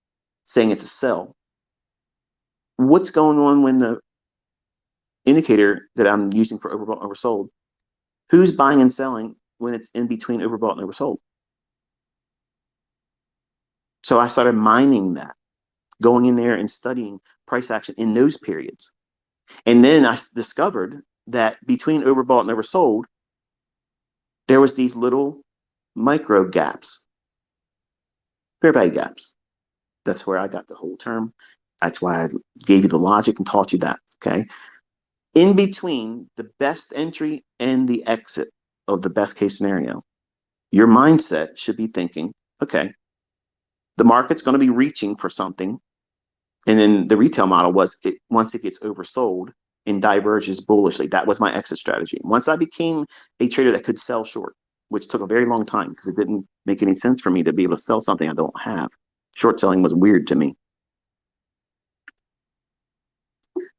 saying it's a sell, what's going on when the indicator that I'm using for overbought and oversold, who's buying and selling when it's in between overbought and oversold? So I started mining that, going in there and studying price action in those periods. And then I discovered that between overbought and oversold, there was these little micro gaps, fair value gaps. That's where I got the whole term. That's why I gave you the logic and taught you that. Okay. In between the best entry and the exit of the best case scenario, your mindset should be thinking, okay, the market's going to be reaching for something. And then the retail model was once it gets oversold and diverges bullishly. That was my exit strategy. Once I became a trader that could sell short, which took a very long time because it didn't make any sense for me to be able to sell something I don't have. Short selling was weird to me.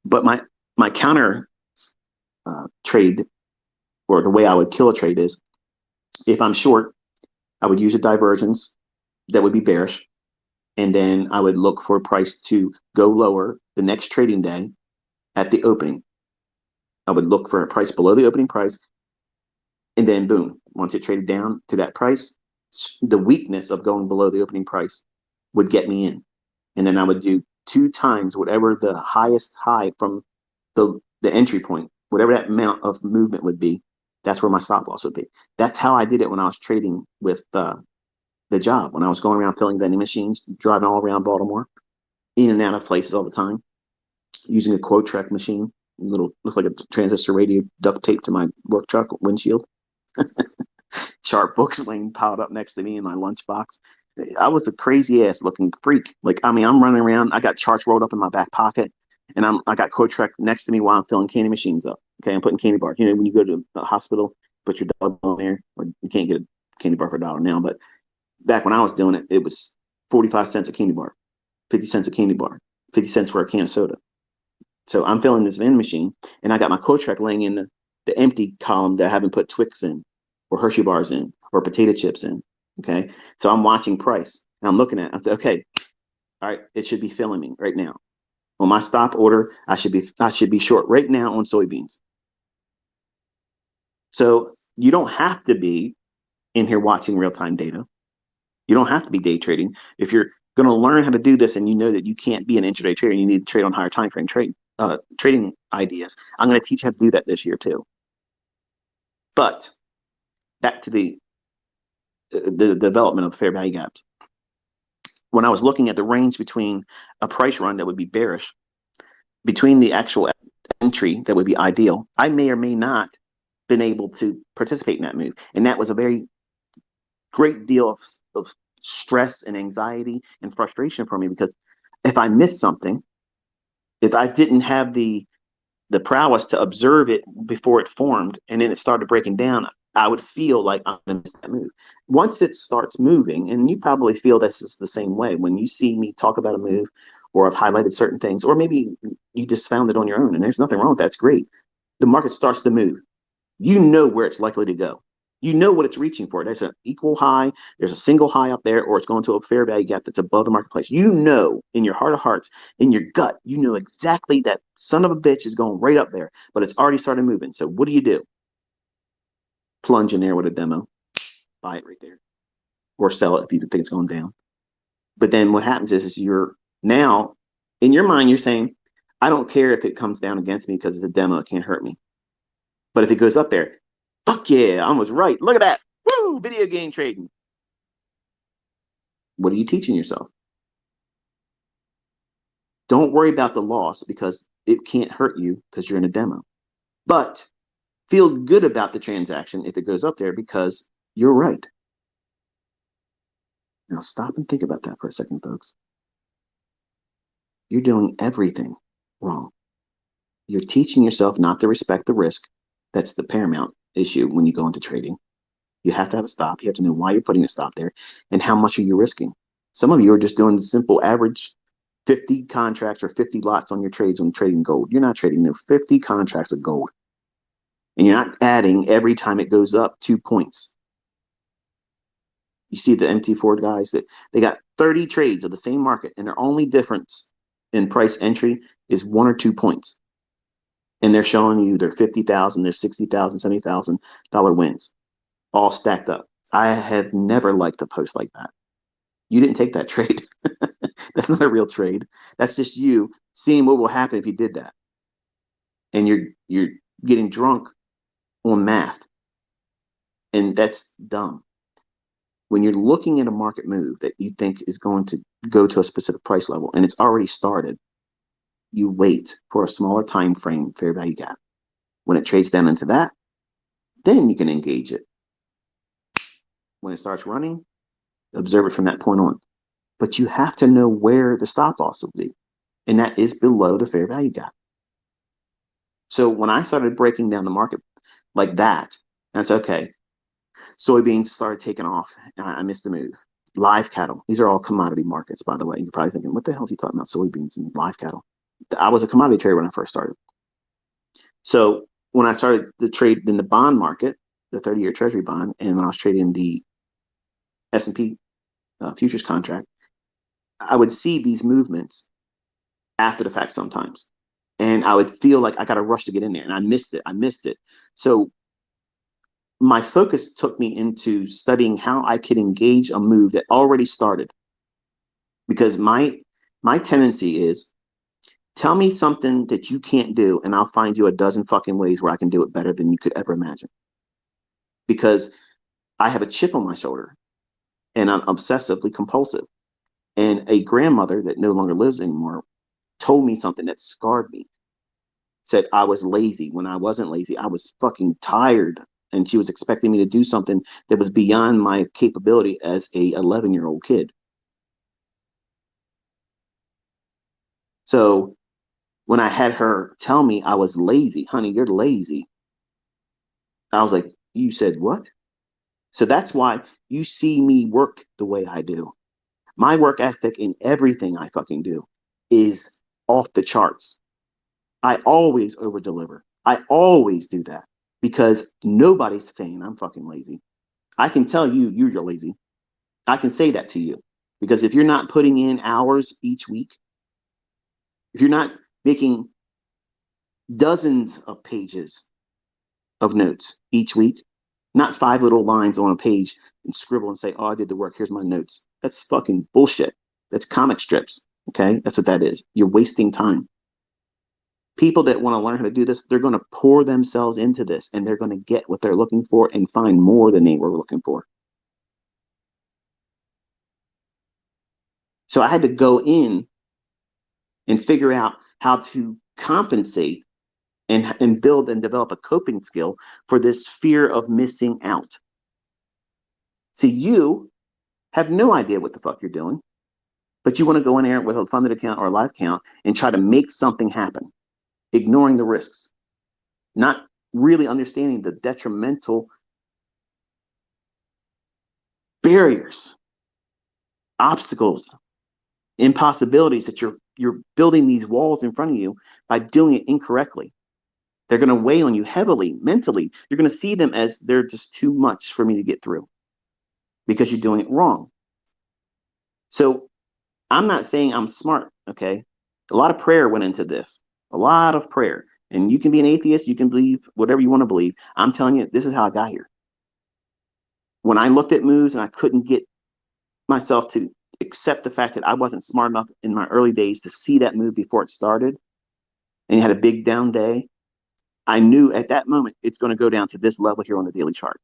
But my counter trade, or the way I would kill a trade, is if I'm short, I would use a divergence that would be bearish. And then I would look for a price to go lower the next trading day at the opening. I would look for a price below the opening price, and then boom, once it traded down to that price, the weakness of going below the opening price would get me in. And then I would do 2 times whatever the highest high from the entry point, whatever that amount of movement would be. That's where my stop loss would be. That's how I did it when I was trading with the job, when I was going around filling vending machines, driving all around Baltimore, in and out of places all the time, using a quote track machine, little looks like a transistor radio duct taped to my work truck windshield. Chart books laying piled up next to me in my lunchbox. I was a crazy ass looking freak. Like, I mean, I'm running around. I got charts rolled up in my back pocket, and I got Quote Trek next to me while I'm filling candy machines up. Okay, I'm putting candy bars. You know, when you go to the hospital, put your dollar on there, or you can't get a candy bar for $1 now. But back when I was doing it, it was 45 cents a candy bar, 50 cents a candy bar, 50 cents for a can of soda. So I'm filling this vending machine, and I got my Quote Trek laying in the empty column that I haven't put Twix in, or Hershey bars in, or potato chips in. Okay. So I'm watching price, and I'm looking at it. I say, okay, all right, it should be filling me right now. On my stop order, I should be short right now on soybeans. So you don't have to be in here watching real-time data. You don't have to be day trading. If you're going to learn how to do this and you know that you can't be an intraday trader, you need to trade on higher time frame trading ideas. I'm going to teach you how to do that this year too. But back to the development of fair value gaps. When I was looking at the range between a price run that would be bearish, between the actual entry that would be ideal, I may or may not been able to participate in that move. And that was a very great deal of stress and anxiety and frustration for me, because if I missed something, if I didn't have the prowess to observe it before it formed and then it started breaking down, I would feel like I'm going to miss that move. Once it starts moving, and you probably feel this is the same way when you see me talk about a move, or I've highlighted certain things, or maybe you just found it on your own and there's nothing wrong with that. That's great. The market starts to move. You know where it's likely to go. You know what it's reaching for. There's an equal high, there's a single high up there, or it's going to a fair value gap that's above the marketplace. You know, in your heart of hearts, in your gut, you know exactly that son of a bitch is going right up there, but it's already started moving. So what do? Plunge in there with a demo, buy it right there, or sell it if you think it's going down. But then what happens is you're now, in your mind, you're saying, I don't care if it comes down against me because it's a demo, it can't hurt me. But if it goes up there, fuck yeah, I was right. Look at that. Woo, video game trading. What are you teaching yourself? Don't worry about the loss because it can't hurt you because you're in a demo. But feel good about the transaction if it goes up there because you're right. Now stop and think about that for a second, folks. You're doing everything wrong. You're teaching yourself not to respect the risk. That's the paramount issue when you go into trading. You have to have a stop. You have to know why you're putting a stop there and how much are you risking. Some of you are just doing the simple average 50 contracts or 50 lots on your trades on trading gold. You're not trading no 50 contracts of gold. And you're not adding every time it goes up 2 points. You see the MT4 guys that they got 30 trades of the same market, and their only difference in price entry is 1 or 2 points. And they're showing you their 50,000, their 60,000, $70,000 wins, all stacked up. I have never liked a post like that. You didn't take that trade. That's not a real trade. That's just you seeing what will happen if you did that. And you're getting drunk on math. And that's dumb. When you're looking at a market move that you think is going to go to a specific price level and it's already started, you wait for a smaller time frame fair value gap. When it trades down into that, then you can engage it. When it starts running, observe it from that point on. But you have to know where the stop loss will be, and that is below the fair value gap. So when I started breaking down the market like that, that's okay. Soybeans started taking off. I missed the move. Live cattle. These are all commodity markets, by the way. You're probably thinking, what the hell is he talking about? Soybeans and live cattle. I was a commodity trader when I first started. So when I started to trade in the bond market, the 30-year treasury bond, and when I was trading the S&P futures contract, I would see these movements after the fact sometimes. And I would feel like I got to rush to get in there, and I missed it. I missed it. So my focus took me into studying how I could engage a move that already started. Because my tendency is, tell me something that you can't do, and I'll find you a dozen fucking ways where I can do it better than you could ever imagine. Because I have a chip on my shoulder, and I'm obsessively compulsive. And a grandmother that no longer lives anymore told me something that scarred me. Said I was lazy when I wasn't lazy. I was fucking tired. And she was expecting me to do something that was beyond my capability as a 11-year-old kid. So when I had her tell me I was lazy, honey, you're lazy, I was like, you said what? So that's why you see me work the way I do. My work ethic in everything I fucking do is off the charts. I always over deliver. I always do that because nobody's saying I'm fucking lazy. I can tell you you're lazy. I can say that to you because if you're not putting in hours each week, if you're not making dozens of pages of notes each week, not 5 little lines on a page and scribble and say, oh, I did the work. Here's my notes. That's fucking bullshit. That's comic strips. Okay. That's what that is. You're wasting time. People that want to learn how to do this, they're going to pour themselves into this and they're going to get what they're looking for and find more than they were looking for. So I had to go in and figure out how to compensate and build and develop a coping skill for this fear of missing out. See, you have no idea what the fuck you're doing, but you want to go in there with a funded account or a live account and try to make something happen, ignoring the risks, not really understanding the detrimental barriers, obstacles, impossibilities that you're building these walls in front of you by doing it incorrectly. They're going to weigh on you heavily mentally. You're going to see them as they're just too much for me to get through because you're doing it wrong. So I'm not saying I'm smart, okay? A lot of prayer went into this, a lot of prayer. And you can be an atheist, you can believe whatever you want to believe. I'm telling you, this is how I got here. When I looked at moves and I couldn't get myself to accept the fact that I wasn't smart enough in my early days to see that move before it started, and you had a big down day, I knew at that moment it's going to go down to this level here on the daily chart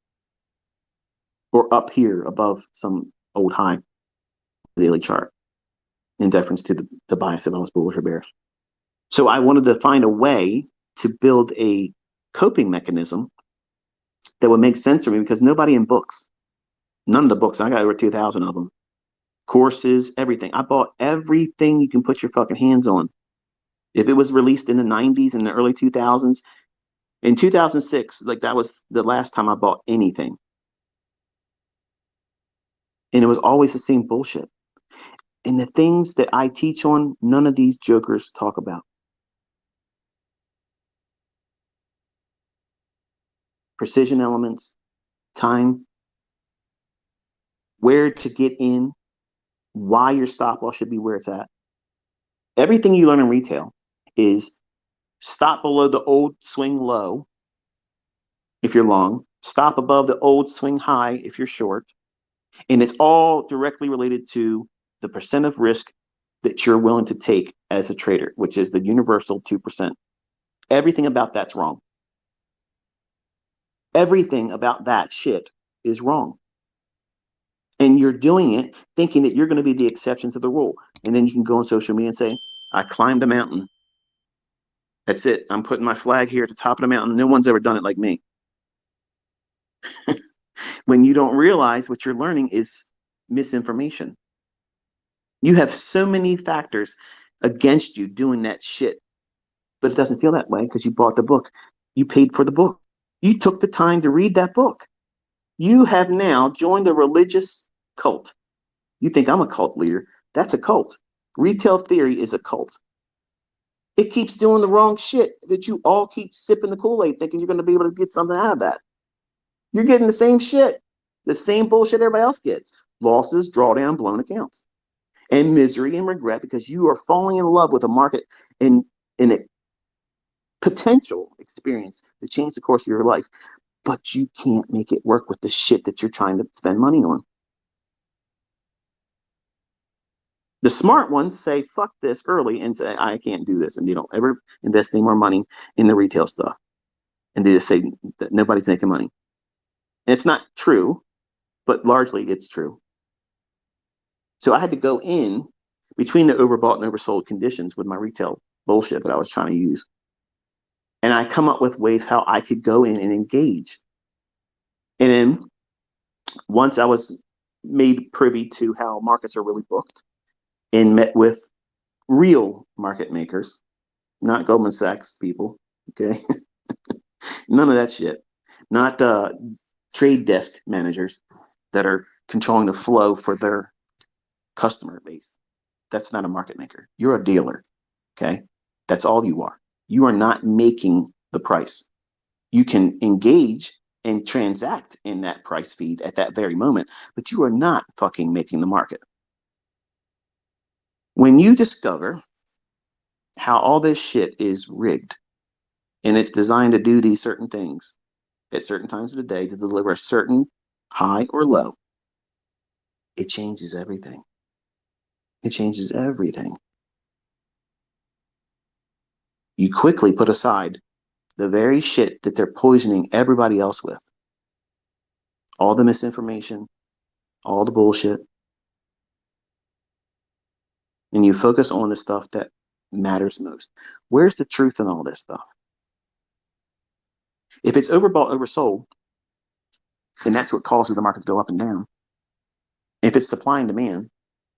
or up here above some old high daily chart in deference to the bias of those bullish or bears. So I wanted to find a way to build a coping mechanism that would make sense for me because nobody in books, none of the books, I got over 2,000 of them, courses, everything. I bought everything you can put your fucking hands on. If it was released in the 90s and the early 2000s, in 2006, like that was the last time I bought anything. And it was always the same bullshit. And the things that I teach on, none of these jokers talk about. Precision elements, time, where to get in, why your stop loss should be where it's at. Everything you learn in retail is stop below the old swing low if you're long, stop above the old swing high if you're short. And it's all directly related to the percent of risk that you're willing to take as a trader, which is the universal 2%. Everything about that's wrong. Everything about that shit is wrong. And you're doing it thinking that you're going to be the exception to the rule. And then you can go on social media and say, I climbed a mountain. That's it. I'm putting my flag here at the top of the mountain. No one's ever done it like me. When you don't realize what you're learning is misinformation. You have so many factors against you doing that shit, but it doesn't feel that way because you bought the book. You paid for the book. You took the time to read that book. You have now joined a religious cult. You think I'm a cult leader. That's a cult. Retail theory is a cult. It keeps doing the wrong shit that you all keep sipping the Kool-Aid thinking you're going to be able to get something out of that. You're getting the same shit, the same bullshit everybody else gets. Losses, drawdown, blown accounts, and misery and regret because you are falling in love with a market and it potential experience to change the course of your life, but you can't make it work with the shit that you're trying to spend money on. The smart ones say fuck this early and say I can't do this, and they don't ever invest any more money in the retail stuff, and they just say that nobody's making money. And it's not true, but largely it's true. So I had to go in between the overbought and oversold conditions with my retail bullshit that I was trying to use, and I come up with ways how I could go in and engage. And then once I was made privy to how markets are really booked and met with real market makers, not Goldman Sachs people, okay? None of that shit. Not trade desk managers that are controlling the flow for their customer base. That's not a market maker. You're a dealer, okay? That's all you are. You are not making the price. You can engage and transact in that price feed at that very moment, but you are not fucking making the market. When you discover how all this shit is rigged and it's designed to do these certain things at certain times of the day to deliver a certain high or low, it changes everything. It changes everything. You quickly put aside the very shit that they're poisoning everybody else with. All the misinformation, all the bullshit. And you focus on the stuff that matters most. Where's the truth in all this stuff? If it's overbought, oversold, then that's what causes the market to go up and down. If it's supply and demand,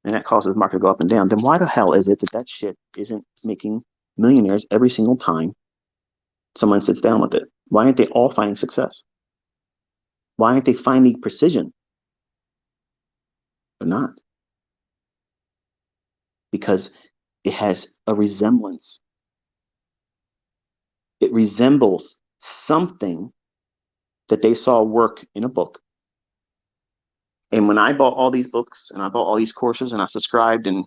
and that causes the market to go up and down, then why the hell is it that that shit isn't making millionaires every single time someone sits down with it? Why aren't they all finding success? Why aren't they finding precision? They're not. Because it has a resemblance. It resembles something that they saw work in a book. And when I bought all these books and I bought all these courses and I subscribed and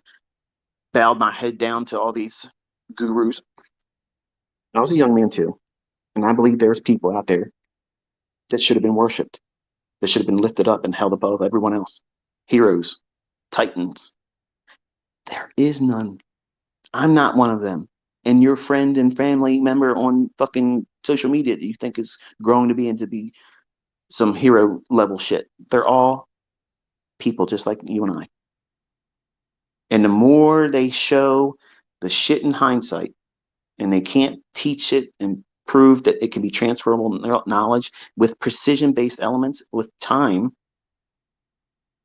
bowed my head down to all these gurus, I was a young man too. And I believe there's people out there that should have been worshipped, that should have been lifted up and held above everyone else. Heroes, titans. There is none. I'm not one of them. And your friend and family member on fucking social media that you think is growing to be into be some hero level shit. They're all people just like you and I. And the more they show the shit in hindsight and they can't teach it and prove that it can be transferable knowledge with precision based elements with time,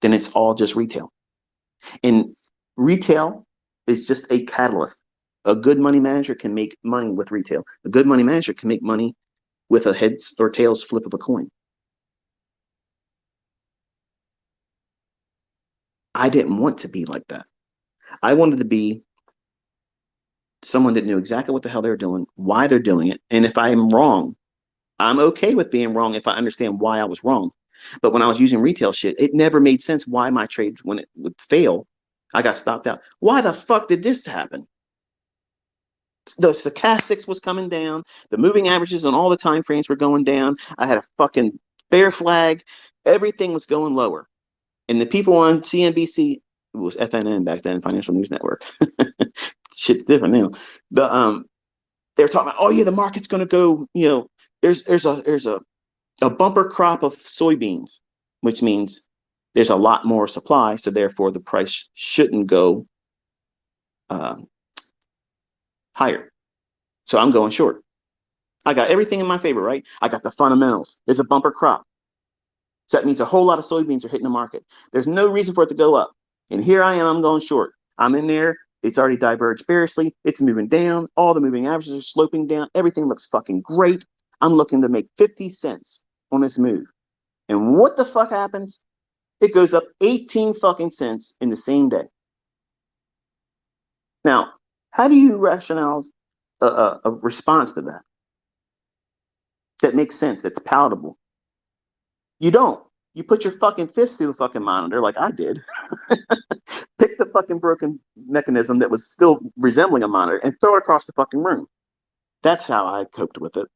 then it's all just retail. And retail is just a catalyst. A good money manager can make money with retail. A good money manager can make money with a heads or tails flip of a coin. I didn't want to be like that. I wanted to be someone that knew exactly what the hell they're doing, why they're doing it. And if I am wrong, I'm okay with being wrong if I understand why I was wrong. But when I was using retail shit, it never made sense why my trade, when it would fail, I got stopped out. Why the fuck did this happen? The stochastics was coming down, the moving averages on all the time frames were going down. I had a fucking bear flag. Everything was going lower. And the people on CNBC, it was FNN back then, Financial News Network. Shit's different now. They were talking about, oh yeah, the market's gonna go, there's a bumper crop of soybeans, which means there's a lot more supply, so therefore the price shouldn't go uh, higher. So I'm going short. I got everything in my favor, right? I got the fundamentals. There's a bumper crop. So that means a whole lot of soybeans are hitting the market. There's no reason for it to go up. And here I am, I'm going short. I'm in there. It's already diverged bearishly. It's moving down. All the moving averages are sloping down. Everything looks fucking great. I'm looking to make 50 cents on this move. And what the fuck happens? It goes up 18 fucking cents in the same day. Now, how do you rationalize a response to that? That makes sense, that's palatable. You don't. You put your fucking fist through the fucking monitor like I did. Pick the fucking broken mechanism that was still resembling a monitor and throw it across the fucking room. That's how I coped with it.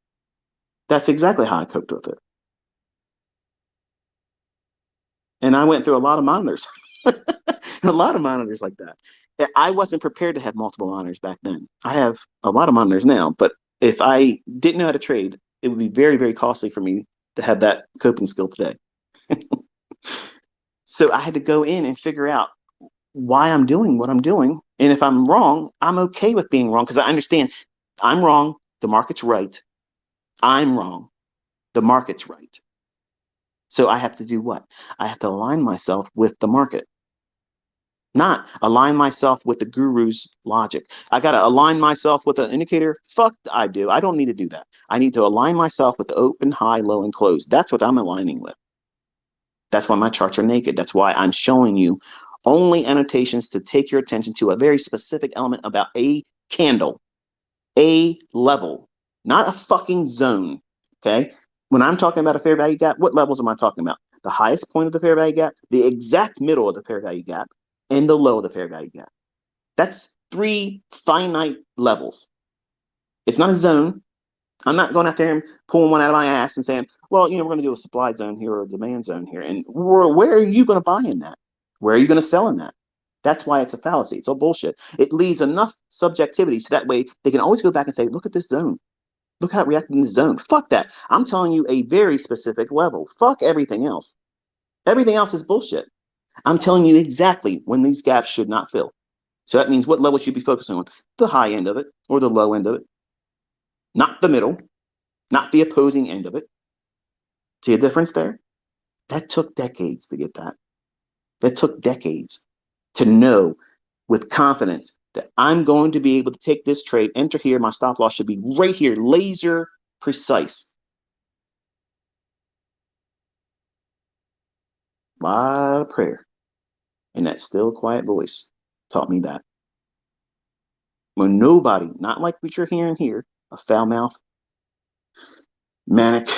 That's exactly how I coped with it. And I went through a lot of monitors, a lot of monitors like that. I wasn't prepared to have multiple monitors back then. I have a lot of monitors now, but if I didn't know how to trade, it would be very, very costly for me to have that coping skill today. So I had to go in and figure out why I'm doing what I'm doing. And if I'm wrong, I'm okay with being wrong because I understand I'm wrong. The market's right. I'm wrong. The market's right. So I have to do what? I have to align myself with the market, not align myself with the guru's logic. I got to align myself with an indicator. Fuck, I do. I don't need to do that. I need to align myself with the open, high, low, and close. That's what I'm aligning with. That's why my charts are naked. That's why I'm showing you only annotations to take your attention to a very specific element about a candle, a level, not a fucking zone. Okay. When I'm talking about a fair value gap, what levels am I talking about? The highest point of the fair value gap, the exact middle of the fair value gap, and the low of the fair value gap. That's three finite levels. It's not a zone. I'm not going out there and pulling one out of my ass and saying, well, we're going to do a supply zone here or a demand zone here. And where are you going to buy in that? Where are you going to sell in that? That's why it's a fallacy. It's all bullshit. It leaves enough subjectivity so that way they can always go back and say, look at this zone. Look how it reacted in this zone. Fuck that. I'm telling you a very specific level. Fuck everything else. Everything else is bullshit. I'm telling you exactly when these gaps should not fill. So that means what level should you be focusing on? The high end of it or the low end of it, not the middle, not the opposing end of it. See a difference there? That took decades to get that. That took decades to know with confidence that I'm going to be able to take this trade, enter here, my stop loss should be right here, laser precise. A lot of prayer and that still quiet voice taught me that. When nobody, not like what you're hearing here, a foul mouth, manic,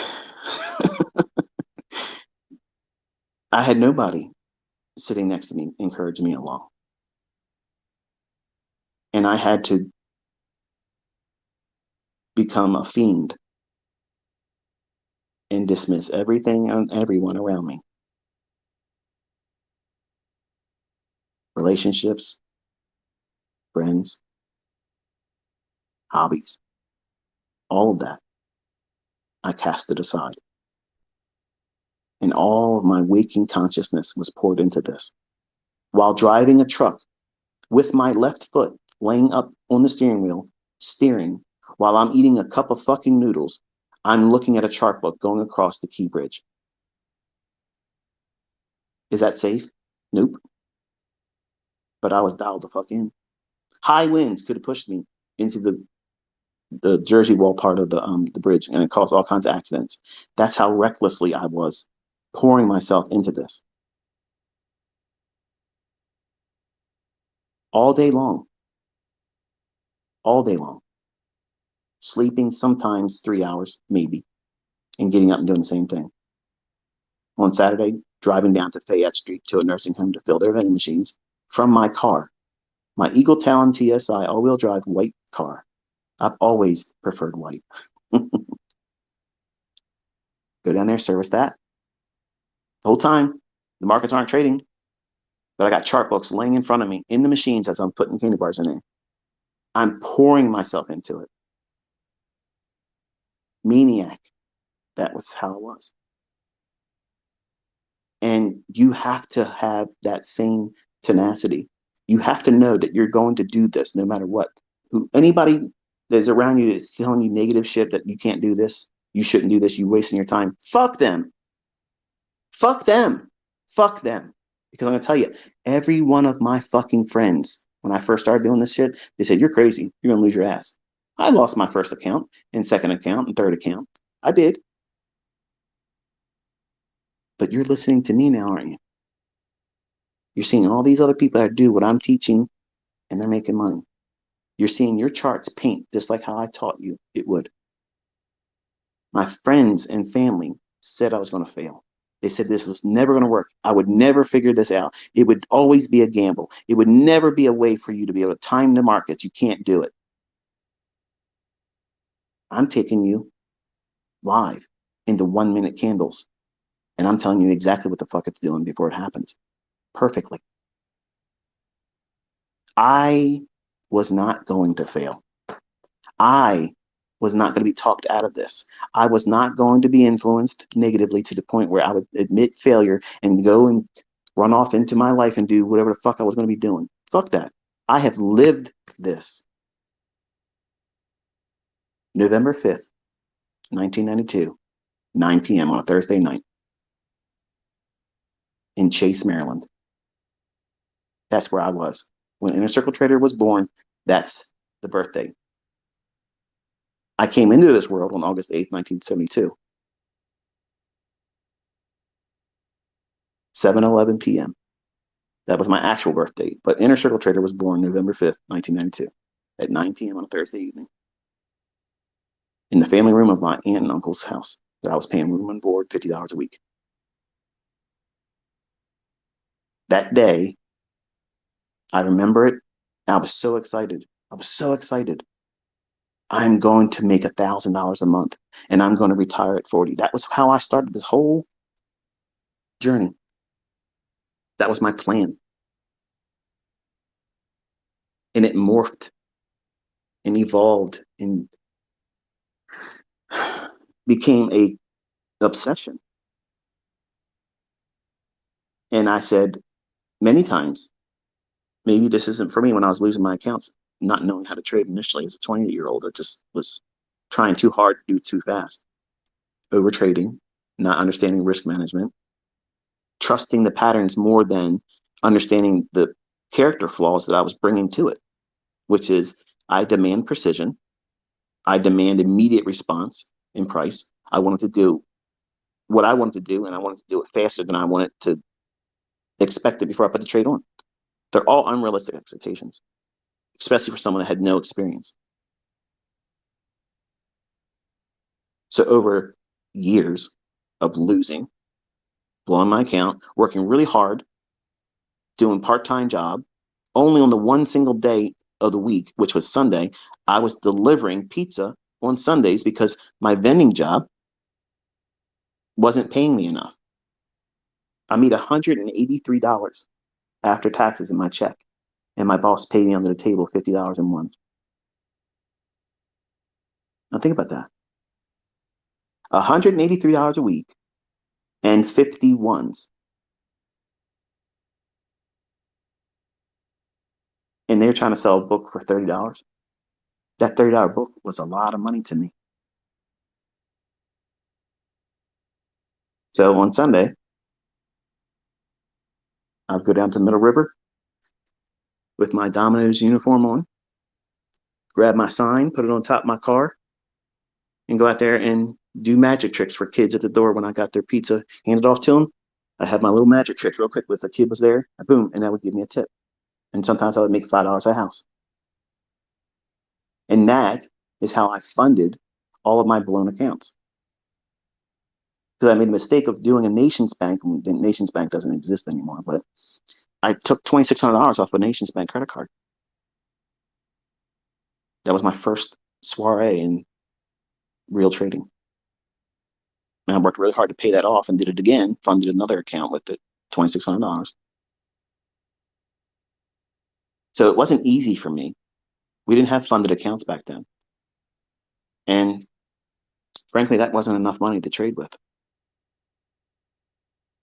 I had nobody sitting next to me encouraging me along. And I had to become a fiend and dismiss everything and everyone around me. Relationships, friends, hobbies, all of that, I cast it aside. And all of my waking consciousness was poured into this. While driving a truck with my left foot laying up on the steering wheel, steering, while I'm eating a cup of fucking noodles, I'm looking at a chart book going across the Key Bridge. Is that safe? Nope. But I was dialed the fuck in. High winds could have pushed me into the Jersey wall part of the bridge, and it caused all kinds of accidents. That's how recklessly I was pouring myself into this all day long, all day long, sleeping sometimes 3 hours, maybe, and getting up and doing the same thing. On Saturday, driving down to Fayette Street to a nursing home to fill their vending machines from my car, my Eagle Talon TSI all-wheel drive white car. I've always preferred white. Go down there, service that. The whole time, the markets aren't trading, but I got chart books laying in front of me in the machines as I'm putting candy bars in there. I'm pouring myself into it. Maniac. That was how it was. And you have to have that same tenacity. You have to know that you're going to do this no matter what. Anybody that's around you that's telling you negative shit that you can't do this, you shouldn't do this, you're wasting your time. Fuck them. Fuck them. Fuck them. Because I'm gonna tell you, every one of my fucking friends, when I first started doing this shit, they said, you're crazy. You're gonna lose your ass. I lost my first account and second account and third account. I did. But you're listening to me now, aren't you? You're seeing all these other people that do what I'm teaching and they're making money. You're seeing your charts paint just like how I taught you it would. My friends and family said I was going to fail. They said this was never going to work. I would never figure this out. It would always be a gamble. It would never be a way for you to be able to time the markets. You can't do it. I'm taking you live into 1 minute candles. And I'm telling you exactly what the fuck it's doing before it happens. Perfectly. I was not going to fail. I was not going to be talked out of this. I was not going to be influenced negatively to the point where I would admit failure and go and run off into my life and do whatever the fuck I was going to be doing. Fuck that. I have lived this. November 5th, 1992, 9 p.m. on a Thursday night in Chase, Maryland. That's where I was. When Inner Circle Trader was born, that's the birthday. I came into this world on August 8th, 1972, 7:11 p.m. That was my actual birth date. But Inner Circle Trader was born November 5th, 1992, at 9 p.m. on a Thursday evening in the family room of my aunt and uncle's house that I was paying room and board $50 a week. That day, I remember it. I was so excited. I was so excited. I'm going to make $1,000 a month and I'm going to retire at 40. That was how I started this whole journey. That was my plan. And it morphed and evolved and became a obsession. And I said many times, maybe this isn't for me when I was losing my accounts, not knowing how to trade initially as a 28-year-old. It just was trying too hard to do too fast. Over trading, not understanding risk management, trusting the patterns more than understanding the character flaws that I was bringing to it, which is I demand precision. I demand immediate response in price. I wanted to do what I wanted to do, and I wanted to do it faster than I wanted to expect it before I put the trade on. They're all unrealistic expectations, especially for someone that had no experience. So over years of losing, blowing my account, working really hard, doing part-time job, only on the one single day of the week, which was Sunday, I was delivering pizza on Sundays because my vending job wasn't paying me enough. I made $183 after taxes in my check, and my boss paid me under the table $50 in one. Now think about that. $183 a week and 51s. And they're trying to sell a book for $30. That $30 book was a lot of money to me. So on Sunday, I'd go down to Middle River with my Domino's uniform on, grab my sign, put it on top of my car, and go out there and do magic tricks for kids at the door when I got their pizza handed off to them. I had my little magic trick real quick with the kid was there, boom, and that would give me a tip. And sometimes I would make $5 a house. And that is how I funded all of my blown accounts. Because I made the mistake of doing a Nations Bank. Nations Bank doesn't exist anymore, but I took $2,600 off a Nations Bank credit card. That was my first soiree in real trading. And I worked really hard to pay that off and did it again, funded another account with the $2,600. So it wasn't easy for me. We didn't have funded accounts back then. And frankly, that wasn't enough money to trade with.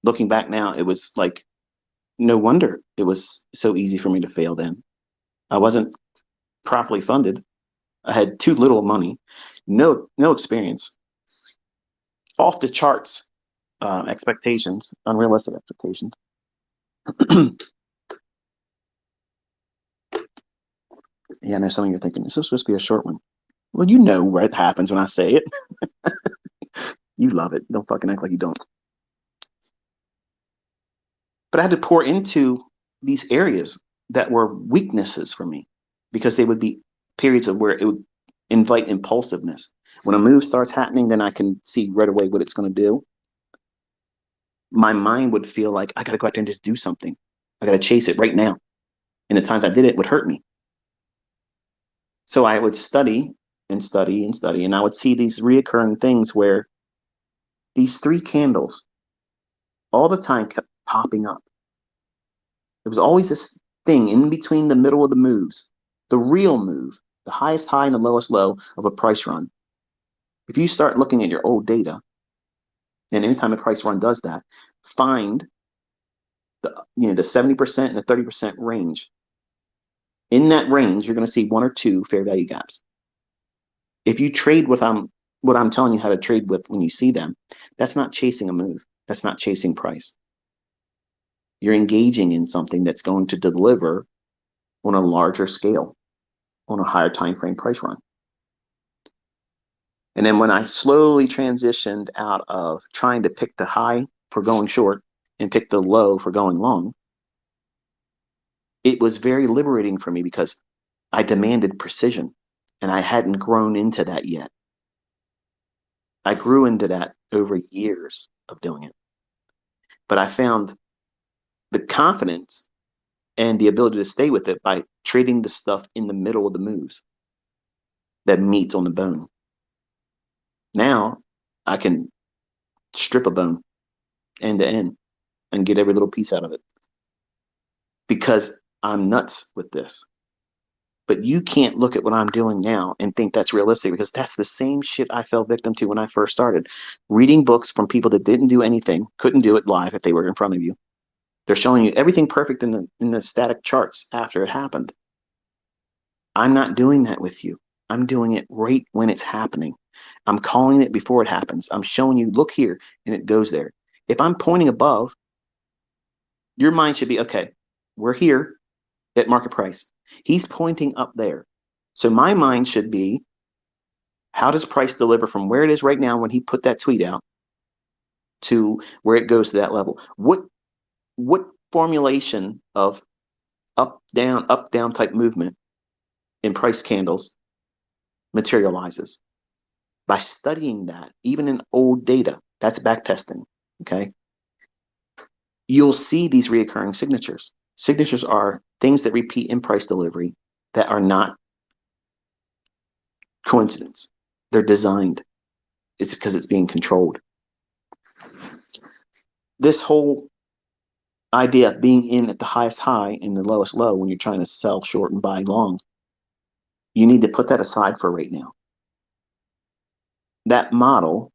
Looking back now, it was like, no wonder it was so easy for me to fail then. I wasn't properly funded. I had too little money, no experience, off the charts expectations, unrealistic expectations. Yeah, I know some of you are thinking, this is supposed to be a short one. Well, you know what happens when I say it. You love it. Don't fucking act like you don't. But I had to pour into these areas that were weaknesses for me because they would be periods of where it would invite impulsiveness. When a move starts happening, then I can see right away what it's going to do. My mind would feel like I got to go out there and just do something. I got to chase it right now. And the times I did it would hurt me. So I would study and study and study. And I would see these reoccurring things where these three candles all the time kept popping up. There was always this thing in between the middle of the moves, the real move, the highest high and the lowest low of a price run. If you start looking at your old data, and anytime a price run does that, find the 70% and the 30% range. In that range, you're going to see one or two fair value gaps. If you trade with what I'm telling you how to trade with when you see them, that's not chasing a move. That's not chasing price. You're engaging in something that's going to deliver on a larger scale, on a higher time frame price run. And then when I slowly transitioned out of trying to pick the high for going short and pick the low for going long, it was very liberating for me because I demanded precision and I hadn't grown into that yet. I grew into that over years of doing it. But I found the confidence and the ability to stay with it by trading the stuff in the middle of the moves, that meat on the bone. Now I can strip a bone end to end and get every little piece out of it because I'm nuts with this. But you can't look at what I'm doing now and think that's realistic because that's the same shit I fell victim to when I first started. Reading books from people that didn't do anything, couldn't do it live if they were in front of you. They're showing you everything perfect in the static charts after it happened. I'm not doing that with you. I'm doing it right when it's happening. I'm calling it before it happens. I'm showing you, look here, and it goes there. If I'm pointing above, your mind should be, okay, we're here at market price. He's pointing up there. So my mind should be, how does price deliver from where it is right now when he put that tweet out to where it goes to that level? What formulation of up down type movement in price candles materializes? By studying that, even in old data, that's back testing. Okay. You'll see these reoccurring signatures. Signatures are things that repeat in price delivery that are not coincidence. They're designed. It's because it's being controlled. This whole idea of being in at the highest high and the lowest low when you're trying to sell short and buy long, you need to put that aside for right now. That model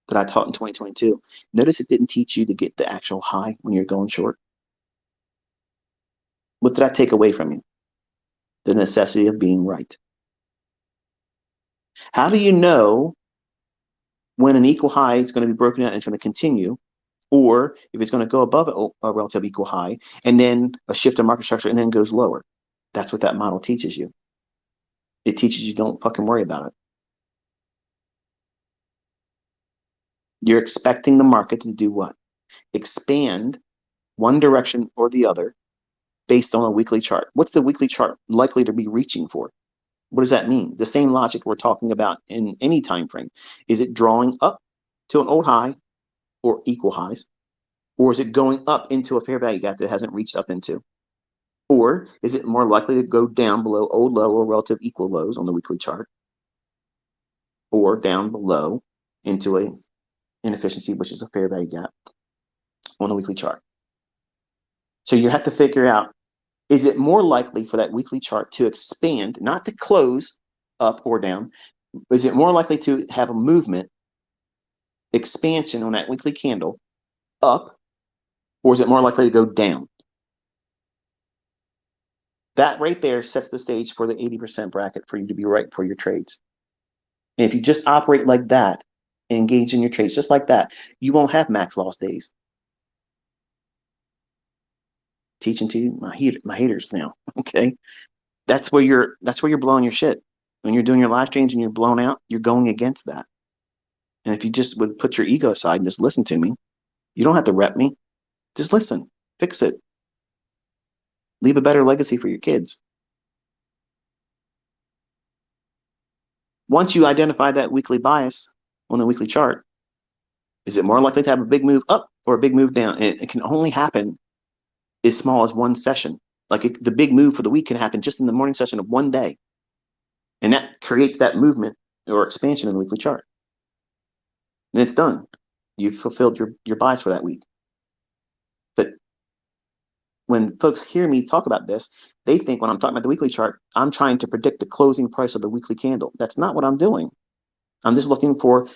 that I taught in 2022, notice it didn't teach you to get the actual high when you're going short. What did I take away from you? The necessity of being right. How do you know when an equal high is going to be broken out and it's going to continue, or if it's going to go above a relative equal high and then a shift in market structure and then goes lower? That's what that model teaches you. It teaches you don't fucking worry about it. You're expecting the market to do what? Expand one direction or the other based on a weekly chart. What's the weekly chart likely to be reaching for? What does that mean? The same logic we're talking about in any time frame. Is it drawing up to an old high or equal highs? Or is it going up into a fair value gap that hasn't reached up into? Or is it more likely to go down below old low or relative equal lows on the weekly chart? Or down below into a inefficiency, which is a fair value gap on the weekly chart. So you have to figure out, is it more likely for that weekly chart to expand, not to close up or down? Is it more likely to have a movement, expansion on that weekly candle up, or is it more likely to go down? That right there sets the stage for the 80% bracket for you to be right for your trades. And if you just operate like that, engage in your trades just like that, you won't have max loss days. Teaching to you, my haters now. Okay, that's where you're blowing your shit. When you're doing your live streams and you're blown out, you're going against that. And if you just would put your ego aside and just listen to me, you don't have to rep me. Just listen, fix it, leave a better legacy for your kids. Once you identify that weekly bias on the weekly chart, is it more likely to have a big move up or a big move down? And it can only happen as small as one session. Like the big move for the week can happen just in the morning session of one day. And that creates that movement or expansion in the weekly chart. And it's done. You've fulfilled your buys for that week. But when folks hear me talk about this, they think when I'm talking about the weekly chart, I'm trying to predict the closing price of the weekly candle. That's not what I'm doing. I'm just looking for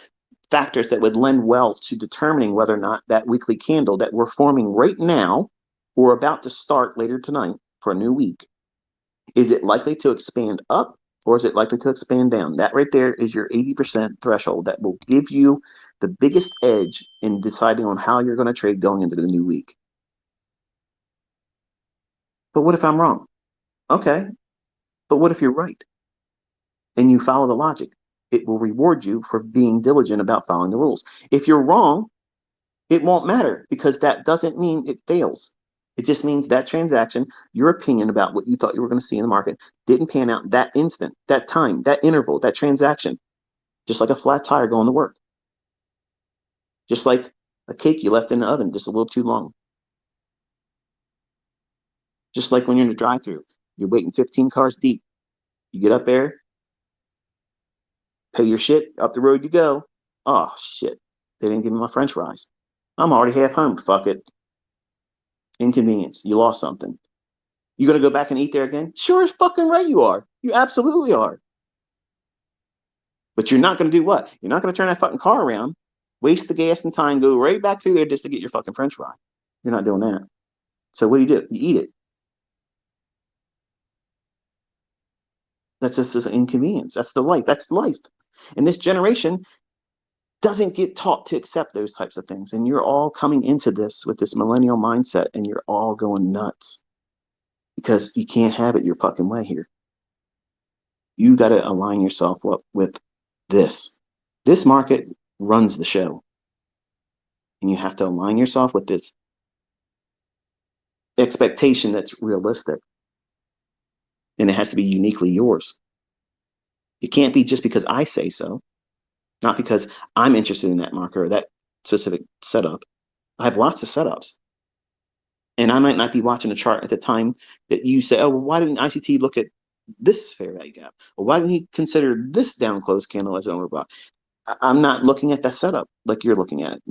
factors that would lend well to determining whether or not that weekly candle that we're forming right now or about to start later tonight for a new week, is it likely to expand up or is it likely to expand down? That right there is your 80% threshold that will give you the biggest edge in deciding on how you're going to trade going into the new week. But what if I'm wrong? Okay, but what if you're right and you follow the logic? It will reward you for being diligent about following the rules. If you're wrong, it won't matter because that doesn't mean it fails. It just means that transaction, your opinion about what you thought you were going to see in the market, didn't pan out that instant, that time, that interval, that transaction. Just like a flat tire going to work. Just like a cake you left in the oven just a little too long. Just like when you're in the drive-thru, you're waiting 15 cars deep. You get up there, pay your shit, up the road you go. Oh shit, they didn't give me my French fries. I'm already half home. Fuck it. Inconvenience. You lost something. You gonna go back and eat there again? Sure as fucking right you are. You absolutely are. But you're not gonna do what? You're not gonna turn that fucking car around, waste the gas and time, go right back through there just to get your fucking French fry. You're not doing that. So what do? You eat it. That's just an inconvenience. That's the life. That's life. And this generation doesn't get taught to accept those types of things. And you're all coming into this with this millennial mindset and you're all going nuts because you can't have it your fucking way here. You got to align yourself up with this. This market runs the show. And you have to align yourself with this expectation that's realistic. And it has to be uniquely yours. It can't be just because I say so, not because I'm interested in that marker or that specific setup. I have lots of setups. And I might not be watching a chart at the time that you say, oh, well, why didn't ICT look at this fair value gap? Or why didn't he consider this down close candle as an overbought? I'm not looking at that setup like you're looking at it.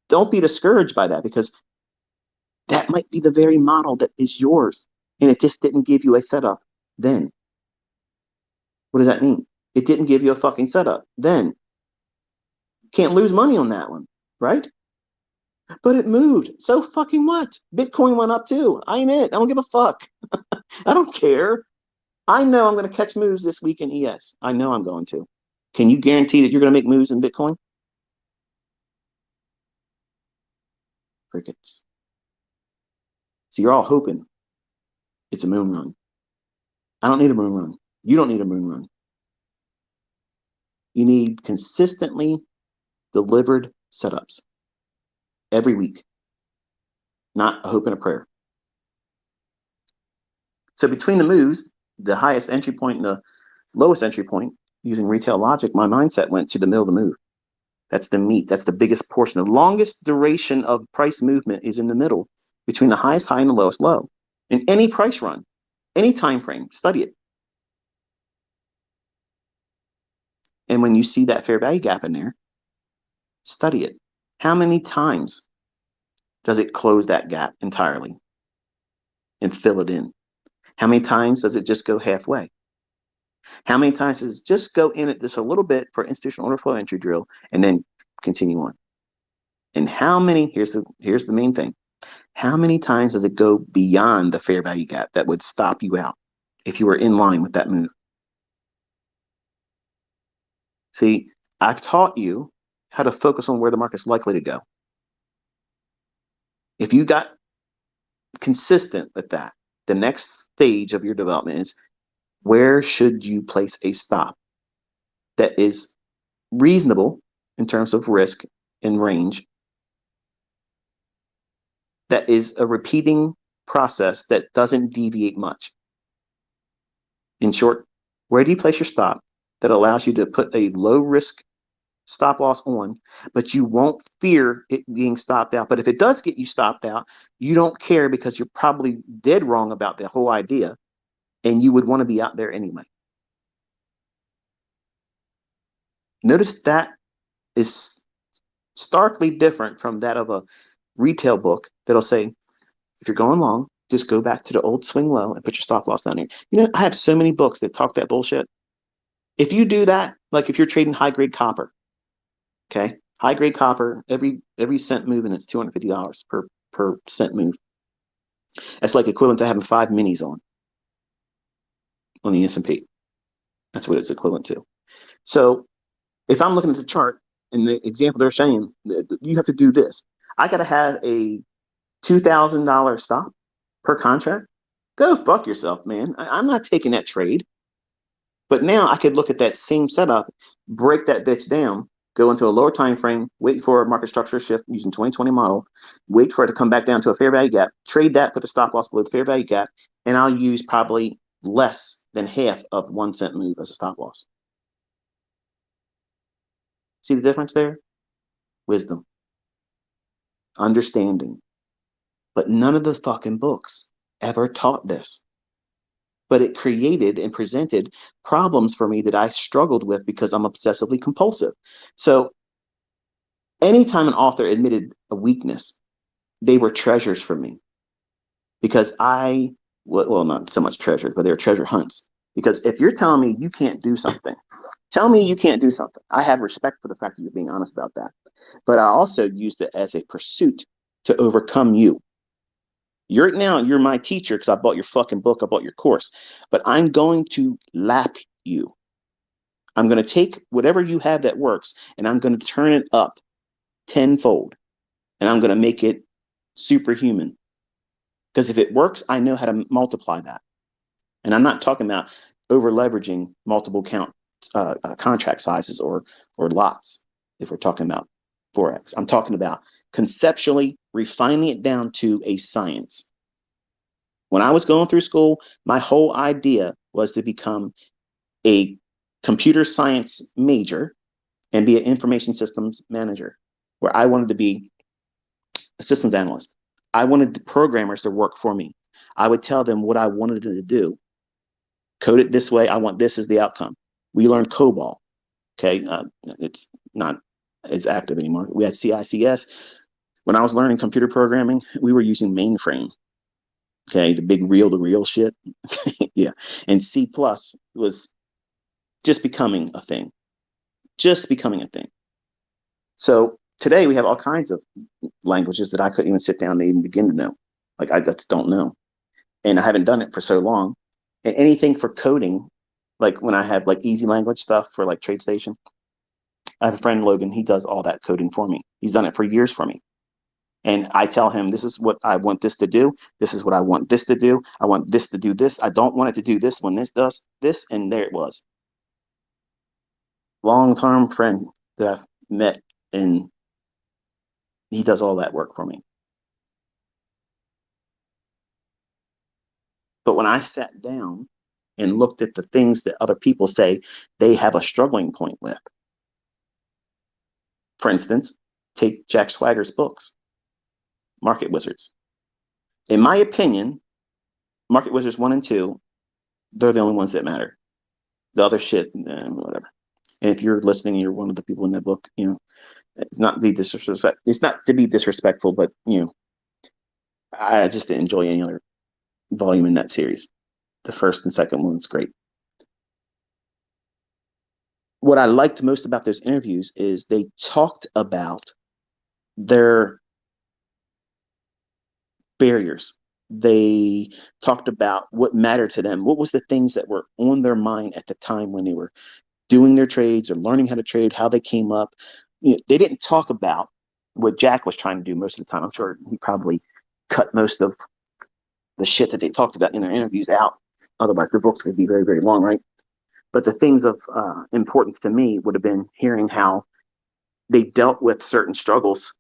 Don't be discouraged by that because that might be the very model that is yours. And it just didn't give you a setup then. What does that mean? It didn't give you a fucking setup then. Can't lose money on that one, right? But it moved. So fucking what? Bitcoin went up too. I ain't it. I don't give a fuck. I don't care. I know I'm going to catch moves this week in ES. I know I'm going to. Can you guarantee that you're going to make moves in Bitcoin? Crickets. So you're all hoping it's a moon run. I don't need a moon run. You don't need a moon run. You need consistently delivered setups every week, not a hope and a prayer. So between the moves, the highest entry point and the lowest entry point, using retail logic, my mindset went to the middle of the move. That's the meat. That's the biggest portion. The longest duration of price movement is in the middle between the highest high and the lowest low. In any price run, any time frame, study it. And when you see that fair value gap in there, study it. How many times does it close that gap entirely and fill it in? How many times does it just go halfway? How many times does it just go in it just a little bit for institutional order flow entry drill and then continue on? And how many, here's the main thing. How many times does it go beyond the fair value gap that would stop you out if you were in line with that move? See, I've taught you how to focus on where the market's likely to go. If you got consistent with that, the next stage of your development is where should you place a stop that is reasonable in terms of risk and range, that is a repeating process that doesn't deviate much. In short, where do you place your stop that allows you to put a low risk stop loss on, but you won't fear it being stopped out? But if it does get you stopped out, you don't care because you're probably dead wrong about the whole idea and you would want to be out there anyway. Notice that is starkly different from that of a retail book that'll say, if you're going long, just go back to the old swing low and put your stop loss down here. I have so many books that talk that bullshit. If you do that, like if you're trading high grade copper, okay, high grade copper, every cent move in it's $250 per cent move. That's like equivalent to having 5 minis on the S&P. That's what it's equivalent to. So if I'm looking at the chart and the example they're saying, you have to do this. I got to have a $2,000 stop per contract. Go fuck yourself, man. I'm not taking that trade. But now I could look at that same setup, break that bitch down, go into a lower time frame, wait for a market structure shift using 2020 model, wait for it to come back down to a fair value gap, trade that, put the stop loss below the fair value gap, and I'll use probably less than half of 1 cent move as a stop loss. See the difference there? Wisdom, understanding. But none of the fucking books ever taught this. But it created and presented problems for me that I struggled with because I'm obsessively compulsive. So anytime an author admitted a weakness, they were treasures for me because well, not so much treasures, but they were treasure hunts. Because if you're telling me you can't do something, tell me you can't do something. I have respect for the fact that you're being honest about that. But I also used it as a pursuit to overcome you. You're my teacher because I bought your fucking book, I bought your course, but I'm going to lap you. I'm going to take whatever you have that works and I'm going to turn it up tenfold and I'm going to make it superhuman. Because if it works, I know how to multiply that. And I'm not talking about over leveraging multiple contract sizes or lots. If we're talking about Forex, I'm talking about conceptually refining it down to a science. When I was going through school, my whole idea was to become a computer science major and be an information systems manager, where I wanted to be a systems analyst. I wanted the programmers to work for me. I would tell them what I wanted them to do. Code it this way. I want this as the outcome. We learned COBOL. Okay. It's not as active anymore. We had CICS. When I was learning computer programming, we were using mainframe. Okay. The big reel to reel shit. Yeah. And C plus was just becoming a thing. So today we have all kinds of languages that I couldn't even sit down and even begin to know. Like I just don't know. And I haven't done it for so long. And anything for coding, like when I have like easy language stuff for like TradeStation, I have a friend, Logan, he does all that coding for me. He's done it for years for me. And I tell him, this is what I want this to do. This is what I want this to do. I want this to do this. I don't want it to do this when this does this. And there it was. Long-term friend that I've met, and he does all that work for me. But when I sat down and looked at the things that other people say they have a struggling point with, for instance, take Jack Swagger's books, Market Wizards. In my opinion, Market Wizards 1 and 2, they're the only ones that matter. The other shit, whatever. And if you're listening, you're one of the people in that book, it's not to be disrespectful. It's not to be disrespectful, but I just didn't enjoy any other volume in that series. The first and second one's great. What I liked most about those interviews is they talked about their barriers. They talked about what mattered to them. What was the things that were on their mind at the time when they were doing their trades or learning how to trade, how they came up. They didn't talk about what Jack was trying to do most of the time. I'm sure he probably cut most of the shit that they talked about in their interviews out. Otherwise, the books would be very, very long, right? But the things of importance to me would have been hearing how they dealt with certain struggles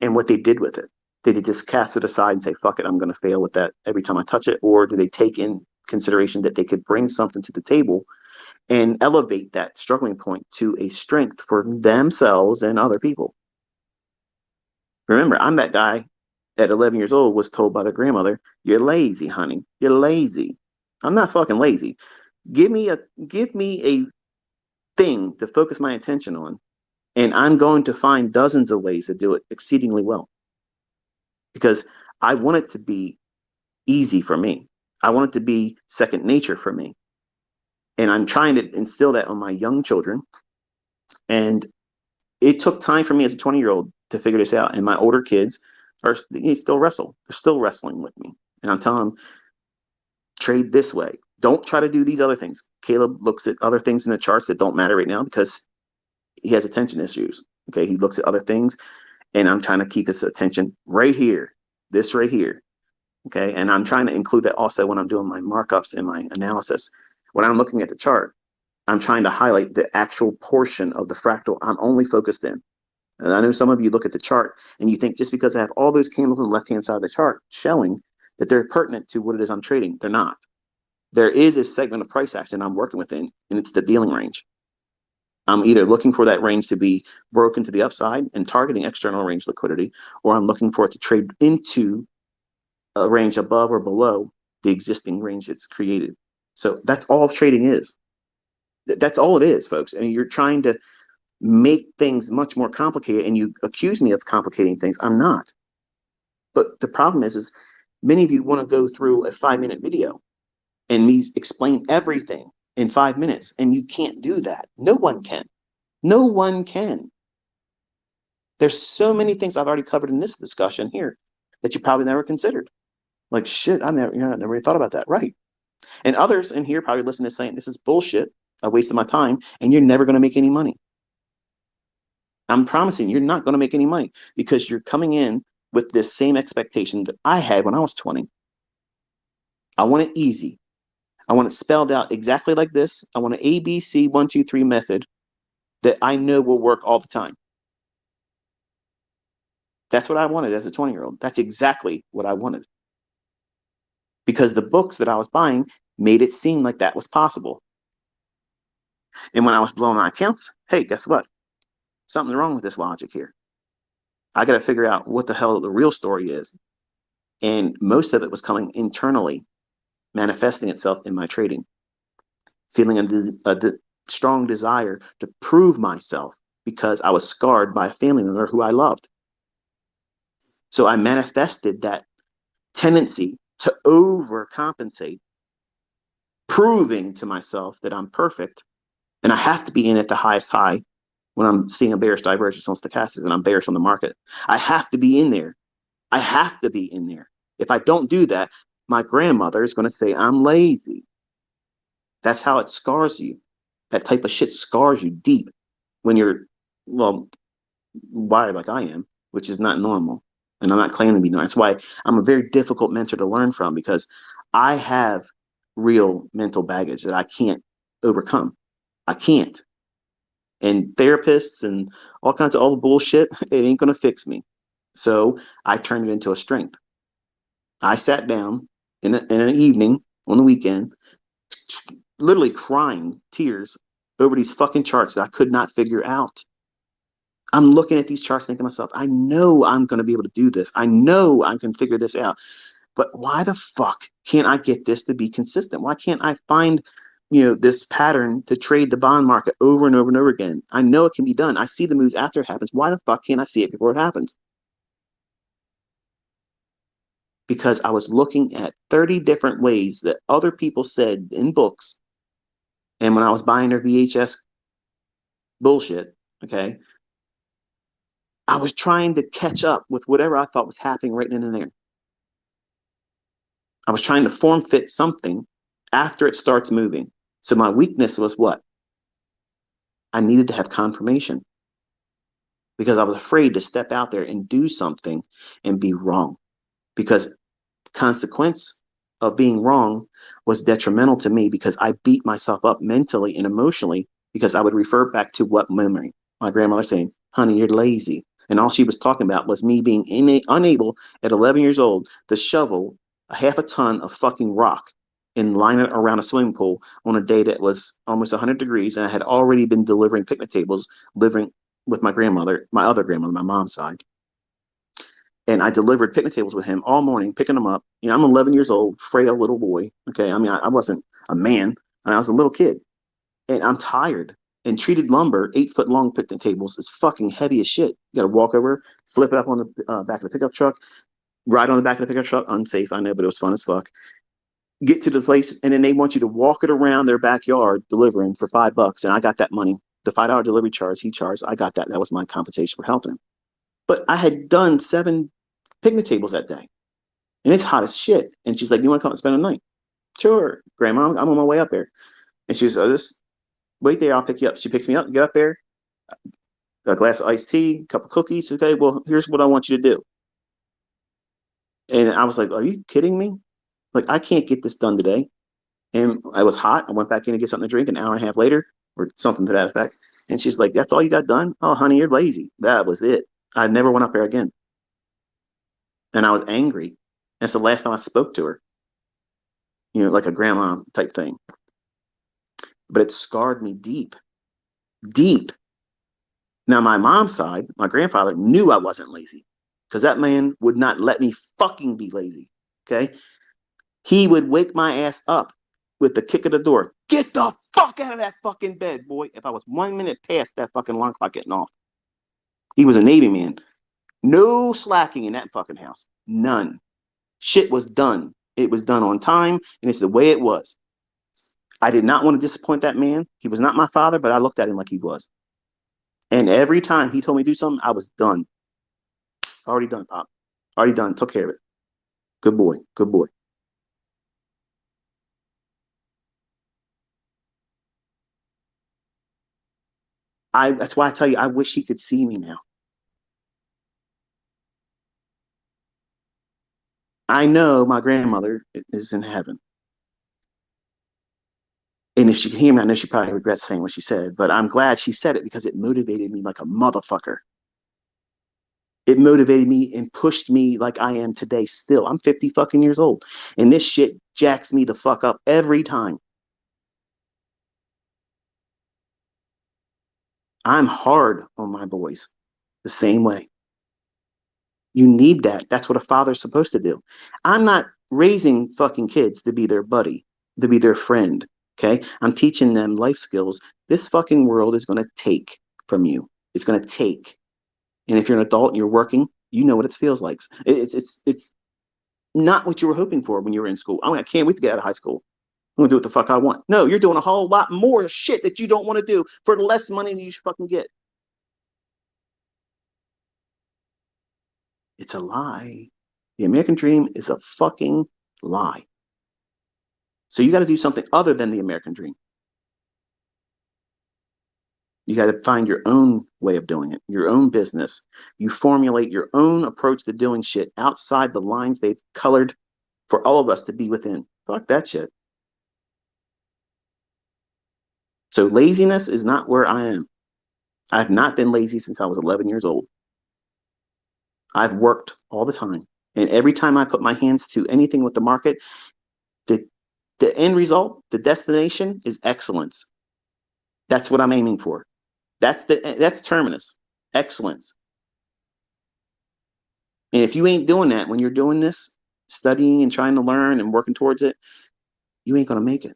and what they did with it. Did they just cast it aside and say, fuck it, I'm going to fail with that every time I touch it? Or did they take in consideration that they could bring something to the table and elevate that struggling point to a strength for themselves and other people? Remember, I'm that guy at 11 years old was told by their grandmother, you're lazy, honey. You're lazy. I'm not fucking lazy. Give me a thing to focus my attention on, and I'm going to find dozens of ways to do it exceedingly well because I want it to be easy for me. I want it to be second nature for me. And I'm trying to instill that on my young children. And it took time for me as a 20-year-old to figure this out. And my older kids are still wrestle. They're still wrestling with me. And I'm telling them, trade this way. Don't try to do these other things. Caleb looks at other things in the charts that don't matter right now because he has attention issues. Okay. He looks at other things and I'm trying to keep his attention right here, this right here. Okay. And I'm trying to include that also when I'm doing my markups and my analysis. When I'm looking at the chart, I'm trying to highlight the actual portion of the fractal I'm only focused in. And I know some of you look at the chart and you think just because I have all those candles on the left-hand side of the chart showing that they're pertinent to what it is I'm trading. They're not. There is a segment of price action I'm working within, and it's the dealing range. I'm either looking for that range to be broken to the upside and targeting external range liquidity, or I'm looking for it to trade into a range above or below the existing range it's created. So that's all trading is. That's all it is, folks. I mean, you're trying to make things much more complicated, and you accuse me of complicating things. I'm not. But the problem is many of you want to go through a 5-minute video and me explain everything in 5 minutes, and you can't do that. No one can. No one can. There's so many things I've already covered in this discussion here that you probably never considered. Like, shit, I never really thought about that. Right. And others in here probably listening to saying, this is bullshit. I wasted my time, and you're never going to make any money. I'm promising you're not going to make any money because you're coming in with this same expectation that I had when I was 20. I want it easy. I want it spelled out exactly like this. I want an ABC 1, 2, 3 method that I know will work all the time. That's what I wanted as a 20-year-old. That's exactly what I wanted. Because the books that I was buying made it seem like that was possible. And when I was blowing my accounts, hey, guess what? Something's wrong with this logic here. I got to figure out what the hell the real story is. And most of it was coming internally, manifesting itself in my trading, feeling a strong desire to prove myself because I was scarred by a family member who I loved. So I manifested that tendency to overcompensate, proving to myself that I'm perfect and I have to be in at the highest high when I'm seeing a bearish divergence on stochastics and I'm bearish on the market. I have to be in there. I have to be in there. If I don't do that, my grandmother is going to say I'm lazy. That's how it scars you. That type of shit scars you deep when you're, well, wired like I am, which is not normal. And I'm not claiming to be normal. That's why I'm a very difficult mentor to learn from because I have real mental baggage that I can't overcome. I can't. And therapists and all kinds of all the bullshit, it ain't going to fix me. So I turned it into a strength. I sat down in an evening on the weekend, literally crying tears over these fucking charts that I could not figure out. I'm looking at these charts thinking to myself, I know I'm going to be able to do this. I know I can figure this out. But why the fuck can't I get this to be consistent? Why can't I find, this pattern to trade the bond market over and over and over again? I know it can be done. I see the moves after it happens. Why the fuck can't I see it before it happens? Because I was looking at 30 different ways that other people said in books. And when I was buying their VHS bullshit, okay, I was trying to catch up with whatever I thought was happening right then and there. I was trying to form fit something after it starts moving. So my weakness was what? I needed to have confirmation because I was afraid to step out there and do something and be wrong because the consequence of being wrong was detrimental to me because I beat myself up mentally and emotionally because I would refer back to what memory? My grandmother saying, honey, you're lazy. And all she was talking about was me being unable at 11 years old to shovel a half a ton of fucking rock and line it around a swimming pool on a day that was almost 100 degrees. And I had already been delivering picnic tables, living with my grandmother, my other grandmother, my mom's side. And I delivered picnic tables with him all morning, picking them up. I'm 11 years old, frail little boy. Okay. I mean, I wasn't a man. I was a little kid and I'm tired. And treated lumber, 8-foot long picnic tables, is fucking heavy as shit. You gotta walk over, flip it up on the back of the pickup truck, ride on the back of the pickup truck. Unsafe, I know, but it was fun as fuck. Get to the place, and then they want you to walk it around their backyard delivering for $5. And I got that money. The $5 delivery charge he charged, I got that. That was my compensation for helping him. But I had done 7 picnic tables that day. And it's hot as shit. And she's like, you want to come and spend the night? Sure, Grandma, I'm on my way up there. And she was, oh, this, wait there, I'll pick you up. She picks me up, get up there, a glass of iced tea, a couple cookies. Okay, well, here's what I want you to do. And I was like, are you kidding me? Like, I can't get this done today. And I was hot. I went back in to get something to drink an hour and a half later, or something to that effect. And she's like, that's all you got done? Oh, honey, you're lazy. That was it. I never went up there again. And I was angry. That's the last time I spoke to her, like a grandma type thing. But it scarred me deep, deep. Now, my mom's side, my grandfather knew I wasn't lazy because that man would not let me fucking be lazy. Okay. He would wake my ass up with the kick of the door. Get the fuck out of that fucking bed, boy. If I was 1 minute past that fucking alarm clock getting off. He was a Navy man. No slacking in that fucking house. None. Shit was done. It was done on time, and it's the way it was. I did not want to disappoint that man. He was not my father, but I looked at him like he was. And every time he told me to do something, I was done. Already done, Pop. Already done. Took care of it. Good boy. Good boy. That's why I tell you, I wish he could see me now. I know my grandmother is in heaven. And if she can hear me, I know she probably regrets saying what she said, but I'm glad she said it because it motivated me like a motherfucker. It motivated me and pushed me like I am today still. I'm 50 fucking years old. And this shit jacks me the fuck up every time. I'm hard on my boys the same way. You need that. That's what a father's supposed to do. I'm not raising fucking kids to be their buddy, to be their friend. Okay. I'm teaching them life skills. This fucking world is going to take from you. It's going to take. And if you're an adult and you're working, you know what it feels like. It's not what you were hoping for when you were in school. I can't wait to get out of high school. I'm going to do what the fuck I want. No, you're doing a whole lot more shit that you don't want to do for less money than you should fucking get. It's a lie. The American dream is a fucking lie. So you got to do something other than the American dream. You got to find your own way of doing it, your own business. You formulate your own approach to doing shit outside the lines they've colored for all of us to be within. Fuck that shit. So laziness is not where I am. I've not been lazy since I was 11 years old. I've worked all the time. And every time I put my hands to anything with the market, the, the end result, the destination is excellence. That's what I'm aiming for. That's terminus, excellence. And if you ain't doing that when you're doing this, studying and trying to learn and working towards it, you ain't going to make it.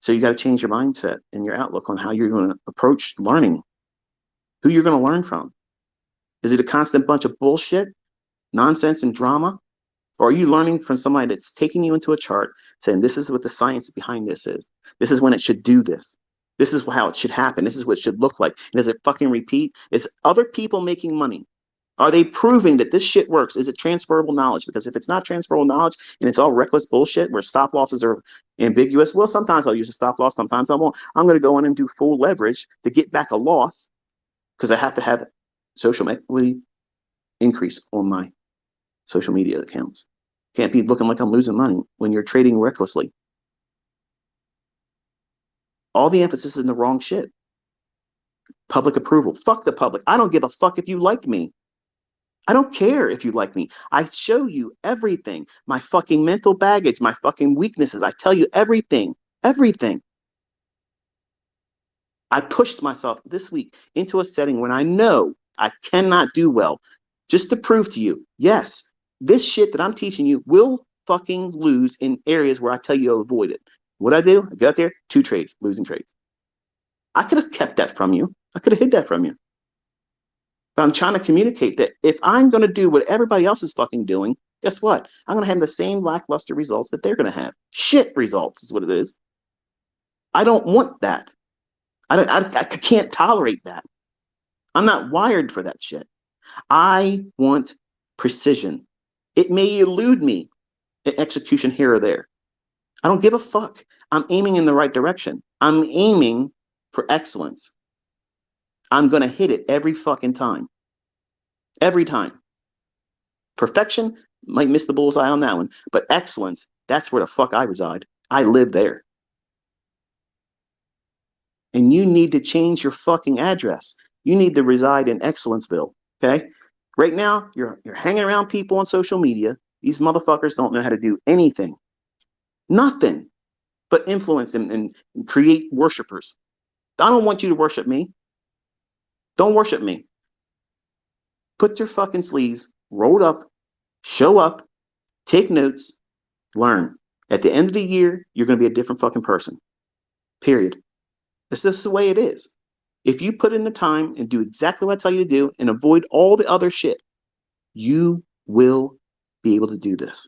So you got to change your mindset and your outlook on how you're going to approach learning, who you're going to learn from. Is it a constant bunch of bullshit, nonsense, and drama? Or are you learning from somebody that's taking you into a chart saying, this is what the science behind this is? This is when it should do this. This is how it should happen. This is what it should look like. And does it fucking repeat? Is other people making money? Are they proving that this shit works? Is it transferable knowledge? Because if it's not transferable knowledge and it's all reckless bullshit where stop losses are ambiguous, well, sometimes I'll use a stop loss, sometimes I won't. I'm going to go in and do full leverage to get back a loss because I have to have social equity increase on my social media accounts. Can't be looking like I'm losing money when you're trading recklessly. All the emphasis is in the wrong shit. Public approval. Fuck the public. I don't give a fuck if you like me. I don't care if you like me. I show you everything. My fucking mental baggage, my fucking weaknesses. I tell you everything. Everything. I pushed myself this week into a setting when I know I cannot do well just to prove to you, yes, this shit that I'm teaching you will fucking lose in areas where I tell you to avoid it. What I do? I get out there, 2 trades, losing trades. I could have kept that from you. I could have hid that from you. But I'm trying to communicate that if I'm going to do what everybody else is fucking doing, guess what? I'm going to have the same lackluster results that they're going to have. Shit results is what it is. I don't want that. I can't tolerate that. I'm not wired for that shit. I want precision. It may elude me in execution here or there. I don't give a fuck. I'm aiming in the right direction. I'm aiming for excellence. I'm going to hit it every fucking time. Every time. Perfection might miss the bullseye on that one, but excellence, that's where the fuck I reside. I live there. And you need to change your fucking address. You need to reside in Excellenceville. Okay? Right now, you're hanging around people on social media. These motherfuckers don't know how to do anything. Nothing but influence and create worshipers. I don't want you to worship me. Don't worship me. Put your fucking sleeves rolled up, show up, take notes, learn. At the end of the year, you're going to be a different fucking person. Period. This is the way it is. If you put in the time and do exactly what I tell you to do and avoid all the other shit, you will be able to do this.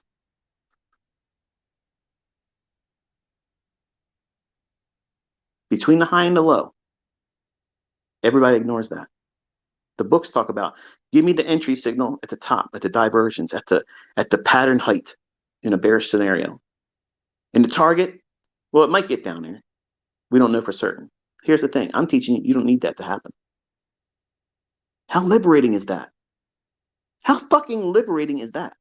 Between the high and the low, everybody ignores that. The books talk about give me the entry signal at the top, at the diversions, at the pattern height in a bearish scenario. And the target, well, it might get down there. We don't know for certain. Here's the thing. I'm teaching you, you don't need that to happen. How liberating is that? How fucking liberating is that?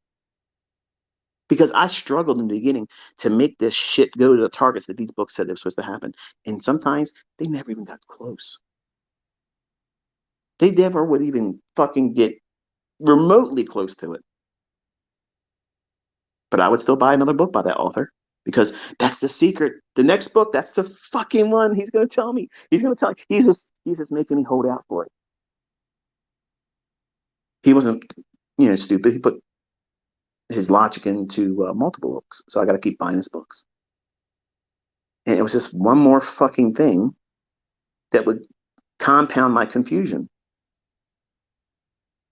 Because I struggled in the beginning to make this shit go to the targets that these books said they were supposed to happen. And sometimes they never even got close. They never would even fucking get remotely close to it. But I would still buy another book by that author because that's the secret. The next book, that's the fucking one he's going to tell me. He's going to tell me. He's just making me hold out for it. He wasn't, stupid. He put his logic into multiple books. So I got to keep buying his books. And it was just one more fucking thing that would compound my confusion.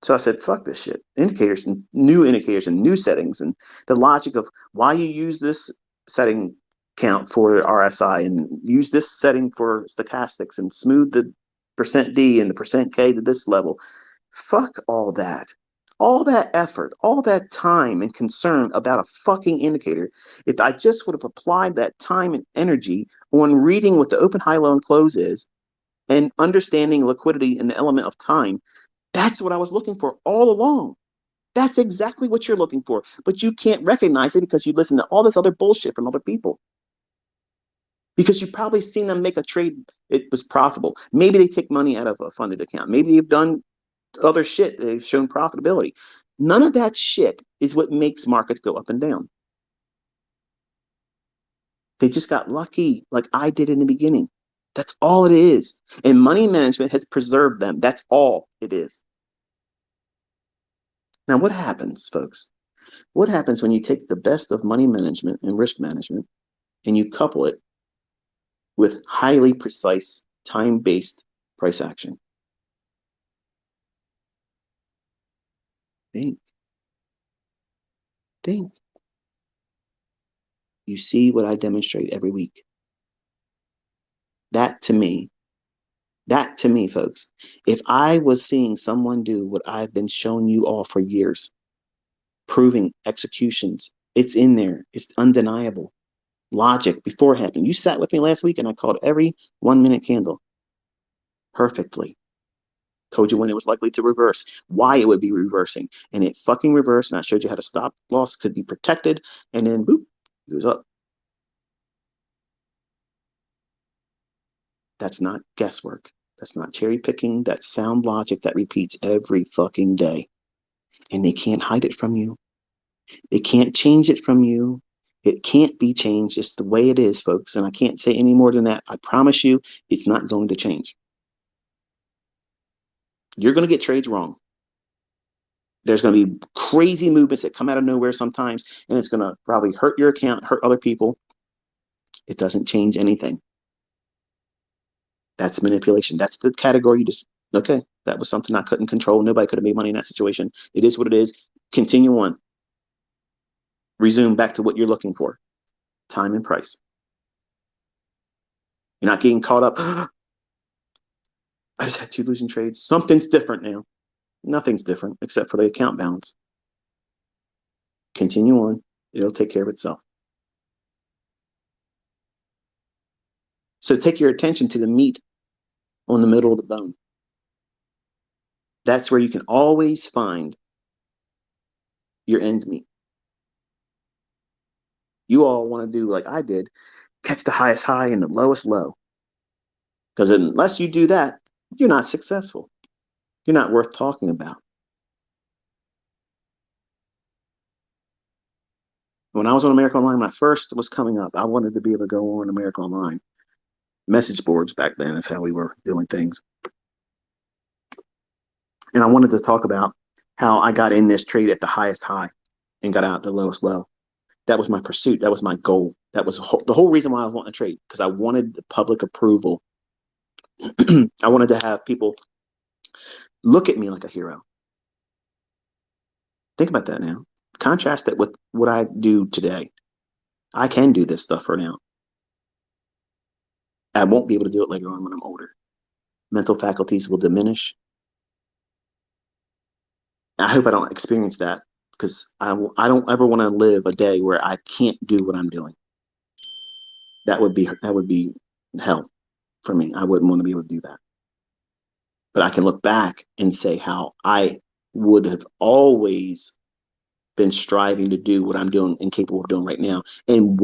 So I said, fuck this shit. Indicators and new settings and the logic of why you use this setting count for RSI and use this setting for stochastics and smooth the percent D and the percent K to this level. Fuck all that. All that effort, all that time and concern about a fucking indicator. If I just would have applied that time and energy on reading what the open, high, low, and close is and understanding liquidity and the element of time, that's what I was looking for all along. That's exactly what you're looking for. But you can't recognize it because you listen to all this other bullshit from other people. Because you've probably seen them make a trade, it was profitable. Maybe they take money out of a funded account. Maybe they've done other shit. They've shown profitability. None of that shit is what makes markets go up and down. They just got lucky, like I did in the beginning. That's all it is. And money management has preserved them. That's all it is. Now, what happens, folks? What happens when you take the best of money management and risk management and you couple it with highly precise, time-based price action? Think. Think. You see what I demonstrate every week. That to me, folks, if I was seeing someone do what I've been showing you all for years, proving executions, it's in there, it's undeniable. Logic before it happened. You sat with me last week and I called every 1 minute candle perfectly. Told you when it was likely to reverse, why it would be reversing, and it fucking reversed. And I showed you how to stop loss could be protected, and then boop, it goes up. That's not guesswork. That's not cherry picking. That's sound logic that repeats every fucking day. And they can't hide it from you. They can't change it from you. It can't be changed. It's the way it is, folks. And I can't say any more than that. I promise you, it's not going to change. You're going to get trades wrong. There's going to be crazy movements that come out of nowhere sometimes, and it's going to probably hurt your account, hurt other people. It doesn't change anything. That's manipulation. That's the category you just, okay, that was something I couldn't control. Nobody could have made money in that situation. It is what it is. Continue on. Resume back to what you're looking for. Time and price. You're not getting caught up. I just had 2 losing trades. Something's different now. Nothing's different except for the account balance. Continue on. It'll take care of itself. So take your attention to the meat on the middle of the bone. That's where you can always find your ends meet. You all want to do like I did, catch the highest high and the lowest low. Because unless you do that, you're not successful. You're not worth talking about. When I was on America Online, when I first was coming up, I wanted to be able to go on America Online. Message boards back then, that's how we were doing things. And I wanted to talk about how I got in this trade at the highest high and got out the lowest low. That was my pursuit. That was my goal. That was the whole reason why I was wanting to trade, because I wanted the public approval. I wanted to have people look at me like a hero. Think about that now. Contrast that with what I do today. I can do this stuff for now. I won't be able to do it later on when I'm older. Mental faculties will diminish. I hope I don't experience that, because I don't ever want to live a day where I can't do what I'm doing. That would be hell for me. I wouldn't want to be able to do that. But I can look back and say how I would have always been striving to do what I'm doing and capable of doing right now, and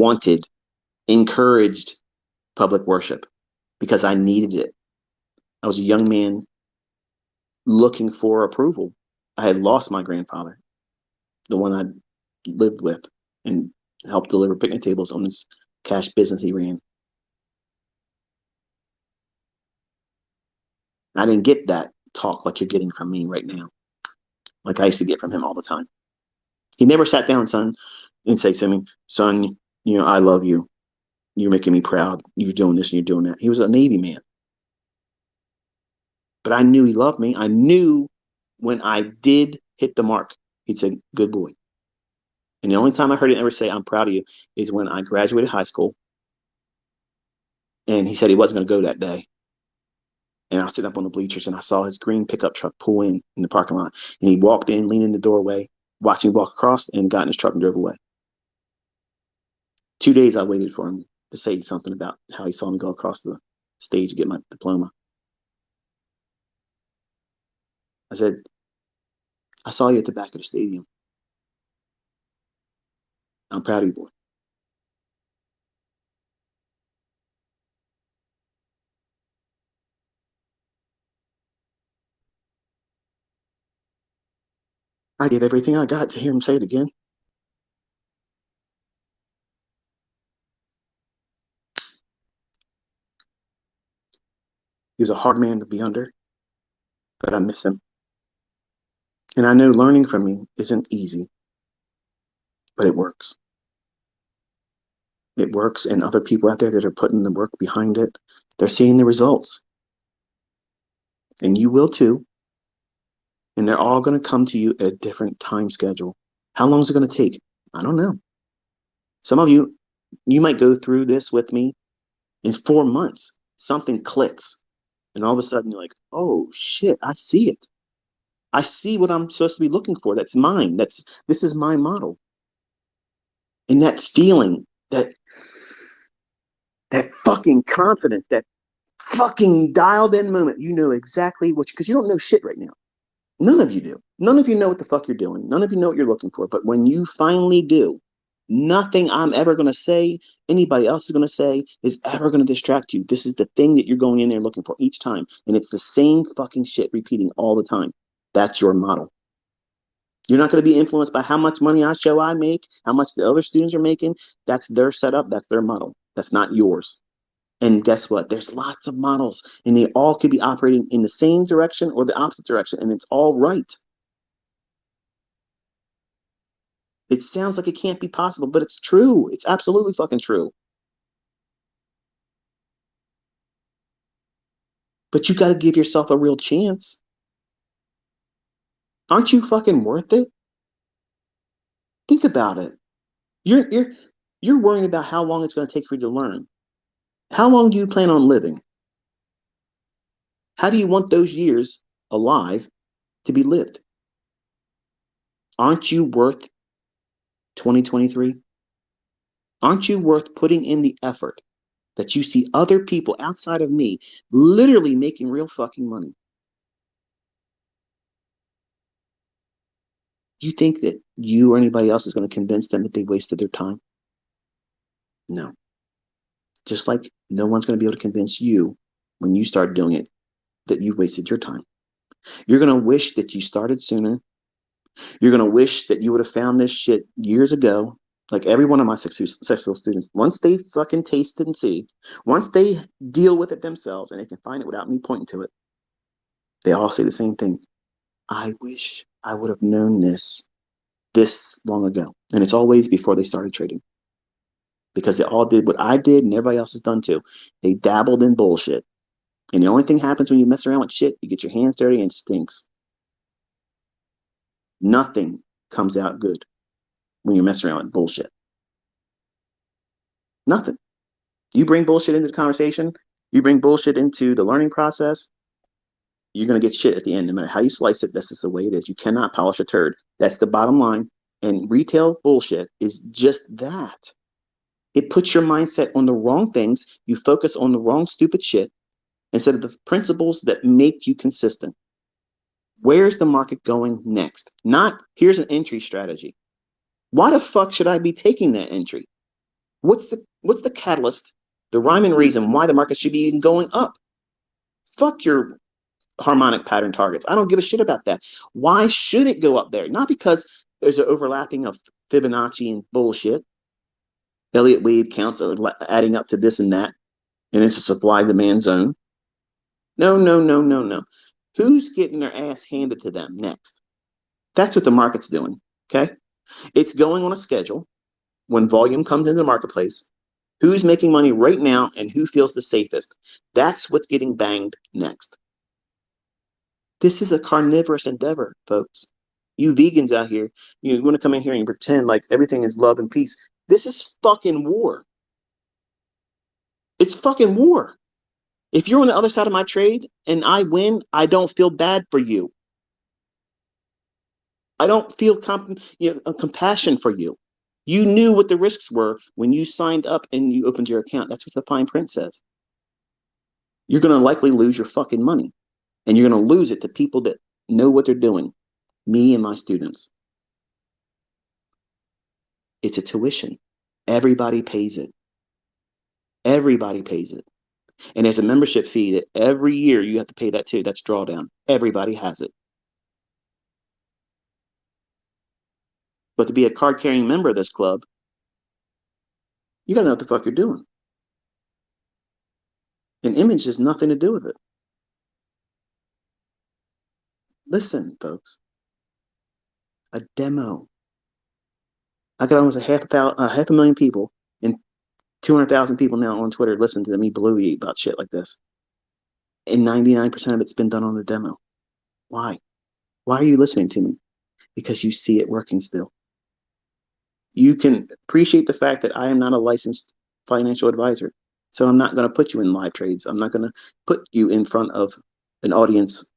encouraged public worship because I needed it. I was a young man looking for approval. I had lost my grandfather, the one I lived with and helped deliver picnic tables on this cash business he ran. I didn't get that talk like you're getting from me right now, like I used to get from him all the time. He never sat down, son, and say to me, son, I love you. You're making me proud. You're doing this and you're doing that. He was a Navy man. But I knew he loved me. I knew when I did hit the mark, he'd say, good boy. And the only time I heard him ever say, I'm proud of you, is when I graduated high school. And he said he wasn't going to go that day. And I was sitting up on the bleachers and I saw his green pickup truck pull in the parking lot. And he walked in, leaned in the doorway, watched me walk across, and got in his truck and drove away. 2 days I waited for him to say something about how he saw me go across the stage to get my diploma. I said, I saw you at the back of the stadium. I'm proud of you, boy. I did everything I got to hear him say it again. He was a hard man to be under, but I miss him. And I know learning from me isn't easy, but it works. It works, and other people out there that are putting the work behind it, they're seeing the results. And you will too. And they're all going to come to you at a different time schedule. How long is it going to take? I don't know. Some of you, you might go through this with me in 4 months. Something clicks. And all of a sudden you're like, oh shit, I see it. I see what I'm supposed to be looking for. That's mine. This is my model. And that feeling, that fucking confidence, that fucking dialed in moment, you know exactly because you don't know shit right now. None of you do. None of you know what the fuck you're doing. None of you know what you're looking for. But when you finally do, nothing I'm ever going to say, anybody else is going to say, is ever going to distract you. This is the thing that you're going in there looking for each time. And it's the same fucking shit repeating all the time. That's your model. You're not going to be influenced by how much money I make, how much the other students are making. That's their setup. That's their model. That's not yours. And guess what? There's lots of models, and they all could be operating in the same direction or the opposite direction, and it's all right. It sounds like it can't be possible, but it's true. It's absolutely fucking true. But you got to give yourself a real chance. Aren't you fucking worth it? Think about it. You're worrying about how long it's going to take for you to learn. How long do you plan on living? How do you want those years alive to be lived? Aren't you worth 2023? Aren't you worth putting in the effort that you see other people outside of me literally making real fucking money? Do you think that you or anybody else is going to convince them that they wasted their time? No. Just like no one's going to be able to convince you when you start doing it that you wasted your time. You're going to wish that you started sooner. You're going to wish that you would have found this shit years ago. Like every one of my successful students, once they fucking taste it and see, once they deal with it themselves and they can find it without me pointing to it, they all say the same thing. I wish I would have known this long ago. And it's always before they started trading because they all did what I did and everybody else has done too. They dabbled in bullshit. And the only thing happens when you mess around with shit, you get your hands dirty and it stinks. Nothing comes out good when you mess around with bullshit. Nothing. You bring bullshit into the conversation, you bring bullshit into the learning process, you're going to get shit at the end. No matter how you slice it, this is the way it is. You cannot polish a turd. That's the bottom line. And retail bullshit is just that. It puts your mindset on the wrong things. You focus on the wrong stupid shit instead of the principles that make you consistent. Where's the market going next? Not here's an entry strategy. Why the fuck should I be taking that entry? What's the catalyst, the rhyme and reason why the market should be even going up? Fuck your harmonic pattern targets. I don't give a shit about that. Why should it go up there? Not because there's an overlapping of Fibonacci and bullshit. Elliott wave counts are adding up to this and that, and it's a supply demand zone. No, no, no, no, no. Who's getting their ass handed to them next? That's what the market's doing. Okay. It's going on a schedule when volume comes into the marketplace. Who's making money right now and who feels the safest? That's what's getting banged next. This is a carnivorous endeavor, folks. You vegans out here, you want to come in here and pretend like everything is love and peace. This is fucking war. It's fucking war. If you're on the other side of my trade and I win, I don't feel bad for you. I don't feel compassion for you. You knew what the risks were when you signed up and you opened your account. That's what the fine print says. You're going to likely lose your fucking money. And you're going to lose it to people that know what they're doing. Me and my students. It's a tuition. Everybody pays it. Everybody pays it. And there's a membership fee that every year you have to pay that too. That's drawdown. Everybody has it. But to be a card carrying member of this club, you got to know what the fuck you're doing. An image has nothing to do with it. Listen, folks. A demo. I got almost half a million people and 200,000 people now on Twitter listen to me blue about shit like this. And 99% of it's been done on a demo. Why? Why are you listening to me? Because you see it working still. You can appreciate the fact that I am not a licensed financial advisor. So I'm not going to put you in live trades. I'm not going to put you in front of an audience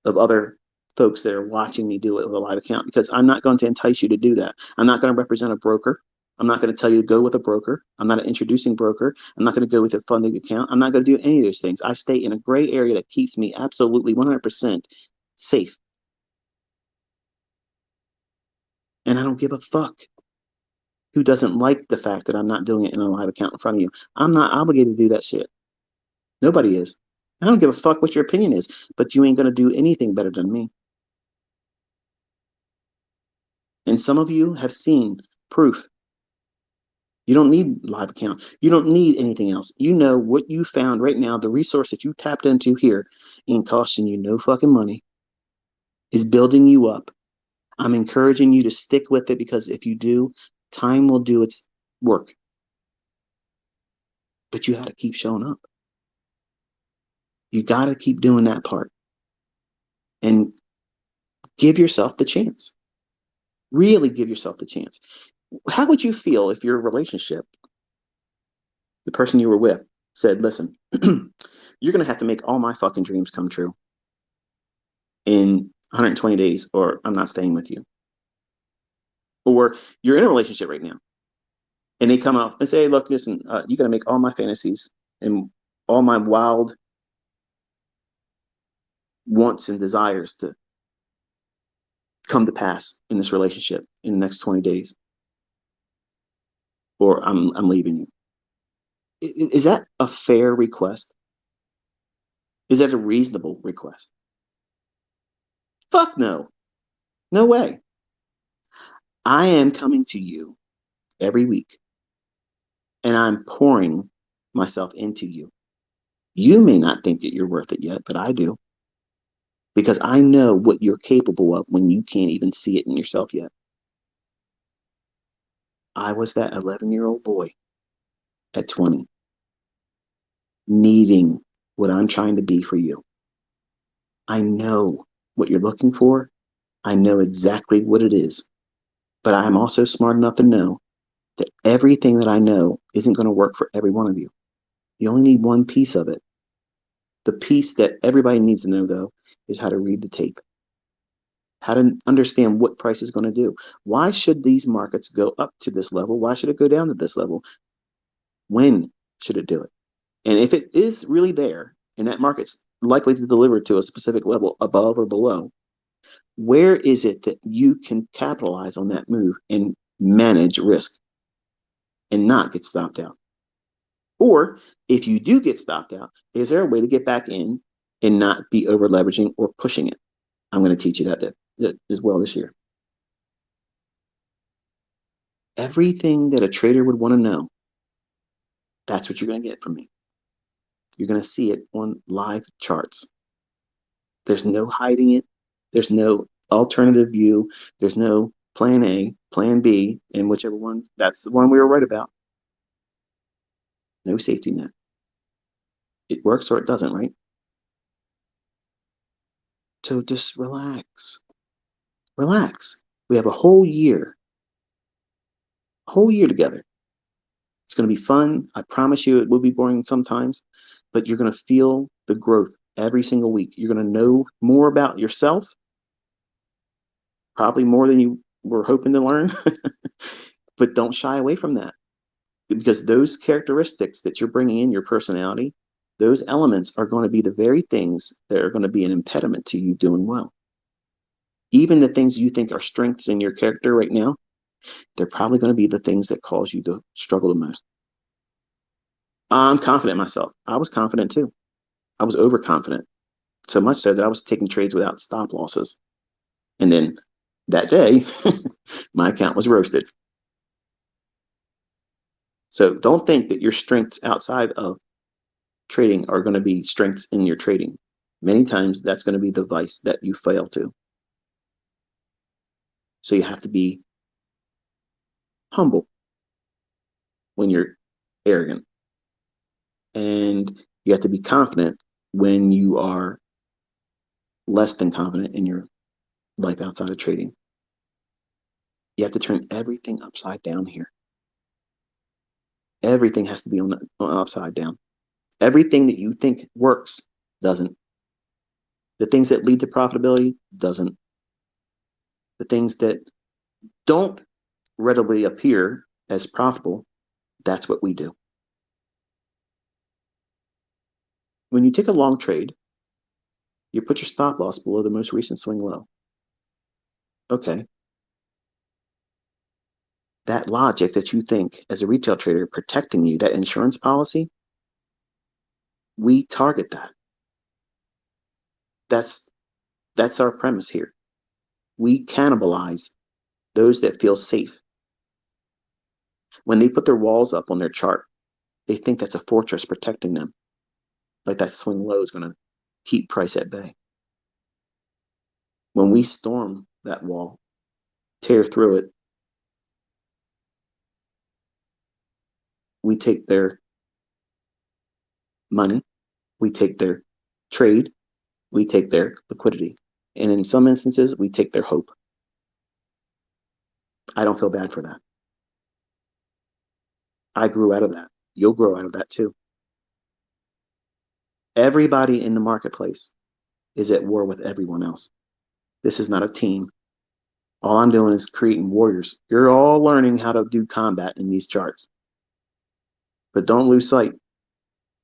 of other folks that are watching me do it with a live account because I'm not going to entice you to do that. I'm not going to represent a broker. I'm not going to tell you to go with a broker. I'm not an introducing broker. I'm not going to go with a funding account. I'm not going to do any of those things. I stay in a gray area that keeps me absolutely 100% safe. And I don't give a fuck who doesn't like the fact that I'm not doing it in a live account in front of you. I'm not obligated to do that shit. Nobody is. I don't give a fuck what your opinion is, but you ain't going to do anything better than me. And some of you have seen proof. You don't need live account. You don't need anything else. You know what you found right now, the resource that you tapped into here ain't costing you no fucking money, is building you up. I'm encouraging you to stick with it because if you do, time will do its work. But you have to keep showing up. You got to keep doing that part and give yourself the chance. Really give yourself the chance. How would you feel if your relationship, the person you were with, said, listen, you're going to have to make all my fucking dreams come true in 120 days, or I'm not staying with you? Or you're in a relationship right now and they come out and say, hey, look, listen, you got to make all my fantasies and all my wild wants and desires to come to pass in this relationship in the next 20 days, or I'm leaving you. Is that a fair request? Is that a reasonable request? Fuck no. No way. I am coming to you every week and I'm pouring myself into you. You may not think that you're worth it yet, but I do, because I know what you're capable of when you can't even see it in yourself yet. I was that 11-year-old boy at 20, needing what I'm trying to be for you. I know what you're looking for. I know exactly what it is. But I'm also smart enough to know that everything that I know isn't going to work for every one of you. You only need one piece of it. The piece that everybody needs to know, though, is how to read the tape, how to understand what price is going to do. Why should these markets go up to this level? Why should it go down to this level? When should it do it? And if it is really there and that market's likely to deliver to a specific level above or below, where is it that you can capitalize on that move and manage risk and not get stopped out? Or if you do get stopped out, is there a way to get back in and not be over leveraging or pushing it? I'm going to teach you that as well this year. Everything that a trader would want to know, that's what you're going to get from me. You're going to see it on live charts. There's no hiding it. There's no alternative view. There's no plan A, plan B, and whichever one, that's the one we were right about. No safety net. It works or it doesn't, right? So just relax. Relax. We have a whole year together. It's going to be fun. I promise you it will be boring sometimes, but you're going to feel the growth every single week. You're going to know more about yourself, probably more than you were hoping to learn, but don't shy away from that, because those characteristics that you're bringing in, your personality, those elements are going to be the very things that are going to be an impediment to you doing well. Even the things you think are strengths in your character right now, they're probably going to be the things that cause you to struggle the most. I'm confident in myself. I was confident too. I was overconfident, so much so that I was taking trades without stop losses. And then that day, my account was roasted. So don't think that your strengths outside of trading are going to be strengths in your trading. Many times that's going to be the vice that you fail to. So you have to be humble when you're arrogant. And you have to be confident when you are less than confident in your life outside of trading. You have to turn everything upside down here. Everything has to be on the upside down. Everything that you think works doesn't. The things that lead to profitability doesn't. The things that don't readily appear as profitable, that's what we do. When you take a long trade, you put your stop loss below the most recent swing low. Okay. That logic that you think as a retail trader protecting you, that insurance policy, we target that. That's our premise here. We cannibalize those that feel safe. When they put their walls up on their chart, they think that's a fortress protecting them. Like that swing low is going to keep price at bay. When we storm that wall, tear through it, we take their money, we take their trade, we take their liquidity. And in some instances, we take their hope. I don't feel bad for that. I grew out of that. You'll grow out of that too. Everybody in the marketplace is at war with everyone else. This is not a team. All I'm doing is creating warriors. You're all learning how to do combat in these charts. But don't lose sight.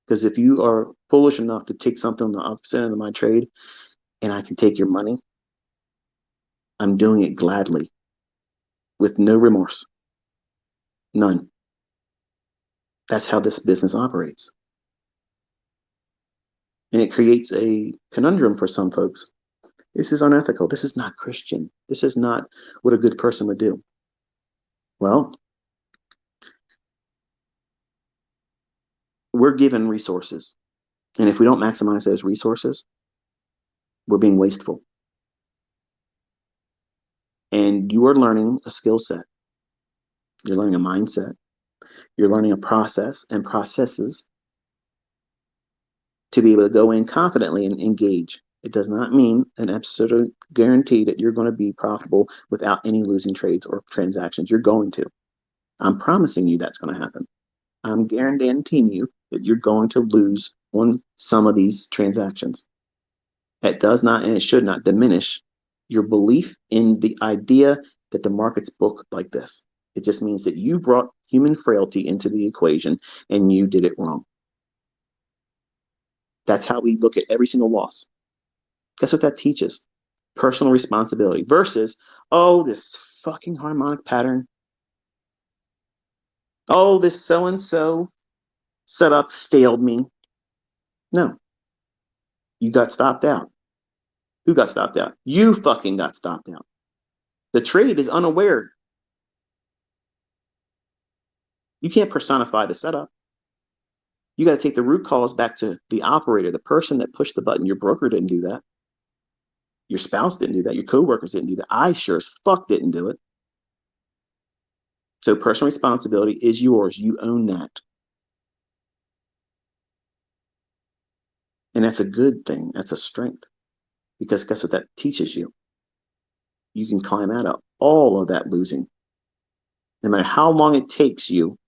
Because if you are foolish enough to take something on the opposite end of my trade and I can take your money, I'm doing it gladly with no remorse. None. That's how this business operates. And it creates a conundrum for some folks. This is unethical. This is not Christian. This is not what a good person would do. Well, we're given resources. And if we don't maximize those resources, we're being wasteful. And you are learning a skill set. You're learning a mindset. You're learning a process and processes to be able to go in confidently and engage. It does not mean an absolute guarantee that you're going to be profitable without any losing trades or transactions. You're going to. I'm promising you that's going to happen. I'm guaranteeing you that you're going to lose on some of these transactions. It does not and it should not diminish your belief in the idea that the market's booked like this. It just means that you brought human frailty into the equation and you did it wrong. That's how we look at every single loss. Guess what that teaches? Personal responsibility versus, oh, this fucking harmonic pattern. Oh, this so and so setup failed me. No, you got stopped out. Who got stopped out? You fucking got stopped out. The trade is unaware. You can't personify the setup. You got to take the root cause back to the operator, the person that pushed the button. Your broker didn't do that. Your spouse didn't do that. Your coworkers didn't do that. I sure as fuck didn't do it. So personal responsibility is yours. You own that. And that's a good thing. That's a strength. Because guess what that teaches you? You can climb out of all of that losing. No matter how long it takes you,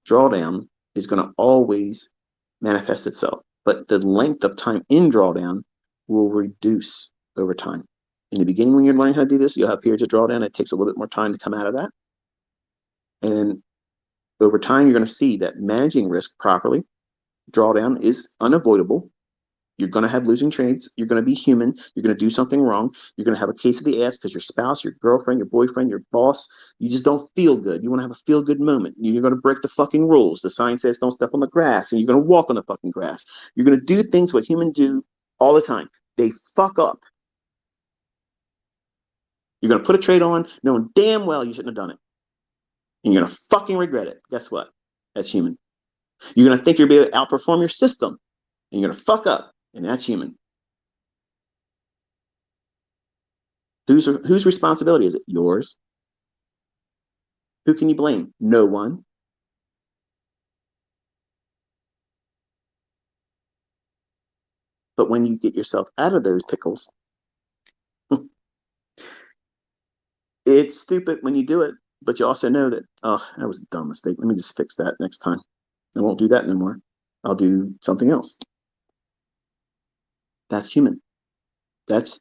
drawdown is going to always manifest itself. But the length of time in drawdown will reduce over time. In the beginning, when you're learning how to do this, you'll have periods of drawdown. It takes a little bit more time to come out of that. And over time, you're going to see that managing risk properly, drawdown is unavoidable. You're going to have losing trades. You're going to be human. You're going to do something wrong. You're going to have a case of the ass because your spouse, your girlfriend, your boyfriend, your boss, you just don't feel good. You want to have a feel good moment. You're going to break the fucking rules. The sign says don't step on the grass, and you're going to walk on the fucking grass. You're going to do things what humans do all the time. They fuck up. You're going to put a trade on knowing damn well you shouldn't have done it. And you're going to fucking regret it. Guess what? That's human. You're going to think you're going to be able to outperform your system, and you're going to fuck up, and that's human. Whose responsibility is it? Yours. Who can you blame? No one. But when you get yourself out of those pickles, it's stupid when you do it, but you also know that, oh, that was a dumb mistake. Let me just fix that next time. I won't do that anymore. I'll do something else. That's human. That's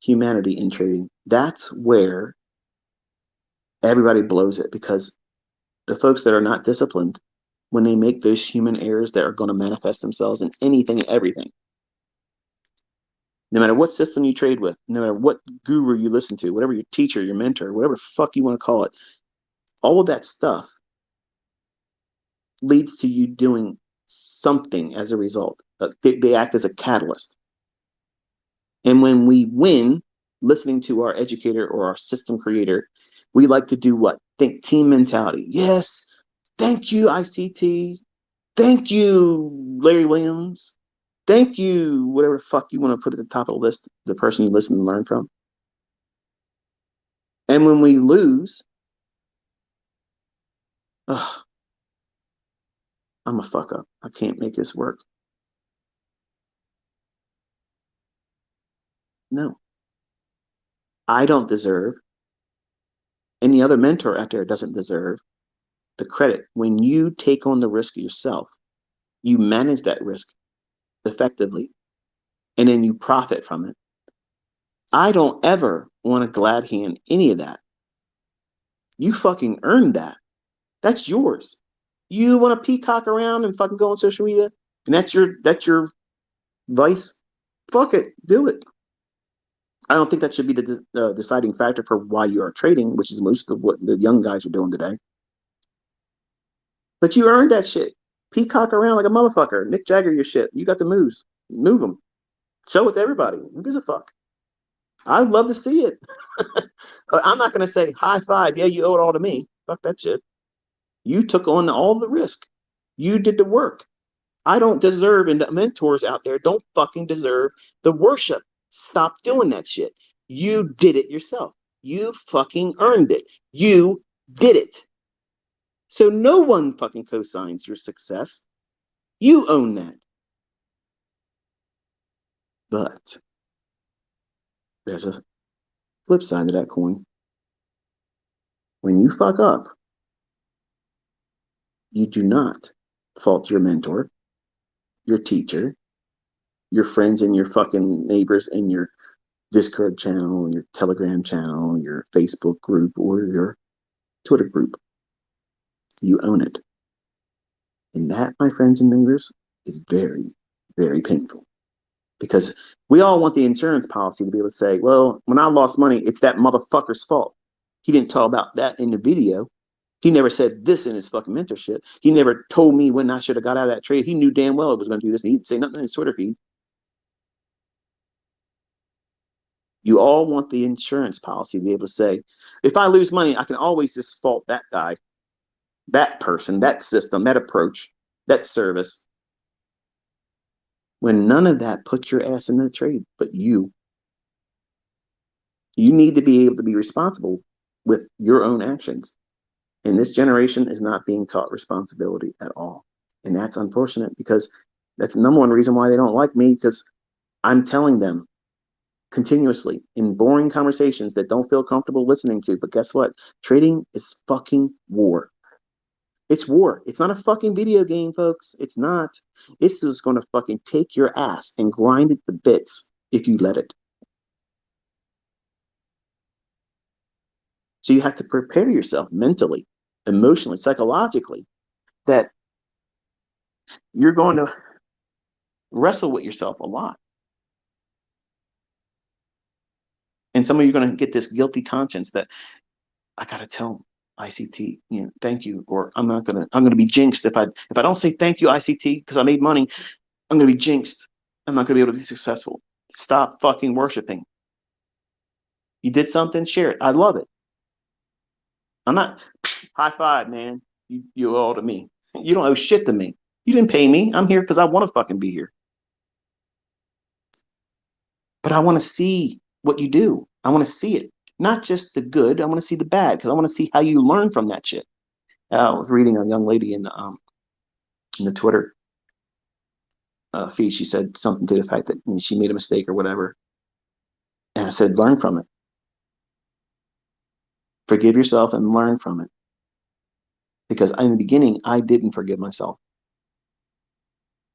humanity in trading. That's where everybody blows it because the folks that are not disciplined, when they make those human errors that are going to manifest themselves in anything and everything, no matter what system you trade with, no matter what guru you listen to, whatever your teacher, your mentor, whatever the fuck you want to call it, all of that stuff leads to you doing something as a result. They act as a catalyst. And when we win, listening to our educator or our system creator, we like to do what? Think team mentality. Yes, thank you, ICT. Thank you, Larry Williams. Thank you, whatever fuck you want to put at the top of the list, the person you listen and learn from. And when we lose, ugh, I'm a fuck up. I can't make this work. No, I don't deserve, any other mentor out there doesn't deserve the credit. When you take on the risk yourself, you manage that risk effectively, and then you profit from it. I don't ever want to glad hand any of that. You fucking earned that. That's yours. You want to peacock around and fucking go on social media, and that's your vice. Fuck it, do it. I don't think that should be the deciding factor for why you are trading, which is most of what the young guys are doing today. But you earned that shit. Peacock around like a motherfucker. Mick Jagger, your shit. You got the moves. Move them. Show it to everybody. Who gives a fuck? I'd love to see it. I'm not going to say high five. Yeah, you owe it all to me. Fuck that shit. You took on all the risk. You did the work. I don't deserve, and the mentors out there don't fucking deserve the worship. Stop doing that shit. You did it yourself. You fucking earned it. You did it. So no one fucking cosigns your success. You own that. But there's a flip side to that coin. When you fuck up, you do not fault your mentor, your teacher, your friends and your fucking neighbors in your Discord channel, your Telegram channel, your Facebook group, or your Twitter group. You own it. And that, my friends and neighbors, is very, very painful. Because we all want the insurance policy to be able to say, well, when I lost money, it's that motherfucker's fault. He didn't talk about that in the video. He never said this in his fucking mentorship. He never told me when I should have got out of that trade. He knew damn well it was going to do this. And he didn't say nothing in his Twitter feed. You all want the insurance policy to be able to say, if I lose money, I can always just fault that guy, that person, that system, that approach, that service. When none of that puts your ass in the trade, but you need to be able to be responsible with your own actions. And this generation is not being taught responsibility at all. And that's unfortunate because that's the number one reason why they don't like me, because I'm telling them continuously in boring conversations that don't feel comfortable listening to. But guess what? Trading is fucking war. It's war. It's not a fucking video game, folks. It's not. It's just going to fucking take your ass and grind it to bits if you let it. So you have to prepare yourself mentally, emotionally, psychologically, that you're going to wrestle with yourself a lot. And some of you are going to get this guilty conscience that I got to tell ICT, thank you, or I'm going to be jinxed if I don't say thank you ICT because I made money. I'm going to be jinxed. I'm not going to be able to be successful. Stop fucking worshiping. You did something, share it. I love it. I'm not high five, man. You owe to me. You don't owe shit to me. You didn't pay me. I'm here because I want to fucking be here. But I want to see what you do. I want to see it. Not just the good. I want to see the bad because I want to see how you learn from that shit. I was reading a young lady in the Twitter feed. She said something to the fact that she made a mistake or whatever. And I said, learn from it. Forgive yourself and learn from it. Because in the beginning, I didn't forgive myself.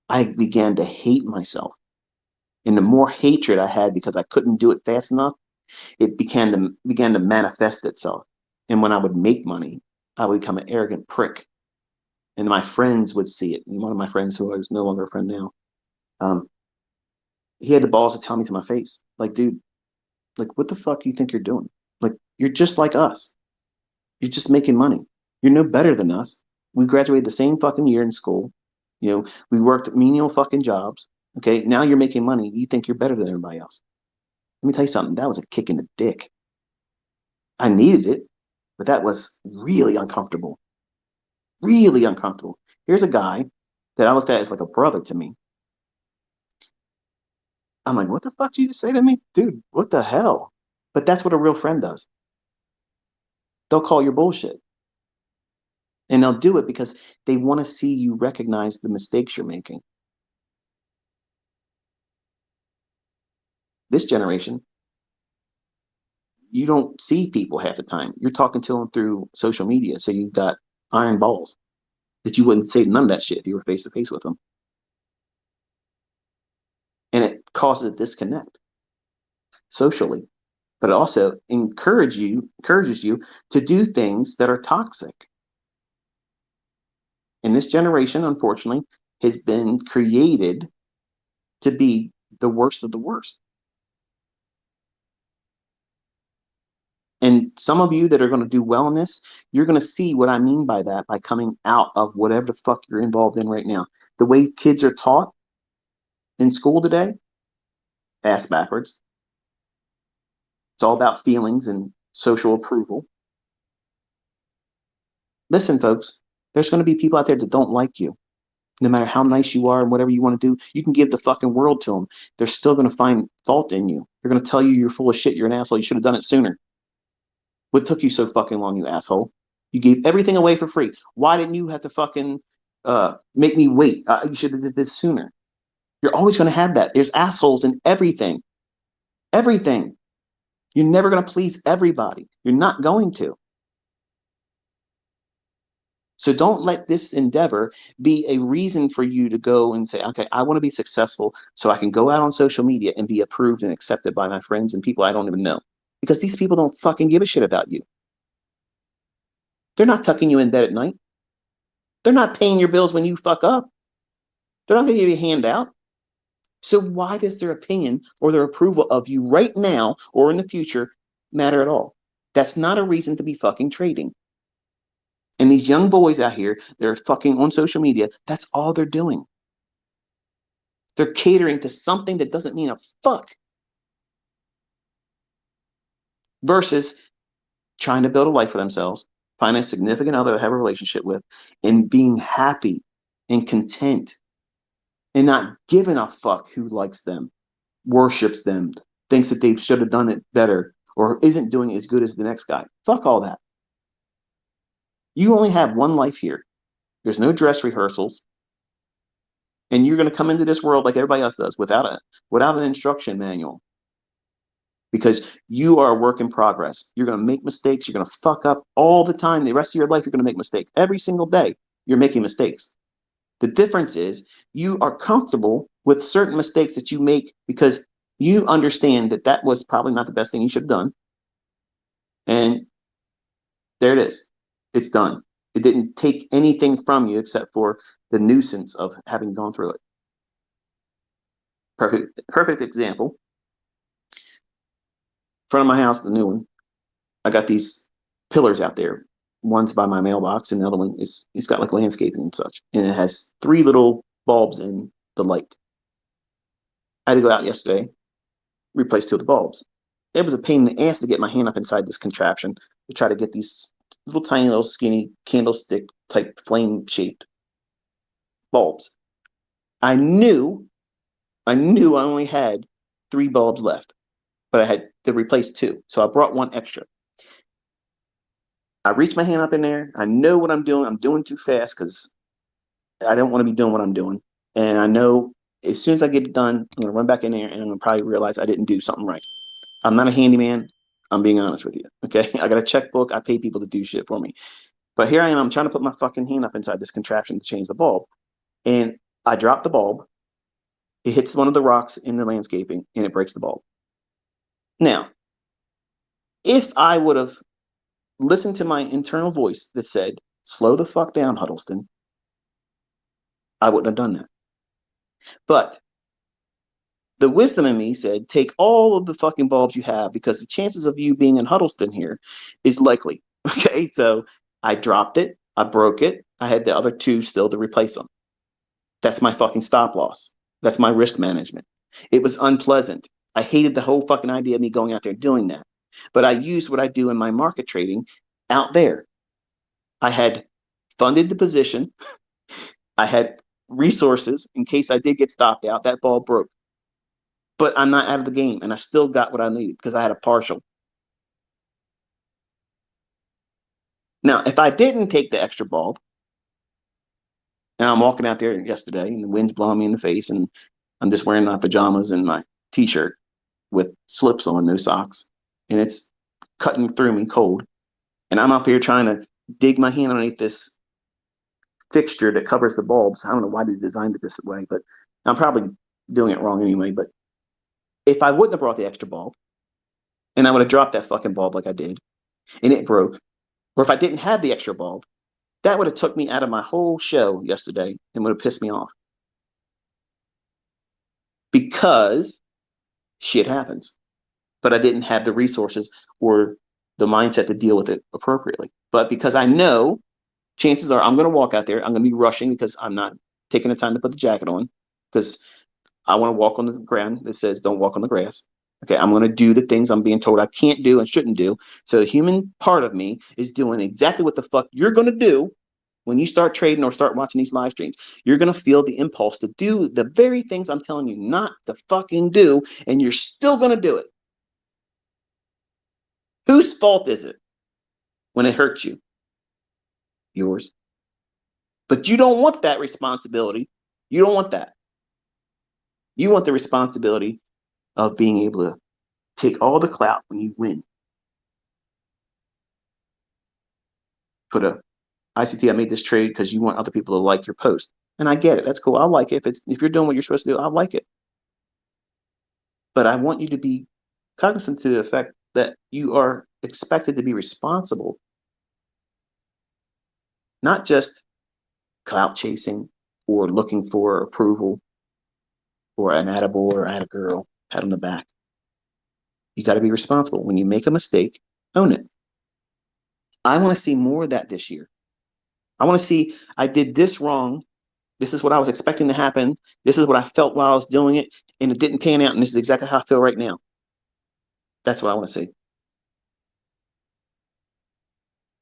I began to hate myself. And the more hatred I had because I couldn't do it fast enough, it began to manifest itself. And when I would make money, I would become an arrogant prick. And my friends would see it. And one of my friends, who is no longer a friend now, he had the balls to tell me to my face, like, dude, like, what the fuck do you think you're doing? Like, you're just like us. You're just making money. You're no better than us. We graduated the same fucking year in school. We worked menial fucking jobs. Okay, now you're making money. You think you're better than everybody else. Let me tell you something. That was a kick in the dick. I needed it, but that was really uncomfortable. Really uncomfortable. Here's a guy that I looked at as like a brother to me. I'm like, what the fuck did you just say to me? Dude, what the hell? But that's what a real friend does. They'll call your bullshit. And they'll do it because they want to see you recognize the mistakes you're making. This generation, you don't see people half the time. You're talking to them through social media. So you've got iron balls that you wouldn't say none of that shit if you were face to face with them. And it causes a disconnect socially, but it also encourages you to do things that are toxic. And this generation, unfortunately, has been created to be the worst of the worst. And some of you that are going to do well in this, you're going to see what I mean by that by coming out of whatever the fuck you're involved in right now. The way kids are taught in school today, ass backwards. It's all about feelings and social approval. Listen, folks, there's going to be people out there that don't like you. No matter how nice you are and whatever you want to do, you can give the fucking world to them. They're still going to find fault in you. They're going to tell you you're full of shit. You're an asshole. You should have done it sooner. What took you so fucking long, you asshole? You gave everything away for free. Why didn't you have to fucking make me wait? You should have did this sooner. You're always going to have that. There's assholes in everything. Everything. You're never going to please everybody. You're not going to. So don't let this endeavor be a reason for you to go and say, okay, I want to be successful so I can go out on social media and be approved and accepted by my friends and people I don't even know. Because these people don't fucking give a shit about you. They're not tucking you in bed at night. They're not paying your bills when you fuck up. They're not going to give you a handout. So why does their opinion or their approval of you right now or in the future matter at all? That's not a reason to be fucking trading. And these young boys out here, they're fucking on social media. That's all they're doing. They're catering to something that doesn't mean a fuck. Versus trying to build a life for themselves, find a significant other to have a relationship with, and being happy and content and not giving a fuck who likes them, worships them, thinks that they should have done it better, or isn't doing it as good as the next guy. Fuck all that. You only have one life here. There's no dress rehearsals. And you're going to come into this world like everybody else does without an instruction manual. Because you are a work in progress. You're going to make mistakes. You're going to fuck up all the time. The rest of your life, you're going to make mistakes. Every single day, you're making mistakes. The difference is you are comfortable with certain mistakes that you make because you understand that that was probably not the best thing you should have done. And there it is. It's done. It didn't take anything from you except for the nuisance of having gone through it. Perfect example. Front of my house, the new one, I got these pillars out there. One's by my mailbox, and the other one is it's got like landscaping and such. And it has 3 little bulbs in the light. I had to go out yesterday, replace 2 of the bulbs. It was a pain in the ass to get my hand up inside this contraption to try to get these little tiny little skinny candlestick type flame shaped bulbs. I knew I only had 3 bulbs left, but I had to replace 2. So I brought 1 extra. I reached my hand up in there. I know what I'm doing. I'm doing too fast because I don't want to be doing what I'm doing. And I know as soon as I get it done, I'm going to run back in there and I'm going to probably realize I didn't do something right. I'm not a handyman. I'm being honest with you. Okay. I got a checkbook. I pay people to do shit for me. But here I am. I'm trying to put my fucking hand up inside this contraption to change the bulb. And I drop the bulb. It hits one of the rocks in the landscaping and it breaks the bulb. Now, if I would have listened to my internal voice that said, slow the fuck down, Huddleston, I wouldn't have done that. But the wisdom in me said, take all of the fucking bulbs you have because the chances of you being in Huddleston here is likely. Okay, so I dropped it. I broke it. I had the other 2 still to replace them. That's my fucking stop loss. That's my risk management. It was unpleasant. I hated the whole fucking idea of me going out there doing that. But I used what I do in my market trading out there. I had funded the position. I had resources in case I did get stopped out. That ball broke. But I'm not out of the game, and I still got what I needed because I had a partial. Now, if I didn't take the extra bulb, and I'm walking out there yesterday, and the wind's blowing me in the face, and I'm just wearing my pajamas and my t-shirt, with slips on, no socks, and it's cutting through me cold. And I'm up here trying to dig my hand underneath this fixture that covers the bulbs. I don't know why they designed it this way, but I'm probably doing it wrong anyway. But if I wouldn't have brought the extra bulb and I would have dropped that fucking bulb like I did and it broke, or if I didn't have the extra bulb, that would have took me out of my whole show yesterday and would have pissed me off because shit happens. But I didn't have the resources or the mindset to deal with it appropriately. But because I know chances are I'm going to walk out there, I'm going to be rushing because I'm not taking the time to put the jacket on because I want to walk on the ground that says don't walk on the grass. Okay, I'm going to do the things I'm being told I can't do and shouldn't do. So the human part of me is doing exactly what the fuck you're going to do when you start trading or start watching these live streams. You're going to feel the impulse to do the very things I'm telling you not to fucking do, and you're still going to do it. Whose fault is it when it hurts you? Yours. But you don't want that responsibility. You don't want that. You want the responsibility of being able to take all the clout when you win. Put a ICT, I made this trade because you want other people to like your post. And I get it. That's cool. I'll like it. If you're doing what you're supposed to do, I'll like it. But I want you to be cognizant to the fact that you are expected to be responsible, not just clout chasing or looking for approval or an attaboy or attagirl, pat on the back. You got to be responsible. When you make a mistake, own it. I want to see more of that this year. I want to see I did this wrong. This is what I was expecting to happen. This is what I felt while I was doing it, and it didn't pan out. And this is exactly how I feel right now. That's what I want to see.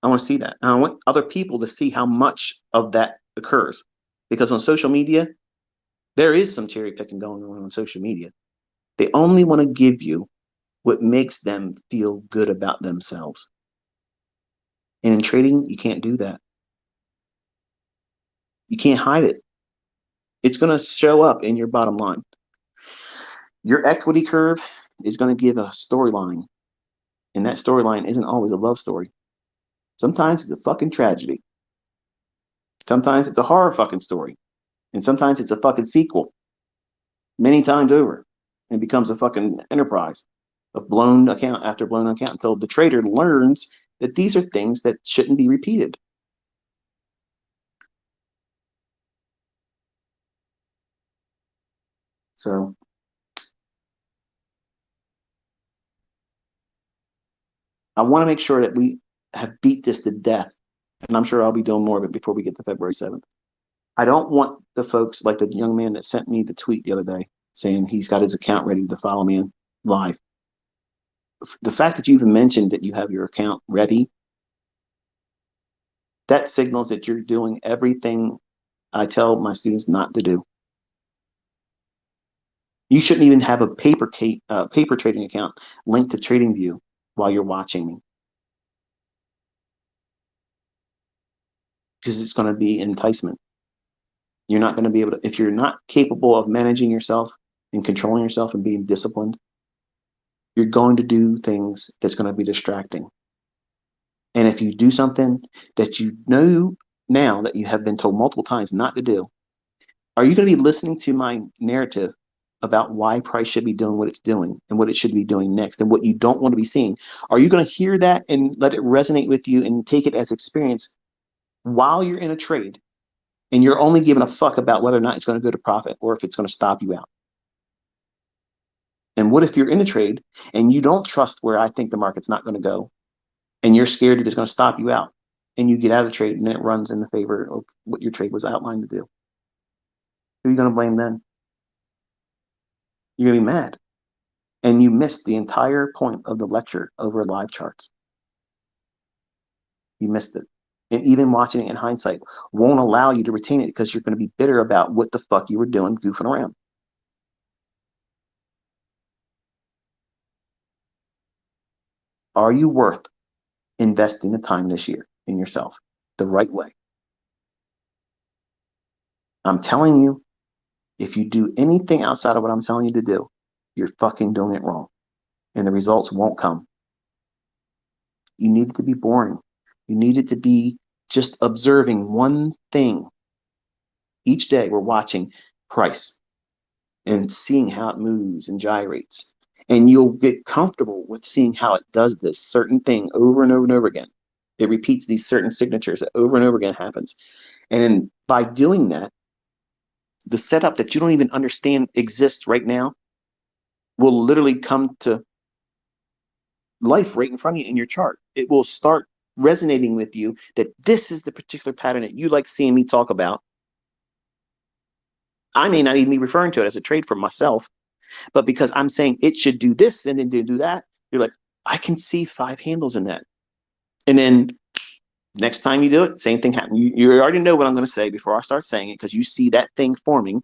I want to see that. And I want other people to see how much of that occurs. Because on social media, there is some cherry picking going on social media. They only want to give you what makes them feel good about themselves. And in trading, you can't do that. You can't hide it. It's going to show up in your bottom line. Your equity curve is going to give a storyline. And that storyline isn't always a love story. Sometimes it's a fucking tragedy. Sometimes it's a horror fucking story. And sometimes it's a fucking sequel. Many times over. And becomes a fucking enterprise. A blown account after blown account until the trader learns that these are things that shouldn't be repeated. So I want to make sure that we have beat this to death. And I'm sure I'll be doing more of it before we get to February 7th. I don't want the folks like the young man that sent me the tweet the other day saying he's got his account ready to follow me live. The fact that you even mentioned that you have your account ready, that signals that you're doing everything I tell my students not to do. You shouldn't even have a paper trading account linked to TradingView while you're watching me, because it's going to be enticement. You're not going to be able to, if you're not capable of managing yourself and controlling yourself and being disciplined, you're going to do things that's going to be distracting. And if you do something that you know now that you have been told multiple times not to do, are you going to be listening to my narrative about why price should be doing what it's doing and what it should be doing next and what you don't want to be seeing? Are you going to hear that and let it resonate with you and take it as experience while you're in a trade and you're only giving a fuck about whether or not it's going to go to profit or if it's going to stop you out? And what if you're in a trade and you don't trust where I think the market's not going to go and you're scared that it's going to stop you out and you get out of the trade and then it runs in the favor of what your trade was outlined to do? Who are you going to blame then? You're going to be mad. And you missed the entire point of the lecture over live charts. You missed it. And even watching it in hindsight won't allow you to retain it because you're going to be bitter about what the fuck you were doing goofing around. Are you worth investing the time this year in yourself the right way? I'm telling you, if you do anything outside of what I'm telling you to do, you're fucking doing it wrong. and the results won't come. You need it to be boring. You need it to be just observing one thing. Each day we're watching price and seeing how it moves and gyrates. And you'll get comfortable with seeing how it does this certain thing over and over and over again. It repeats these certain signatures that over and over again happens. And by doing that, the setup that you don't even understand exists right now will literally come to life right in front of you in your chart. It will start resonating with you that this is the particular pattern that you like seeing me talk about. I may not even be referring to it as a trade for myself, but because I'm saying it should do this and then do that, you're like, I can see 5 handles in that. And then next time you do it, same thing happens. You already know what I'm going to say before I start saying it because you see that thing forming.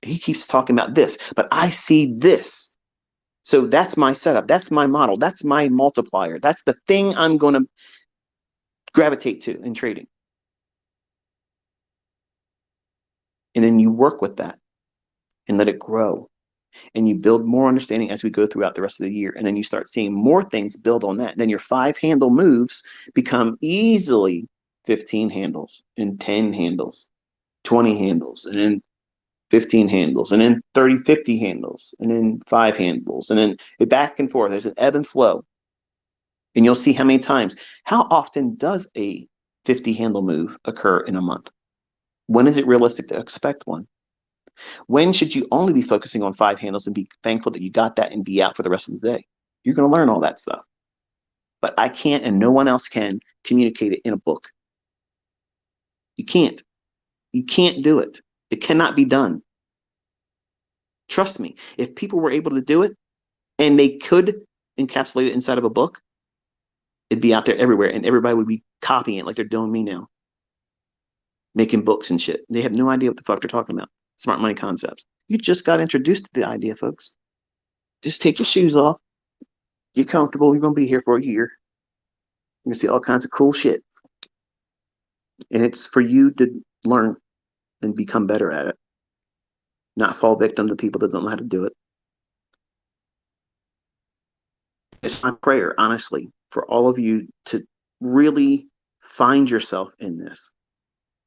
He keeps talking about this, but I see this. So that's my setup. That's my model. That's my multiplier. That's the thing I'm going to gravitate to in trading. And then you work with that and let it grow. And you build more understanding as we go throughout the rest of the year. And then you start seeing more things build on that. And then your 5 handle moves become easily 15 handles and 10 handles, 20 handles, and then 15 handles, and then 30, 50 handles, and then 5 handles, and then back and forth. There's an ebb and flow. And you'll see how many times. How often does a 50 handle move occur in a month? When is it realistic to expect one? When should you only be focusing on 5 handles and be thankful that you got that and be out for the rest of the day? You're going to learn all that stuff. But I can't, and no one else can communicate it in a book. You can't. You can't do it. It cannot be done. Trust me, if people were able to do it and they could encapsulate it inside of a book, it'd be out there everywhere and everybody would be copying it like they're doing me now, making books and shit. They have no idea what the fuck they're talking about. Smart money concepts. You just got introduced to the idea, folks. Just take your shoes off. Get comfortable. You're going to be here for a year. You're going to see all kinds of cool shit. And it's for you to learn and become better at it, not fall victim to people that don't know how to do it. It's my prayer, honestly, for all of you to really find yourself in this.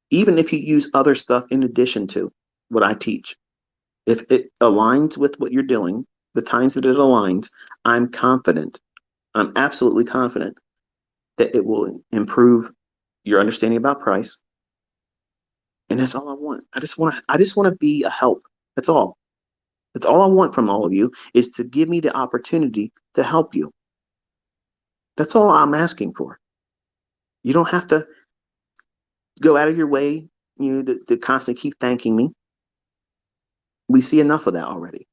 Even if you use other stuff in addition to what I teach, if it aligns with what you're doing, the times that it aligns, I'm confident, I'm absolutely confident that it will improve your understanding about price. And that's all I want. I just want to be a help. That's all. That's all I want from all of you is to give me the opportunity to help you. That's all I'm asking for. You don't have to go out of your way, to constantly keep thanking me. We see enough of that already.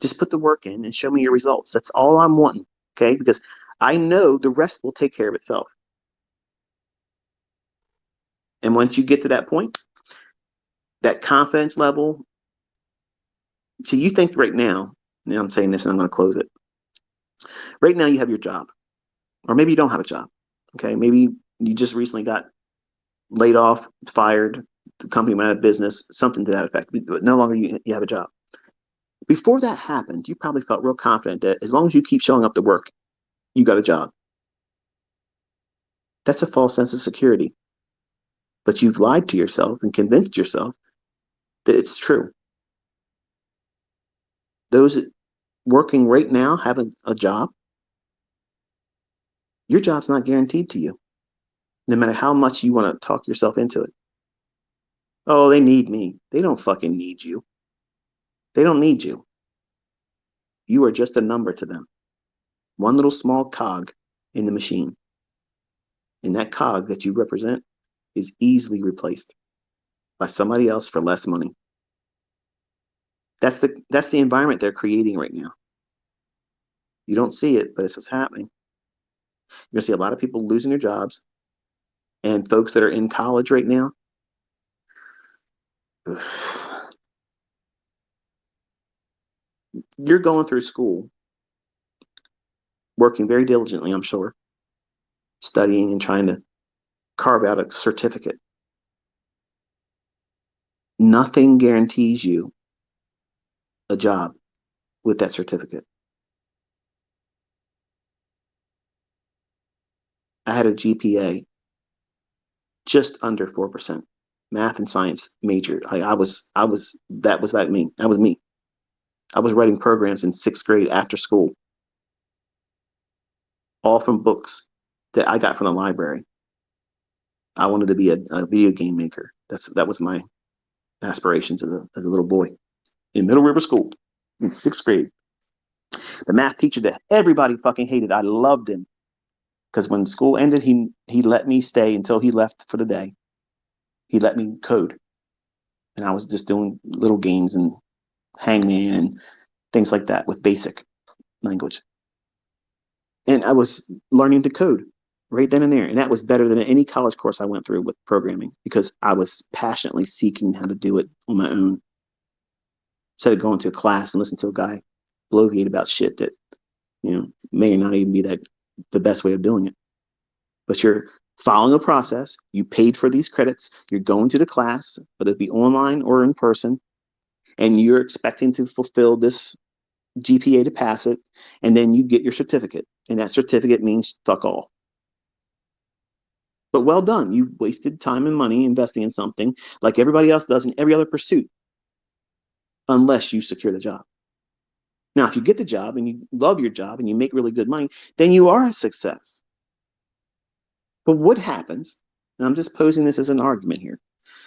Just put the work in and show me your results. That's all I'm wanting. Okay? Because I know the rest will take care of itself. And once you get to that point, that confidence level, so you think right now I'm saying this and I'm going to close it. Right now you have your job, or maybe you don't have a job. Okay? Maybe you just recently got laid off, fired, the company went out of business, something to that effect. But no longer you have a job. Before that happened, you probably felt real confident that as long as you keep showing up to work, you got a job. That's a false sense of security. But you've lied to yourself and convinced yourself that it's true. Those working right now having a job, your job's not guaranteed to you, no matter how much you want to talk yourself into it. Oh, they need me. They don't fucking need you. They don't need you. You are just a number to them. One little small cog in the machine. And that cog that you represent is easily replaced by somebody else for less money. That's the environment they're creating right now. You don't see it, but it's what's happening. You're gonna see a lot of people losing their jobs, and folks that are in college right now. You're going through school, working very diligently, I'm sure, studying and trying to carve out a certificate. Nothing guarantees you a job with that certificate. I had a GPA just under 4%. Math and science major. That was like me. That was me. I was writing programs in sixth grade after school, all from books that I got from the library. I wanted to be a video game maker. That was my aspirations as a little boy in Middle River School in sixth grade. The math teacher that everybody fucking hated, I loved him because when school ended, he let me stay until he left for the day. He let me code, and I was just doing little games and Hangman and things like that with basic language. And I was learning to code right then and there. And that was better than any college course I went through with programming because I was passionately seeking how to do it on my own. Instead of going to a class and listening to a guy bloviate about shit that, may or not even be that the best way of doing it. But you're following a process. You paid for these credits. You're going to the class, whether it be online or in person, and you're expecting to fulfill this GPA to pass it, and then you get your certificate. And that certificate means fuck all. But well done. You wasted time and money investing in something like everybody else does in every other pursuit, unless you secure the job. Now, if you get the job and you love your job and you make really good money, then you are a success. But what happens, and I'm just posing this as an argument here,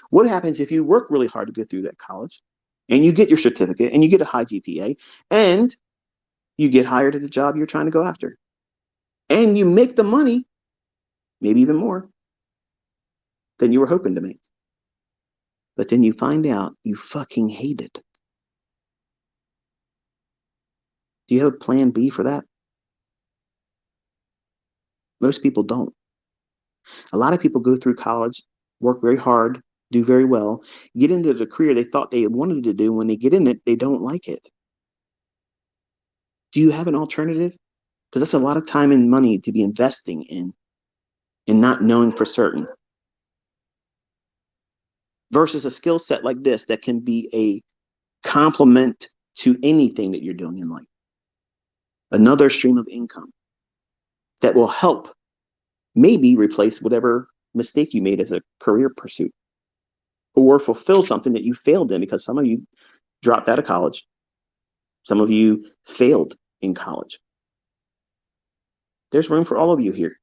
what happens if you work really hard to get through that college and you get your certificate and you get a high GPA and you get hired at the job you're trying to go after and you make the money, maybe even more than you were hoping to make. But then you find out you fucking hate it. Do you have a plan B for that? Most people don't. A lot of people go through college, work very hard, do very well, get into the career they thought they wanted to do. When they get in it, they don't like it. Do you have an alternative? Because that's a lot of time and money to be investing in and not knowing for certain. Versus a skill set like this that can be a complement to anything that you're doing in life. Another stream of income that will help maybe replace whatever mistake you made as a career pursuit or fulfill something that you failed in, because some of you dropped out of college. Some of you failed in college. There's room for all of you here.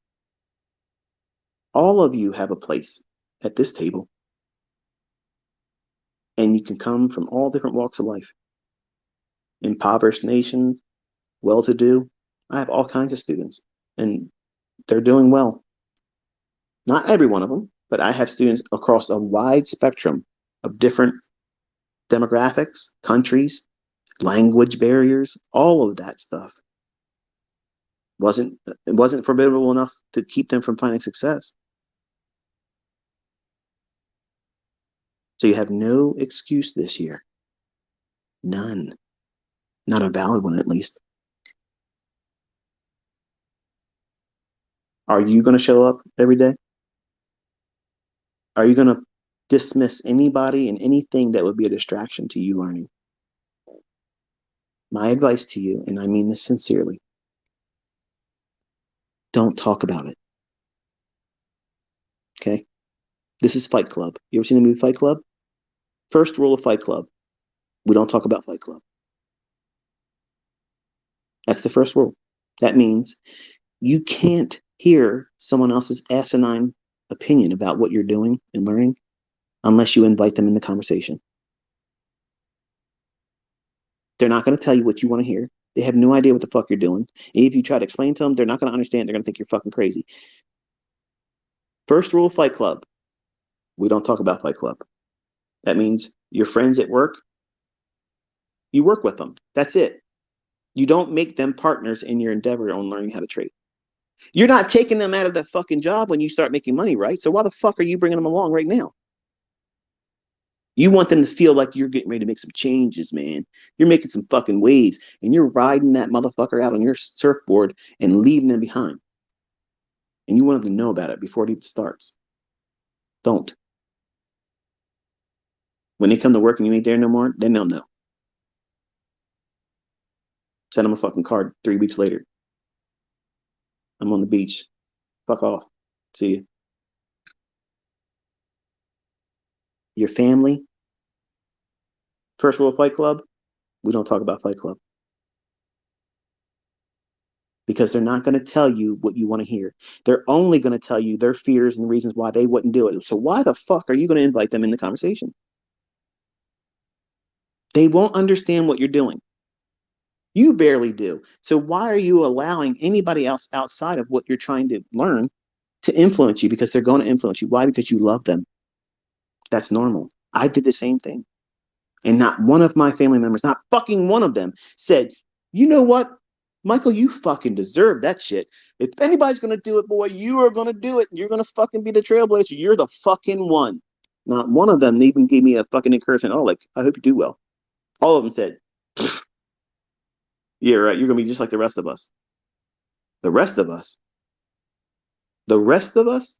All of you have a place at this table. And you can come from all different walks of life. Impoverished nations, well-to-do. I have all kinds of students, and they're doing well. Not every one of them, but I have students across a wide spectrum of different demographics, countries, language barriers, all of that stuff. It wasn't formidable enough to keep them from finding success. So you have no excuse this year. None. Not a valid one, at least. Are you going to show up every day? Are you going to dismiss anybody and anything that would be a distraction to you learning? My advice to you, and I mean this sincerely, don't talk about it. Okay? This is Fight Club. You ever seen the movie Fight Club? First rule of Fight Club: we don't talk about Fight Club. That's the first rule. That means you can't hear someone else's asinine opinion about what you're doing and learning unless you invite them in the conversation. They're not going to tell you what you want to hear. They have no idea what the fuck you're doing. And if you try to explain to them, they're not going to understand. They're going to think you're fucking crazy. First rule of Fight Club: we don't talk about Fight Club. That means your friends at work, you work with them. That's it. You don't make them partners in your endeavor on learning how to trade. You're not taking them out of that fucking job when you start making money, right? So why the fuck are you bringing them along right now? You want them to feel like you're getting ready to make some changes, man. You're making some fucking waves, and you're riding that motherfucker out on your surfboard and leaving them behind. And you want them to know about it before it even starts. Don't. When they come to work and you ain't there no more, then they'll know. Send them a fucking card 3 weeks later. I'm on the beach Fuck off. See you. Your family, first rule of Fight Club, we don't talk about Fight Club because they're not going to tell you what you want to hear. They're only going to tell you their fears and reasons why they wouldn't do it. So why the fuck are you going to invite them in the conversation? They won't understand what you're doing. You barely do. So why are you allowing anybody else outside of what you're trying to learn to influence you? Because they're going to influence you. Why? Because you love them. That's normal. I did the same thing. And not one of my family members, not fucking one of them, said, you know what, Michael, you fucking deserve that shit. If anybody's going to do it, boy, you are going to do it. You're going to fucking be the trailblazer. You're the fucking one. Not one of them even gave me a fucking encouragement. Oh, like, I hope you do well. All of them said, yeah, right. You're going to be just like the rest of us. The rest of us. The rest of us,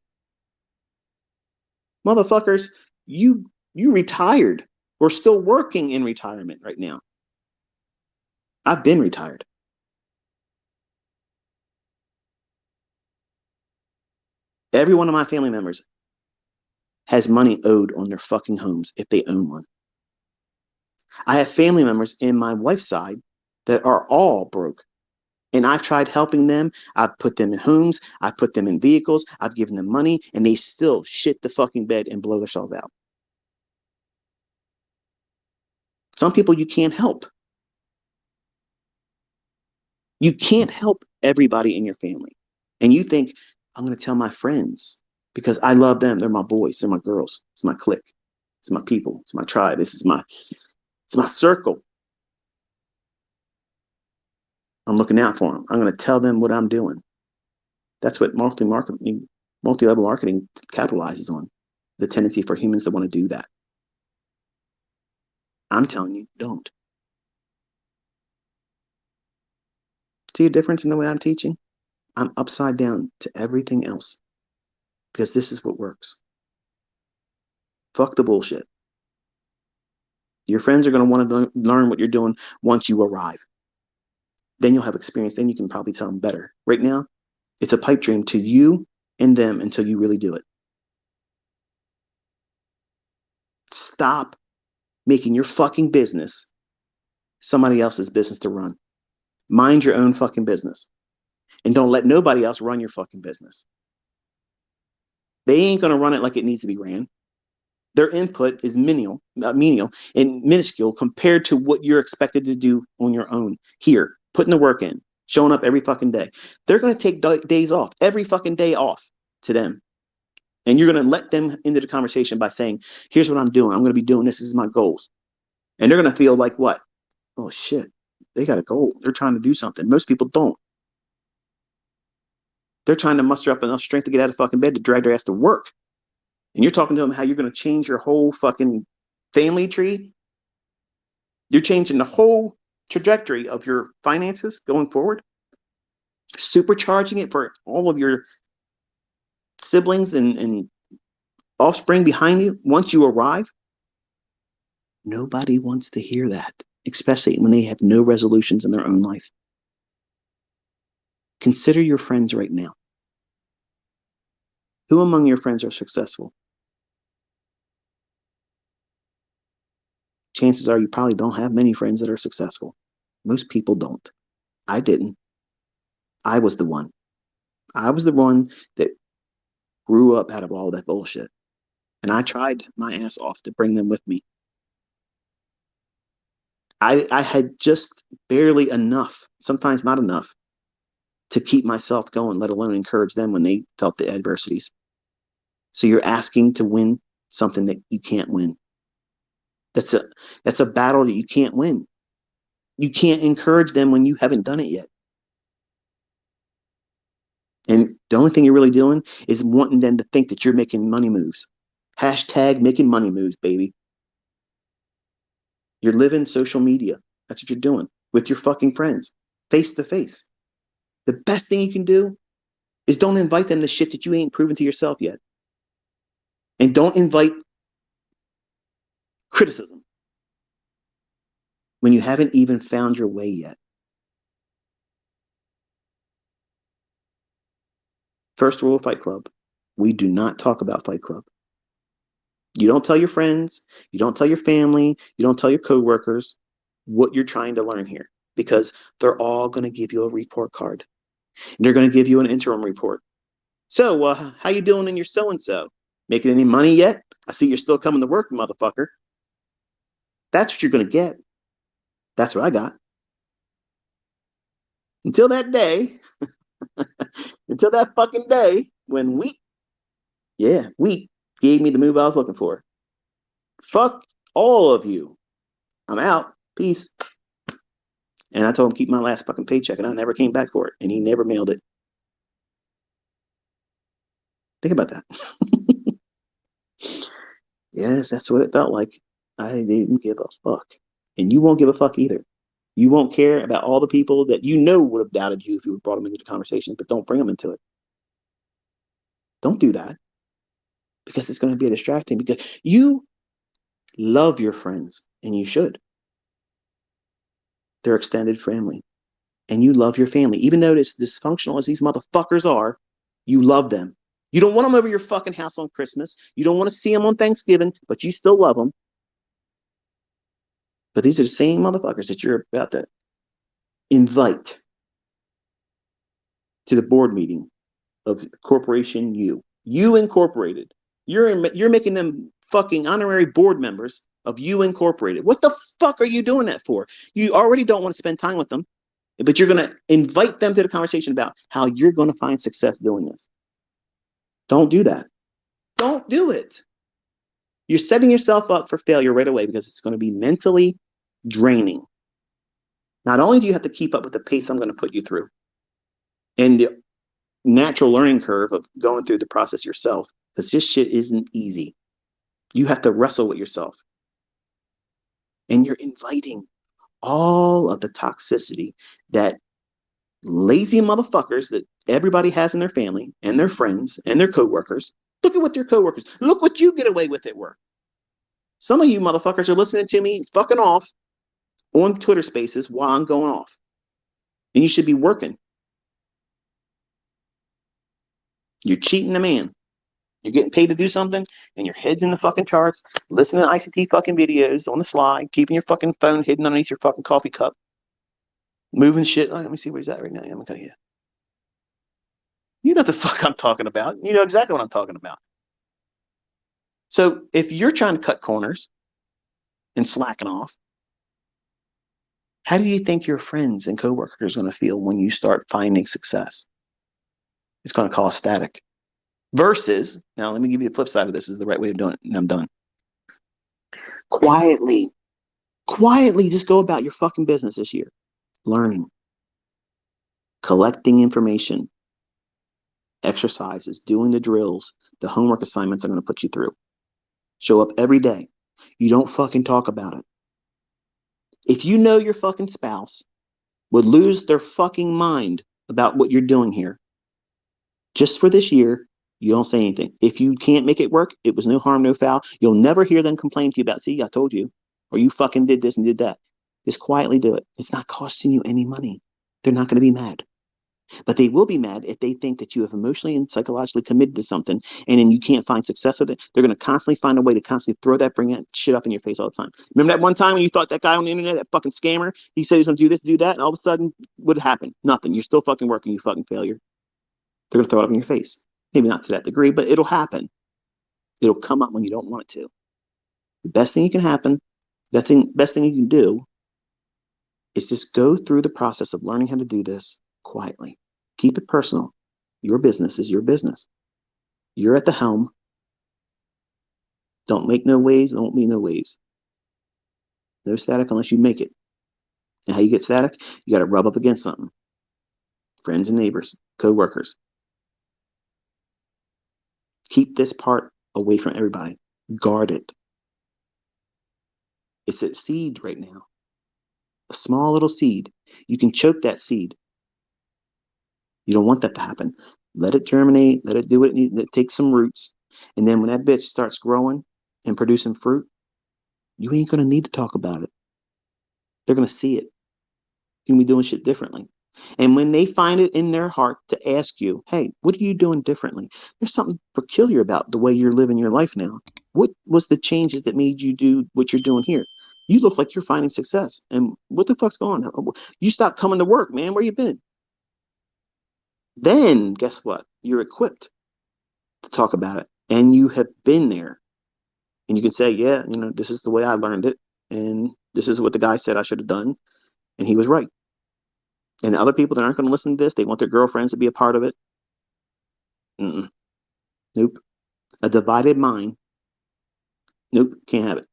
motherfuckers, you retired. We're still working in retirement right now. I've been retired. Every one of my family members has money owed on their fucking homes if they own one. I have family members in my wife's side that are all broke. And I've tried helping them. I've put them in homes. I've put them in vehicles. I've given them money, and they still shit the fucking bed and blow themselves out. Some people you can't help. You can't help everybody in your family. And you think, I'm going to tell my friends because I love them. They're my boys. They're my girls. It's my clique. It's my people. It's my tribe. It's my circle. I'm looking out for them. I'm going to tell them what I'm doing. That's what multi-level marketing capitalizes on, the tendency for humans to want to do that. I'm telling you, don't. See a difference in the way I'm teaching? I'm upside down to everything else because this is what works. Fuck the bullshit. Your friends are going to want to learn what you're doing once you arrive. Then you'll have experience. Then you can probably tell them better. Right now, it's a pipe dream to you and them until you really do it. Stop making your fucking business somebody else's business to run. Mind your own fucking business. And don't let nobody else run your fucking business. They ain't going to run it like it needs to be ran. Their input is menial and minuscule compared to what you're expected to do on your own here, putting the work in, showing up every fucking day. They're going to take days off, every fucking day off to them. And you're going to let them into the conversation by saying, here's what I'm doing. I'm going to be doing this. This is my goals. And they're going to feel like what? Oh, shit. They got a goal. They're trying to do something. Most people don't. They're trying to muster up enough strength to get out of fucking bed to drag their ass to work. And you're talking to them how you're going to change your whole fucking family tree. You're changing the whole trajectory of your finances going forward, supercharging it for all of your siblings and offspring behind you once you arrive. Nobody wants to hear that, especially when they have no resolutions in their own life. Consider your friends right now. Who among your friends are successful? Chances are you probably don't have many friends that are successful. Most people don't. I didn't. I was the one. I was the one that grew up out of all that bullshit. And I tried my ass off to bring them with me. I had just barely enough, sometimes not enough, to keep myself going, let alone encourage them when they felt the adversities. So you're asking to win something that you can't win. That's a that's a battle that you can't win. You can't encourage them when you haven't done it yet. And the only thing you're really doing is wanting them to think that you're making money moves. Hashtag making money moves, baby. You're living social media. That's what you're doing with your fucking friends, face to face. The best thing you can do is don't invite them to shit that you ain't proven to yourself yet. And don't invite criticism when you haven't even found your way yet. First rule of Fight Club: we do not talk about Fight Club. You don't tell your friends, you don't tell your family, you don't tell your coworkers what you're trying to learn here, because they're all going to give you a report card. They're going to give you an interim report. So, how you doing in your so and so? Making any money yet? I see you're still coming to work, motherfucker. That's what you're going to get. That's what I got. Until that day, until that fucking day when we gave me the move I was looking for. Fuck all of you. I'm out. Peace. And I told him keep my last fucking paycheck, and I never came back for it, and he never mailed it. Think about that. Yes, that's what it felt like. I didn't give a fuck, and you won't give a fuck either. You won't care about all the people that you know would have doubted you if you brought them into the conversation, but don't bring them into it. Don't do that, because it's going to be distracting. Because you love your friends, and you should. They're extended family, and you love your family, even though it's dysfunctional as these motherfuckers are. You love them. You don't want them over your fucking house on Christmas. You don't want to see them on Thanksgiving, but you still love them. But these are the same motherfuckers that you're about to invite to the board meeting of Corporation You Incorporated. You're making them fucking honorary board members of You Incorporated. What the fuck are you doing that for? You already don't want to spend time with them, but you're going to invite them to the conversation about how you're going to find success doing this. Don't do that. Don't do it. You're setting yourself up for failure right away, because it's going to be mentally draining. Not only do you have to keep up with the pace I'm going to put you through and the natural learning curve of going through the process yourself, because this shit isn't easy. You have to wrestle with yourself. And you're inviting all of the toxicity that lazy motherfuckers that everybody has in their family and their friends and their coworkers. Look at what your coworkers, look what you get away with at work. Some of you motherfuckers are listening to me fucking off on Twitter Spaces while I'm going off. And you should be working. You're cheating the man. You're getting paid to do something, and your head's in the fucking charts, listening to ICT fucking videos on the slide, keeping your fucking phone hidden underneath your fucking coffee cup, moving shit. Let me see where he's at right now. I'm gonna tell you. You know the fuck I'm talking about. You know exactly what I'm talking about. So if you're trying to cut corners and slacking off, how do you think your friends and coworkers are going to feel when you start finding success? It's going to cause static. Versus, now let me give you the flip side of this. This is the right way of doing it, and I'm done. Quietly just go about your fucking business this year. Learning, collecting information, exercises, doing the drills, the homework assignments I'm going to put you through. Show up every day. You don't fucking talk about it. If you know your fucking spouse would lose their fucking mind about what you're doing here, just for this year, you don't say anything. If you can't make it work, it was no harm, no foul. You'll never hear them complain to you about, see, I told you, or you fucking did this and did that. Just quietly do it. It's not costing you any money. They're not going to be mad. But they will be mad if they think that you have emotionally and psychologically committed to something, and then you can't find success with it. They're going to constantly find a way to constantly bring that shit up in your face all the time. Remember that one time when you thought that guy on the internet, that fucking scammer, he said he was going to do this, do that, and all of a sudden, what happened? Nothing. You're still fucking working, you fucking failure. They're going to throw it up in your face. Maybe not to that degree, but it'll happen. It'll come up when you don't want it to. The best thing you can happen, best thing you can do is just go through the process of learning how to do this quietly. Keep it personal. Your business is your business. You're at the helm. Don't make no waves. Don't be no waves. No static unless you make it. And how you get static? You got to rub up against something. Friends and neighbors, co-workers. Keep this part away from everybody. Guard it. It's a seed right now. A small little seed. You can choke that seed. You don't want that to happen. Let it germinate. Let it do what it needs. Let it take some roots. And then when that bitch starts growing and producing fruit, you ain't going to need to talk about it. They're going to see it. You're going to be doing shit differently. And when they find it in their heart to ask you, hey, what are you doing differently? There's something peculiar about the way you're living your life now. What was the changes that made you do what you're doing here? You look like you're finding success. And what the fuck's going on? You stopped coming to work, man. Where you been? Then guess what? You're equipped to talk about it. And you have been there. And you can say, yeah, this is the way I learned it. And this is what the guy said I should have done. And he was right. And the other people that aren't going to listen to this, they want their girlfriends to be a part of it. Mm-mm. Nope. A divided mind. Nope. Can't have it.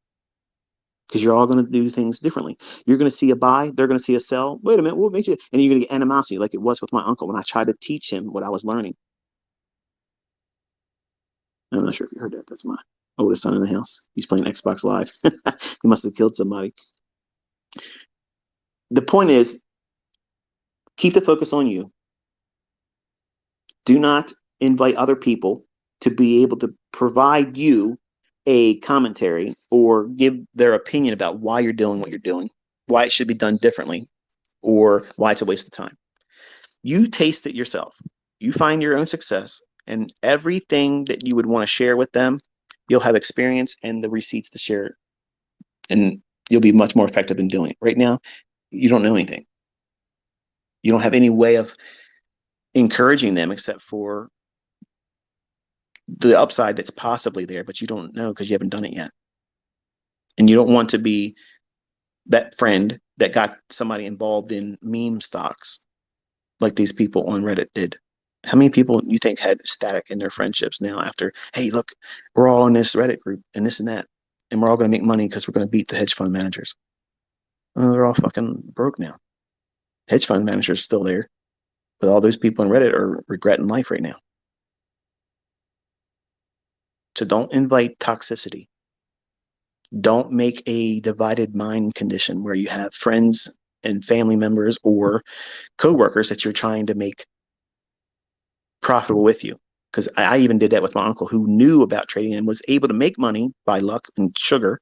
Because you're all going to do things differently. You're going to see a buy, they're going to see a sell. Wait a minute, what makes you? And you're going to get animosity, like it was with my uncle when I tried to teach him what I was learning. I'm not sure if you heard that. That's my oldest son in the house. He's playing Xbox Live. He must have killed somebody. The point is, keep the focus on you. Do not invite other people to be able to provide you a commentary or give their opinion about why you're doing what you're doing, why it should be done differently, or why it's a waste of time. You taste it yourself. You find your own success, and everything that you would want to share with them, you'll have experience and the receipts to share it. And you'll be much more effective in doing it. Right now, you don't know anything. You don't have any way of encouraging them except for the upside that's possibly there, but you don't know because you haven't done it yet. And you don't want to be that friend that got somebody involved in meme stocks like these people on Reddit did. How many people you think had static in their friendships now after, hey, look, we're all in this Reddit group and this and that, and we're all going to make money because we're going to beat the hedge fund managers? Well, they're all fucking broke now. Hedge fund managers still there, but all those people on Reddit are regretting life right now. So don't invite toxicity. Don't make a divided mind condition where you have friends and family members or coworkers that you're trying to make profitable with you. Because I even did that with my uncle who knew about trading and was able to make money by luck and sugar.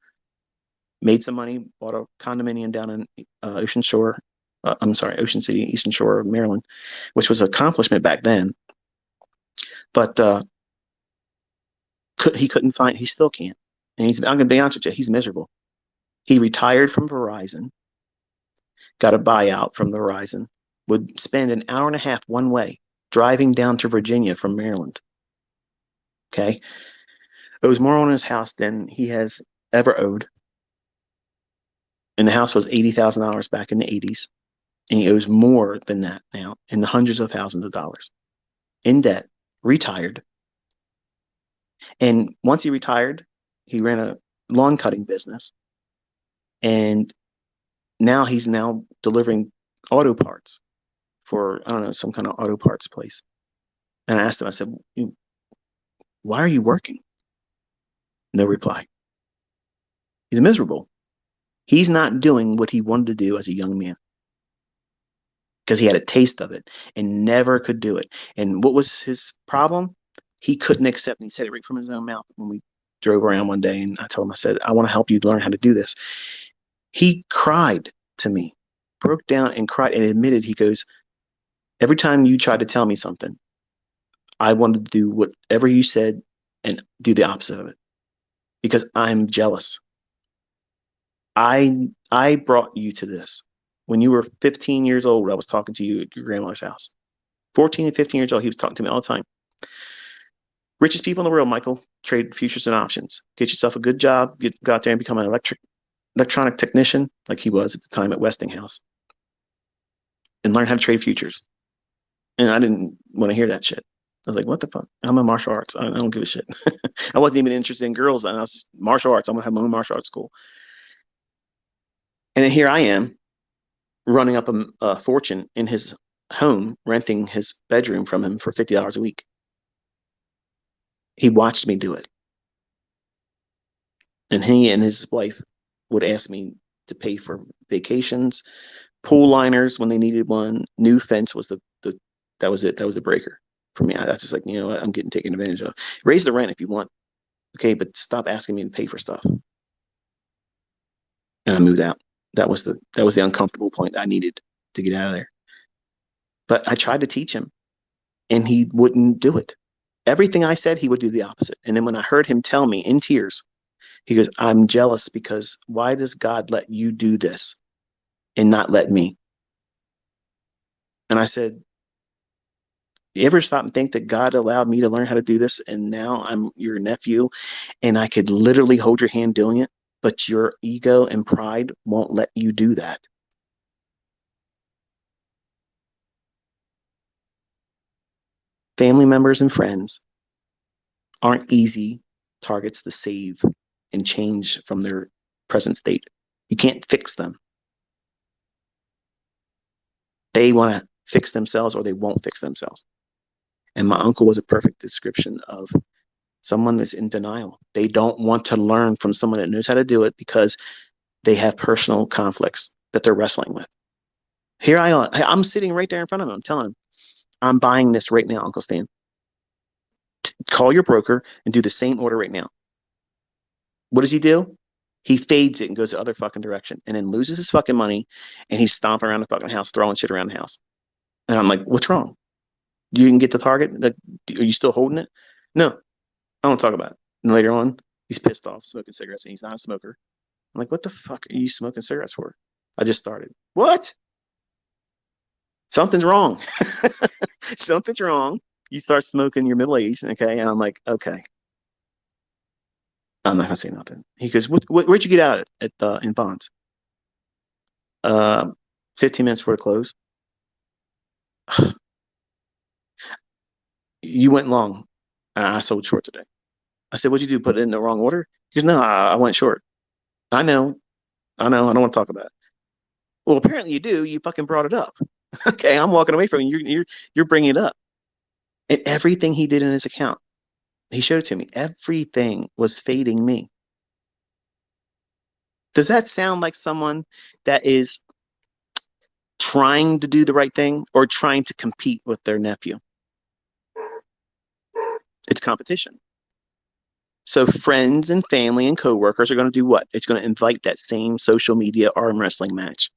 Made some money, bought a condominium down in Ocean Shore. I'm sorry, Ocean City, Eastern Shore of Maryland, which was an accomplishment back then. But he couldn't find, he still can't. And I'm going to be honest with you, he's miserable. He retired from Verizon, got a buyout from Verizon, would spend an hour and a half one way driving down to Virginia from Maryland. Okay. Owes more on his house than he has ever owed. And the house was $80,000 back in the 80s. And he owes more than that now in the hundreds of thousands of dollars in debt, retired. And once he retired, he ran a lawn cutting business. And now he's now delivering auto parts for, I don't know, some kind of auto parts place. And I asked him, I said, why are you working? No reply. He's miserable. He's not doing what he wanted to do as a young man because he had a taste of it and never could do it. And what was his problem? He couldn't accept, and he said it right from his own mouth when we drove around one day. And I told him, I said, I want to help you learn how to do this. He cried to me, broke down and cried and admitted, he goes, every time you tried to tell me something, I wanted to do whatever you said and do the opposite of it because I'm jealous. I brought you to this. When you were 15 years old, I was talking to you at your grandmother's house. 14 and 15 years old, he was talking to me all the time. Richest people in the world, Michael, trade futures and options. Get yourself a good job, go out there and become an electronic technician, like he was at the time at Westinghouse, and learn how to trade futures. And I didn't want to hear that shit. I was like, what the fuck? I'm in martial arts. I don't give a shit. I wasn't even interested in girls. I was martial arts. I'm going to have my own martial arts school. And then here I am running up a fortune in his home, renting his bedroom from him for $50 a week. He watched me do it. And he and his wife would ask me to pay for vacations, pool liners when they needed one. New fence was that was it. That was the breaker for me. That's just like, you know what, I'm getting taken advantage of. Raise the rent if you want. Okay, but stop asking me to pay for stuff. And I moved out. That was the uncomfortable point I needed to get out of there. But I tried to teach him and he wouldn't do it. Everything I said, he would do the opposite. And then when I heard him tell me in tears, he goes, I'm jealous because why does God let you do this and not let me? And I said, you ever stop and think that God allowed me to learn how to do this and now I'm your nephew and I could literally hold your hand doing it, but your ego and pride won't let you do that. Family members and friends aren't easy targets to save and change from their present state. You can't fix them. They want to fix themselves or they won't fix themselves. And my uncle was a perfect description of someone that's in denial. They don't want to learn from someone that knows how to do it because they have personal conflicts that they're wrestling with. Here I am. I'm sitting right there in front of him. I'm telling him, I'm buying this right now, Uncle Stan. Call your broker and do the same order right now. What does he do? He fades it and goes the other fucking direction and then loses his fucking money and he's stomping around the fucking house, throwing shit around the house. And I'm like, what's wrong? You can get the target? Are you still holding it? No, I don't talk about it. And later on, he's pissed off smoking cigarettes and he's not a smoker. I'm like, what the fuck are you smoking cigarettes for? I just started. What? Something's wrong. Something's wrong. You start smoking, you're middle aged, okay? And I'm like, okay, I'm not gonna say nothing. He goes, where'd you get out at in Bonds? Uh, 15 minutes before it close. You went long. I sold short today. I said, what'd you do? Put it in the wrong order? He goes, no, I went short. I know. I know. I don't want to talk about it. Well, apparently you do. You fucking brought it up. Okay, I'm walking away from you. You're bringing it up. And everything he did in his account, he showed it to me. Everything was fading me. Does that sound like someone that is trying to do the right thing or trying to compete with their nephew? It's competition. So friends and family and coworkers are going to do what? It's going to invite that same social media arm wrestling match.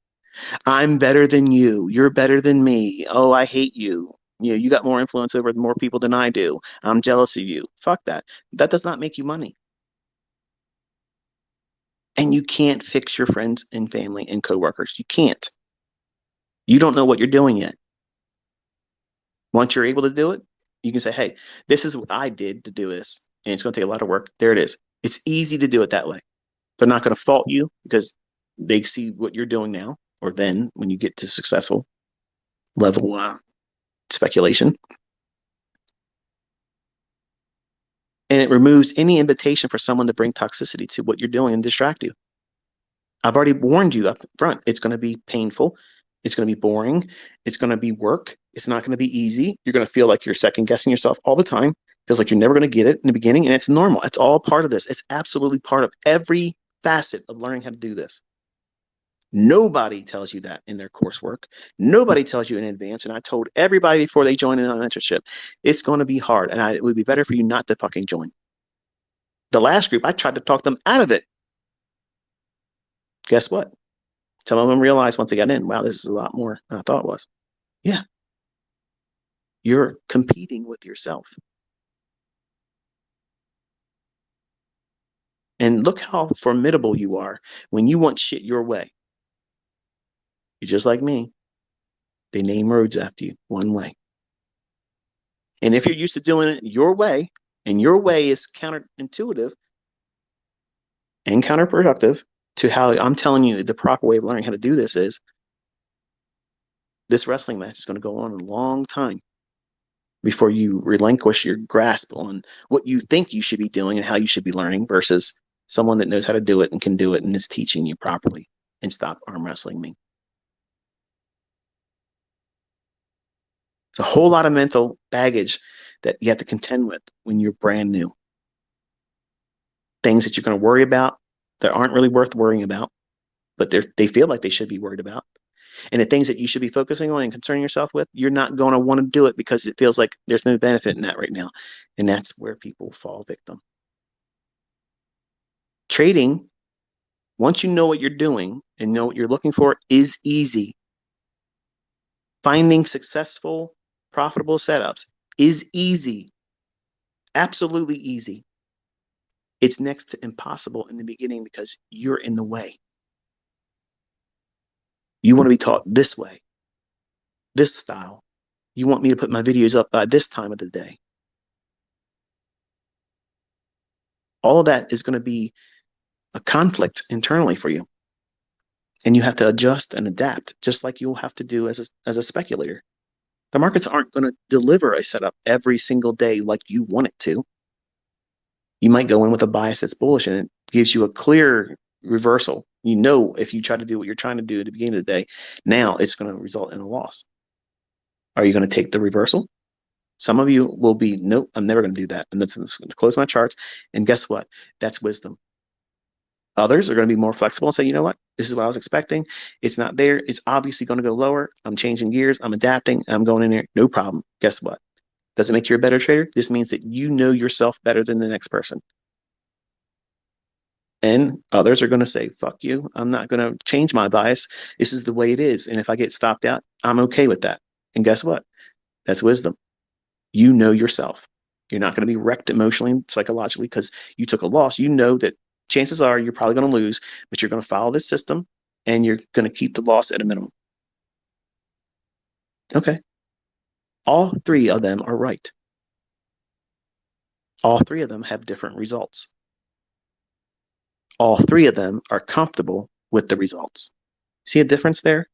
I'm better than you. You're better than me. Oh, I hate you. You got more influence over more people than I do. I'm jealous of you. Fuck that. That does not make you money. And you can't fix your friends and family and coworkers. You can't. You don't know what you're doing yet. Once you're able to do it, you can say, hey, this is what I did to do this. And it's going to take a lot of work. There it is. It's easy to do it that way. They're not going to fault you because they see what you're doing now or then when you get to successful level speculation. And it removes any invitation for someone to bring toxicity to what you're doing and distract you. I've already warned you up front. It's going to be painful. It's going to be boring. It's going to be work. It's not going to be easy. You're going to feel like you're second guessing yourself all the time. Feels like you're never going to get it in the beginning. And it's normal. It's all part of this. It's absolutely part of every facet of learning how to do this. Nobody tells you that in their coursework. Nobody tells you in advance. And I told everybody before they join in on mentorship, it's going to be hard. And it would be better for you not to fucking join. The last group, I tried to talk them out of it. Guess what? Some of them realized once they got in, wow, this is a lot more than I thought it was. Yeah. You're competing with yourself. And look how formidable you are when you want shit your way. You're just like me. They name roads after you, one way. And if you're used to doing it your way, and your way is counterintuitive and counterproductive to how I'm telling you the proper way of learning how to do this is, this wrestling match is going to go on a long time before you relinquish your grasp on what you think you should be doing and how you should be learning versus someone that knows how to do it and can do it and is teaching you properly, and stop arm wrestling me. It's a whole lot of mental baggage that you have to contend with when you're brand new. Things that you're going to worry about that aren't really worth worrying about, but they feel like they should be worried about. And the things that you should be focusing on and concerning yourself with, you're not going to want to do it because it feels like there's no benefit in that right now. And that's where people fall victim. Trading, once you know what you're doing and know what you're looking for, is easy. Finding successful, profitable setups is easy, absolutely easy. It's next to impossible in the beginning because you're in the way. You want to be taught this way, this style. You want me to put my videos up by this time of the day. All of that is going to be a conflict internally for you. And you have to adjust and adapt, just like you'll have to do as a speculator. The markets aren't going to deliver a setup every single day like you want it to. You might go in with a bias that's bullish and it gives you a clear reversal. You know, if you try to do what you're trying to do at the beginning of the day, now it's going to result in a loss. Are you going to take the reversal? Some of you will be, nope, I'm never going to do that. And that's going to close my charts. And guess what? That's wisdom. Others are going to be more flexible and say, you know what? This is what I was expecting. It's not there. It's obviously going to go lower. I'm changing gears. I'm adapting. I'm going in there. No problem. Guess what? Does it make you a better trader? This means that you know yourself better than the next person. And others are going to say, fuck you. I'm not going to change my bias. This is the way it is. And if I get stopped out, I'm okay with that. And guess what? That's wisdom. You know yourself. You're not going to be wrecked emotionally and psychologically because you took a loss. You know that chances are you're probably going to lose, but you're going to follow this system and you're going to keep the loss at a minimum. Okay. All three of them are right. All three of them have different results. All three of them are comfortable with the results. See a difference there?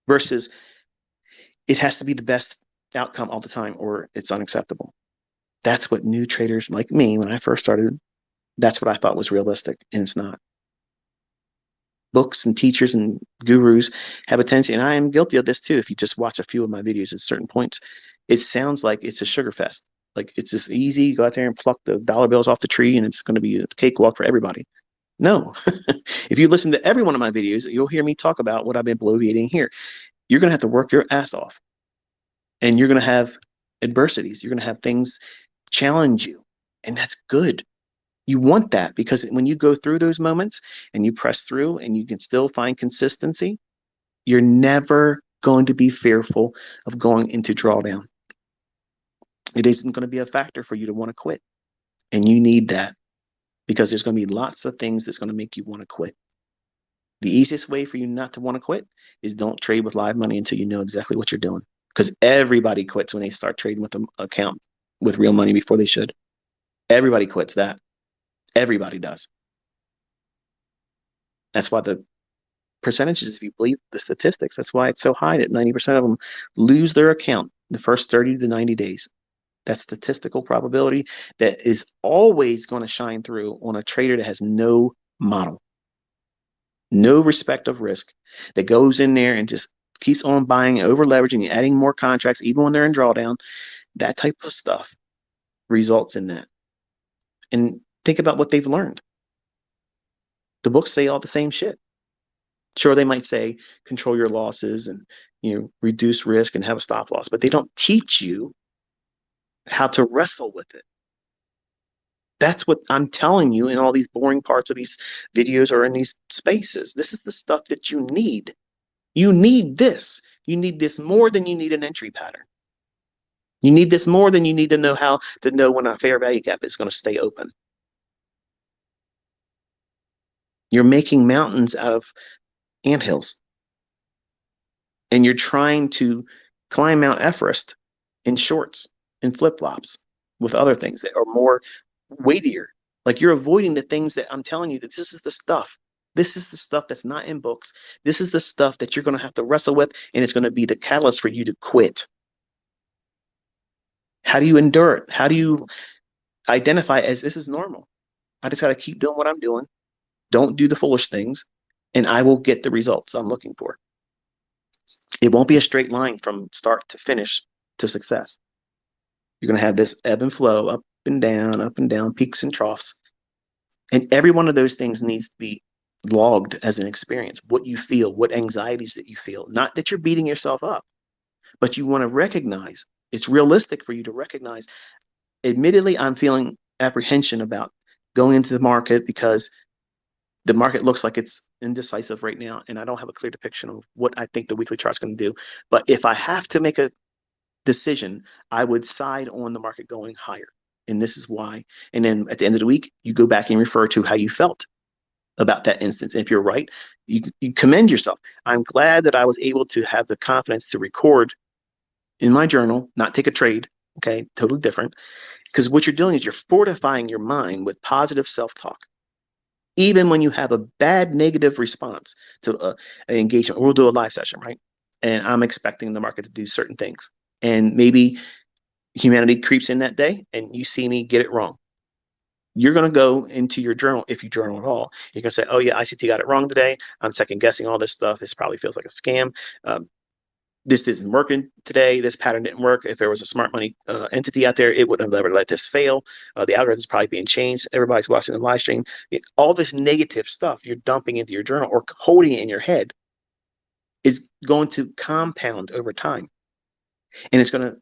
Versus it has to be the best outcome all the time or it's unacceptable. That's what new traders like me, when I first started, that's what I thought was realistic, and it's not. Books and teachers and gurus have a tendency, and I am guilty of this too. If you just watch a few of my videos at certain points, it sounds like it's a sugar fest. Like it's just easy, go out there and pluck the dollar bills off the tree and it's going to be a cakewalk for everybody. No. If you listen to every one of my videos, you'll hear me talk about what I've been bloviating here. You're going to have to work your ass off and you're going to have adversities. You're going to have things challenge you, and that's good. You want that because when you go through those moments and you press through and you can still find consistency, you're never going to be fearful of going into drawdown. It isn't going to be a factor for you to want to quit. And you need that because there's going to be lots of things that's going to make you want to quit. The easiest way for you not to want to quit is don't trade with live money until you know exactly what you're doing. Because everybody quits when they start trading with an account with real money before they should. Everybody quits that. Everybody does. That's why the percentages, if you believe the statistics, that's why it's so high that 90% of them lose their account the first 30 to 90 days. That statistical probability that is always going to shine through on a trader that has no model, no respect of risk, that goes in there and just keeps on buying, over leveraging, and adding more contracts, even when they're in drawdown. That type of stuff results in that. And think about what they've learned. The books say all the same shit. Sure, they might say control your losses and reduce risk and have a stop loss, but they don't teach you how to wrestle with it. That's what I'm telling you in all these boring parts of these videos or in these spaces. This is the stuff that you need. You need this. You need this more than you need an entry pattern. You need this more than you need to know how to know when a fair value gap is going to stay open. You're making mountains out of anthills. And you're trying to climb Mount Everest in shorts and flip-flops with other things that are more weightier. Like you're avoiding the things that I'm telling you that this is the stuff. This is the stuff that's not in books. This is the stuff that you're going to have to wrestle with, and it's going to be the catalyst for you to quit. How do you endure it? How do you identify as this is normal? I just got to keep doing what I'm doing. Don't do the foolish things, and I will get the results I'm looking for. It won't be a straight line from start to finish to success. You're going to have this ebb and flow, up and down, peaks and troughs. And every one of those things needs to be logged as an experience. What you feel, what anxieties that you feel. Not that you're beating yourself up, but you want to recognize, it's realistic for you to recognize, admittedly, I'm feeling apprehension about going into the market because The market looks like it's indecisive right now, and I don't have a clear depiction of what I think the weekly chart's going to do. But if I have to make a decision, I would side on the market going higher. And this is why. And then at the end of the week, you go back and refer to how you felt about that instance. And if you're right, you commend yourself. I'm glad that I was able to have the confidence to record in my journal, not take a trade. Okay, totally different. Because what you're doing is you're fortifying your mind with positive self talk. Even when you have a bad negative response to an engagement, we'll do a live session, right? And I'm expecting the market to do certain things. And maybe humanity creeps in that day and you see me get it wrong. You're going to go into your journal, if you journal at all. You're going to say, oh, yeah, ICT got it wrong today. I'm second guessing all this stuff. This probably feels like a scam. This isn't working today. This pattern didn't work. If there was a smart money entity out there, it would have never let this fail. The algorithm's probably being changed. Everybody's watching the live stream. All this negative stuff you're dumping into your journal or holding it in your head is going to compound over time. And it's going to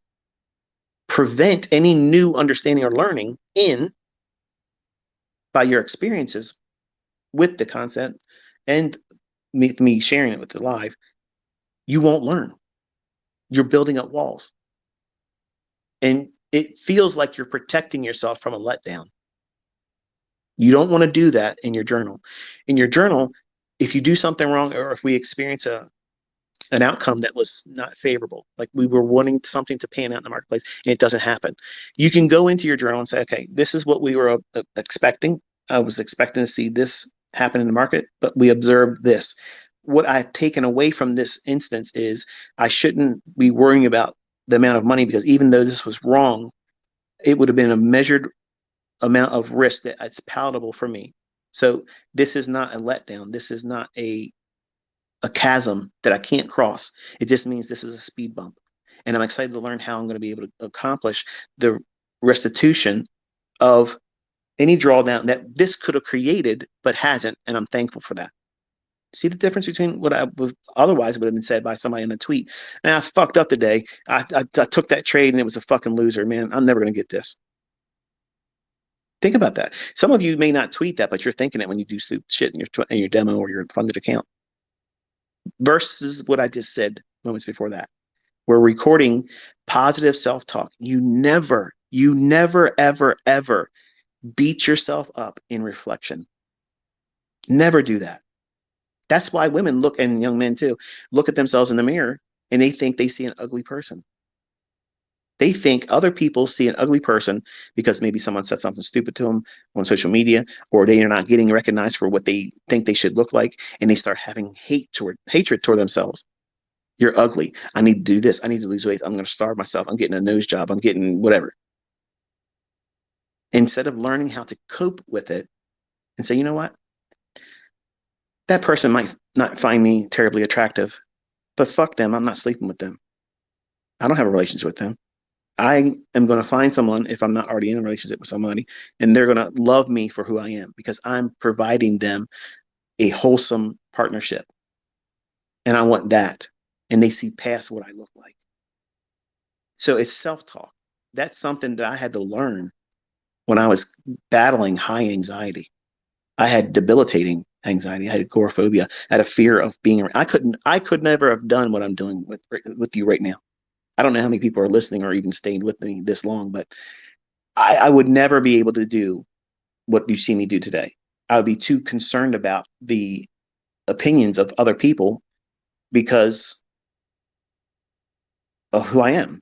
prevent any new understanding or learning in by your experiences with the concept and me sharing it with the live. You won't learn. You're building up walls. And it feels like you're protecting yourself from a letdown. You don't want to do that in your journal. In your journal, if you do something wrong or if we experience an outcome that was not favorable, like we were wanting something to pan out in the marketplace and it doesn't happen, you can go into your journal and say, okay, this is what we were expecting. I was expecting to see this happen in the market, but we observed this. What I've taken away from this instance is I shouldn't be worrying about the amount of money, because even though this was wrong, it would have been a measured amount of risk that it's palatable for me. So this is not a letdown. This is not a chasm that I can't cross. It just means this is a speed bump. And I'm excited to learn how I'm going to be able to accomplish the restitution of any drawdown that this could have created, but hasn't. And I'm thankful for that. See the difference between what I would otherwise would have been said by somebody in a tweet. And I fucked up today. I took that trade and it was a fucking loser, man. I'm never going to get this. Think about that. Some of you may not tweet that, but you're thinking it when you do shit in your demo or your funded account. Versus what I just said moments before that. We're recording positive self-talk. You never, ever, ever beat yourself up in reflection. Never do that. That's why women look, and young men too, look at themselves in the mirror and they think they see an ugly person. They think other people see an ugly person because maybe someone said something stupid to them on social media, or they are not getting recognized for what they think they should look like, and they start having hatred toward themselves. You're ugly. I need to do this. I need to lose weight. I'm going to starve myself. I'm getting a nose job. I'm getting whatever. Instead of learning how to cope with it and say, you know what? That person might not find me terribly attractive, but fuck them. I'm not sleeping with them. I don't have a relationship with them. I am going to find someone, if I'm not already in a relationship with somebody, and they're going to love me for who I am because I'm providing them a wholesome partnership. And I want that. And they see past what I look like. So it's self-talk. That's something that I had to learn when I was battling high anxiety. I had debilitating anxiety. I had agoraphobia. I had a fear of being. I could never have done what I'm doing with you right now. I don't know how many people are listening or even stayed with me this long, but I would never be able to do what you see me do today. I would be too concerned about the opinions of other people because of who I am.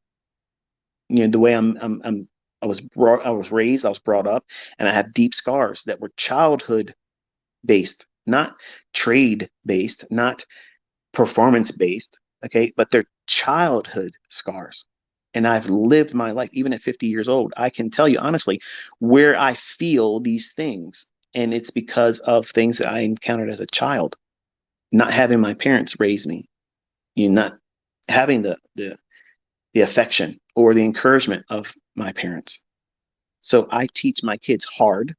You know, the way I was raised, I was brought up, and I have deep scars that were childhood based, not trade based, not performance based. Okay, but they're childhood scars. And I've lived my life, even at 50 years old. I can tell you honestly where I feel these things. And it's because of things that I encountered as a child, not having my parents raise me, you know, not having the affection or the encouragement of my parents. So I teach my kids hard,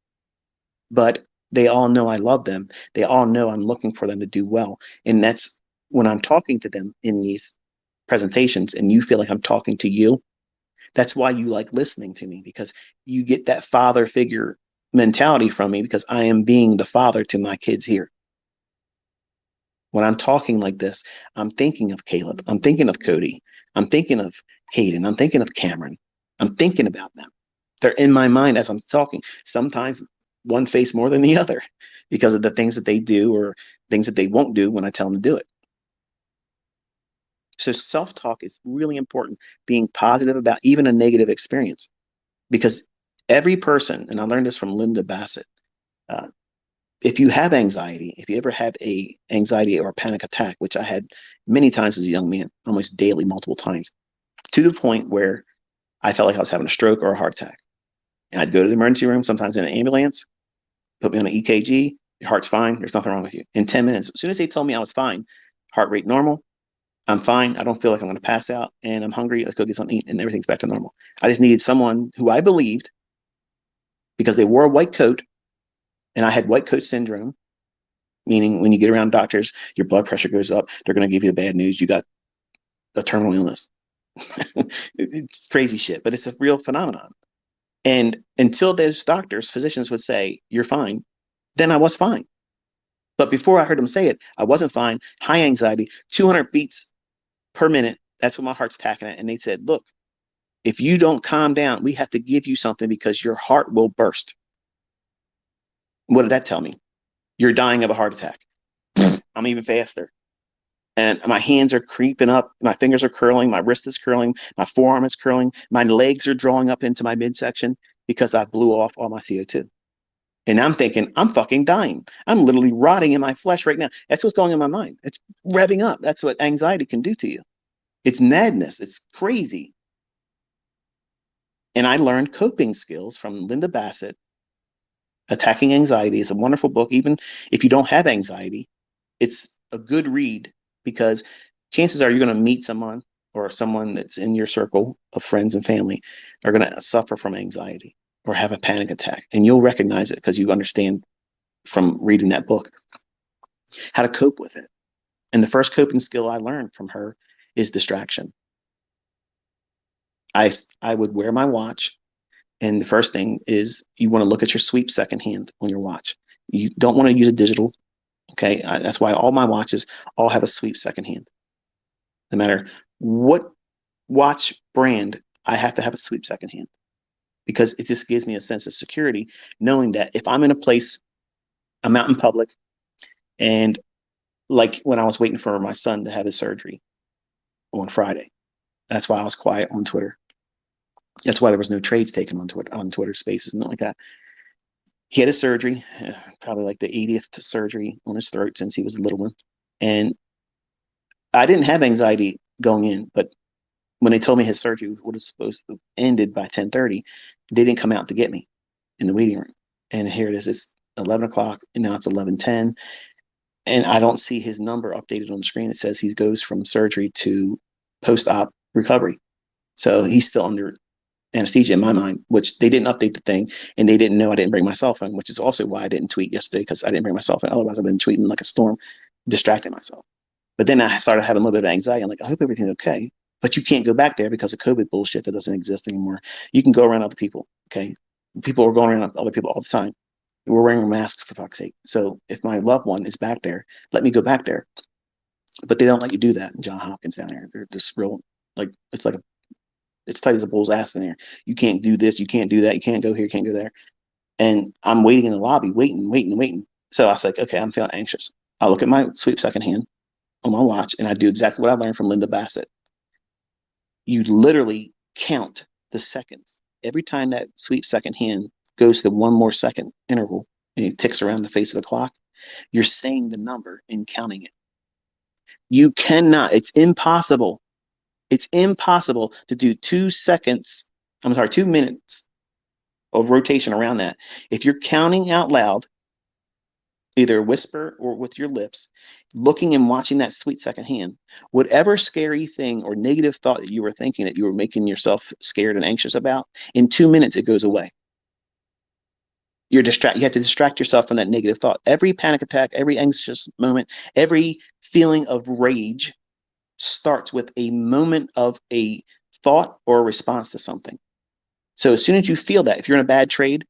but they all know I love them. They all know I'm looking for them to do well. And that's when I'm talking to them in these presentations and you feel like I'm talking to you. That's why you like listening to me, because you get that father figure mentality from me because I am being the father to my kids here. When I'm talking like this, I'm thinking of Caleb. I'm thinking of Cody. I'm thinking of Caden. I'm thinking of Cameron. I'm thinking about them. They're in my mind as I'm talking. Sometimes one face more than the other because of the things that they do or things that they won't do when I tell them to do it. So self-talk is really important, being positive about even a negative experience. Because every person, and I learned this from Linda Bassett, uh, if you have anxiety, if you ever had a anxiety or a panic attack, which I had many times as a young man, almost daily, multiple times, to the point where I felt like I was having a stroke or a heart attack. And I'd go to the emergency room, sometimes in an ambulance, put me on an EKG, your heart's fine, there's nothing wrong with you. In 10 minutes, as soon as they told me I was fine, heart rate normal, I'm fine, I don't feel like I'm going to pass out, and I'm hungry, let's go get something to eat, and everything's back to normal. I just needed someone who I believed, because they wore a white coat, and I had white coat syndrome, meaning when you get around doctors, your blood pressure goes up, they're going to give you the bad news, you got a terminal illness. It's crazy shit, but it's a real phenomenon. And until those doctors, physicians would say, you're fine, then I was fine. But before I heard them say it, I wasn't fine, high anxiety, 200 beats per minute. That's what my heart's tacking at. And they said, look, if you don't calm down, we have to give you something because your heart will burst. What did that tell me? You're dying of a heart attack. I'm even faster. And my hands are creeping up. My fingers are curling. My wrist is curling. My forearm is curling. My legs are drawing up into my midsection because I blew off all my CO2. And I'm thinking, I'm fucking dying. I'm literally rotting in my flesh right now. That's what's going in my mind. It's revving up. That's what anxiety can do to you. It's madness. It's crazy. And I learned coping skills from Linda Bassett. Attacking Anxiety is a wonderful book. Even if you don't have anxiety, it's a good read because chances are you're going to meet someone or someone that's in your circle of friends and family are going to suffer from anxiety or have a panic attack. And you'll recognize it because you understand from reading that book how to cope with it. And the first coping skill I learned from her is distraction. I would wear my watch, and the first thing is you want to look at your sweep second hand on your watch. You don't want to use a digital. Okay. That's why all my watches all have a sweep second hand. No matter what watch brand, I have to have a sweep second hand because it just gives me a sense of security knowing that if I'm in a place, I'm out in public, and like when I was waiting for my son to have his surgery on Friday, that's why I was quiet on Twitter. That's why there was no trades taken on Twitter Spaces and nothing like that. He had his surgery, probably like the 80th surgery on his throat since he was a little one. And I didn't have anxiety going in, but when they told me his surgery would have supposed to have ended by 10:30, they didn't come out to get me in the waiting room. And here it is. It's 11 o'clock, and now it's 11:10. And I don't see his number updated on the screen. It says he goes from surgery to post-op recovery. So he's still under anesthesia in my mind, which they didn't update the thing, and they didn't know I didn't bring my cell phone, which is also why I didn't tweet yesterday, because I didn't bring my cell phone. Otherwise, I've been tweeting like a storm, distracting myself. But then I started having a little bit of anxiety. I'm like, I hope everything's okay. But you can't go back there because of COVID bullshit that doesn't exist anymore. You can go around other people. Okay. People are going around other people all the time. We're wearing masks for fuck's sake. So if my loved one is back there, let me go back there. But they don't let you do that. John Hopkins down there. They're just real, like, it's tight as a bull's ass in there. You can't do this. You can't do that. You can't go here. You can't go there. And I'm waiting in the lobby, waiting. So I was like, okay, I'm feeling anxious. I look at my sweep second hand on my watch, and I do exactly what I learned from Linda Bassett. You literally count the seconds. Every time that sweep second hand goes to one more second interval and it ticks around the face of the clock, you're saying the number and counting it. You cannot, it's impossible. It's impossible to do 2 seconds, 2 minutes of rotation around that. If you're counting out loud, either whisper or with your lips, looking and watching that sweet second hand, whatever scary thing or negative thought that you were thinking that you were making yourself scared and anxious about, in 2 minutes, it goes away. You have to distract yourself from that negative thought. Every panic attack, every anxious moment, every feeling of rage starts with a moment of a thought or a response to something. So as soon as you feel that, if you're in a bad trade,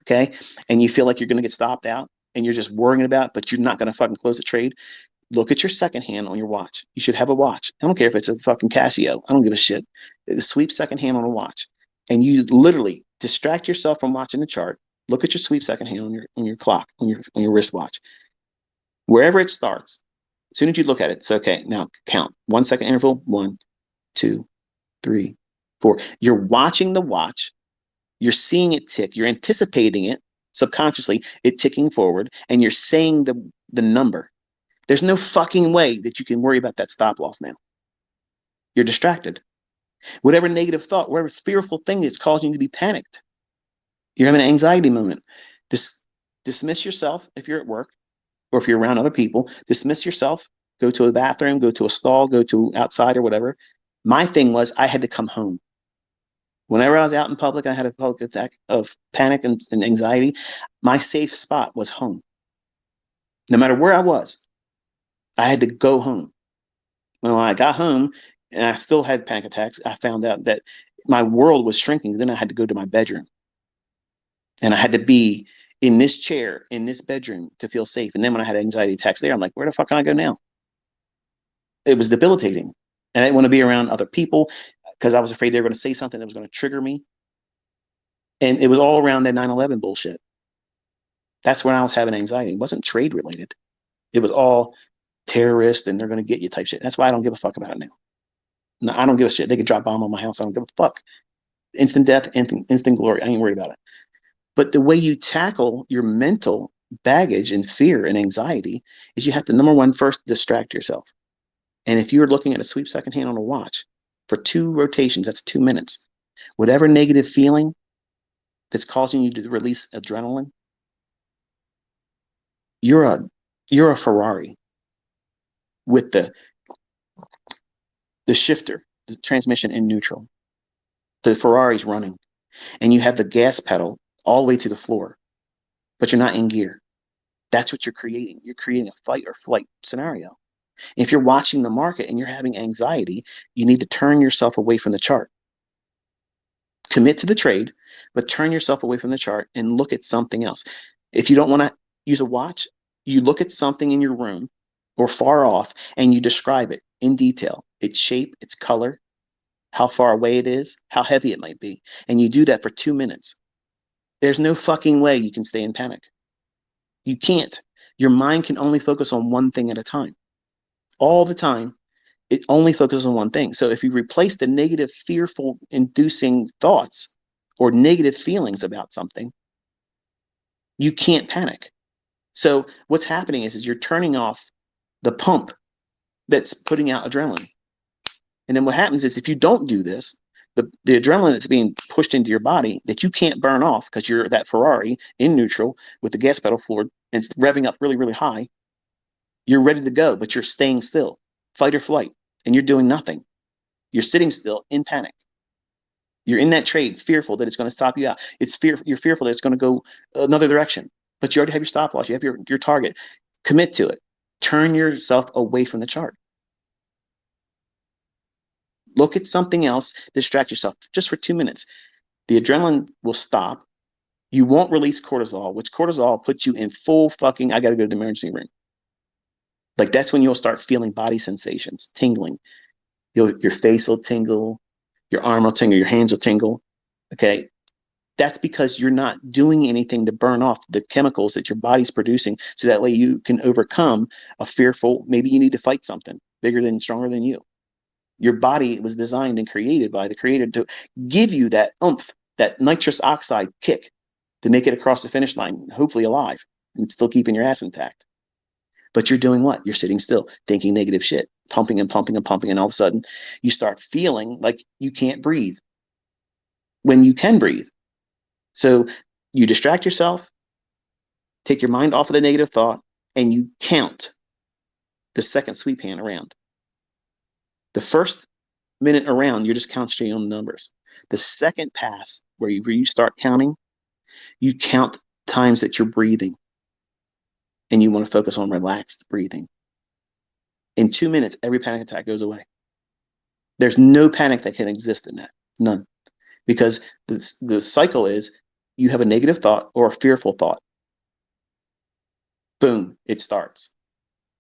okay, and you feel like you're going to get stopped out and you're just worrying about it, but you're not going to fucking close the trade, look at your second hand on your watch. You should have a watch. I don't care if it's a fucking Casio. I don't give a shit. Sweep second hand on a watch. And you literally distract yourself from watching the chart. Look at your sweep second hand on your clock, on your wristwatch. Wherever it starts, as soon as you look at it, it's okay. Now count. 1 second interval. 1, 2, 3, 4. You're watching the watch. You're seeing it tick. You're anticipating it subconsciously, it ticking forward, and you're saying the number. There's no fucking way that you can worry about that stop loss now. You're distracted. Whatever negative thought, whatever fearful thing that's causing you to be panicked, you're having an anxiety moment. Dismiss yourself if you're at work or if you're around other people. Dismiss yourself. Go to a bathroom, go to a stall, go to outside or whatever. My thing was I had to come home. Whenever I was out in public, I had a public attack of panic and anxiety. My safe spot was home. No matter where I was, I had to go home. When I got home and I still had panic attacks, I found out that my world was shrinking. Then I had to go to my bedroom. And I had to be in this chair, in this bedroom to feel safe. And then when I had anxiety attacks there, I'm like, where the fuck can I go now? It was debilitating. And I didn't want to be around other people because I was afraid they were going to say something that was going to trigger me. And it was all around that 9/11 bullshit. That's when I was having anxiety. It wasn't trade related. It was all terrorist and they're going to get you type shit. That's why I don't give a fuck about it now. No, I don't give a shit. They could drop a bomb on my house. I don't give a fuck. Instant death, instant glory. I ain't worried about it. But the way you tackle your mental baggage and fear and anxiety is you have to, number one, first distract yourself. And if you're looking at a sweep second hand on a watch for 2 rotations, that's 2 minutes. Whatever negative feeling that's causing you to release adrenaline, you're a Ferrari with the shifter, the transmission in neutral. The Ferrari's running, and you have the gas pedal all the way to the floor, but you're not in gear. That's what you're creating. You're creating a fight or flight scenario. If you're watching the market and you're having anxiety, you need to turn yourself away from the chart. Commit to the trade, but turn yourself away from the chart and look at something else. If you don't want to use a watch, you look at something in your room or far off and you describe it in detail, its shape, its color, how far away it is, how heavy it might be. And you do that for 2 minutes. There's no fucking way you can stay in panic. You can't. Your mind can only focus on one thing at a time. All the time, it only focuses on one thing. So if you replace the negative, fearful, inducing thoughts or negative feelings about something, you can't panic. So what's happening is you're turning off the pump that's putting out adrenaline. And then what happens is if you don't do this, the adrenaline that's being pushed into your body that you can't burn off because you're that Ferrari in neutral with the gas pedal floored and it's revving up really, really high, you're ready to go, but you're staying still, fight or flight, and you're doing nothing. You're sitting still in panic. You're in that trade, fearful that it's going to stop you out. You're fearful that it's going to go another direction, but you already have your stop loss. You have your target. Commit to it. Turn yourself away from the chart. Look at something else. Distract yourself just for 2 minutes. The adrenaline will stop. You won't release cortisol, which cortisol puts you in full fucking, I got to go to the emergency room. Like that's when you'll start feeling body sensations, tingling. Your face will tingle, your arm will tingle, your hands will tingle. Okay. That's because you're not doing anything to burn off the chemicals that your body's producing. So that way you can overcome a fearful, maybe you need to fight something bigger than, stronger than you. Your body was designed and created by the creator to give you that oomph, that nitrous oxide kick to make it across the finish line, hopefully alive and still keeping your ass intact. But you're doing what? You're sitting still, thinking negative shit, pumping and pumping and pumping. And all of a sudden you start feeling like you can't breathe when you can breathe. So you distract yourself, take your mind off of the negative thought, and you count the second sweep hand around. The first minute around, you're just concentrating on the numbers. The second pass, where you start counting, you count times that you're breathing. And you want to focus on relaxed breathing. In 2 minutes, every panic attack goes away. There's no panic that can exist in that. None. Because the cycle is you have a negative thought or a fearful thought, boom, it starts.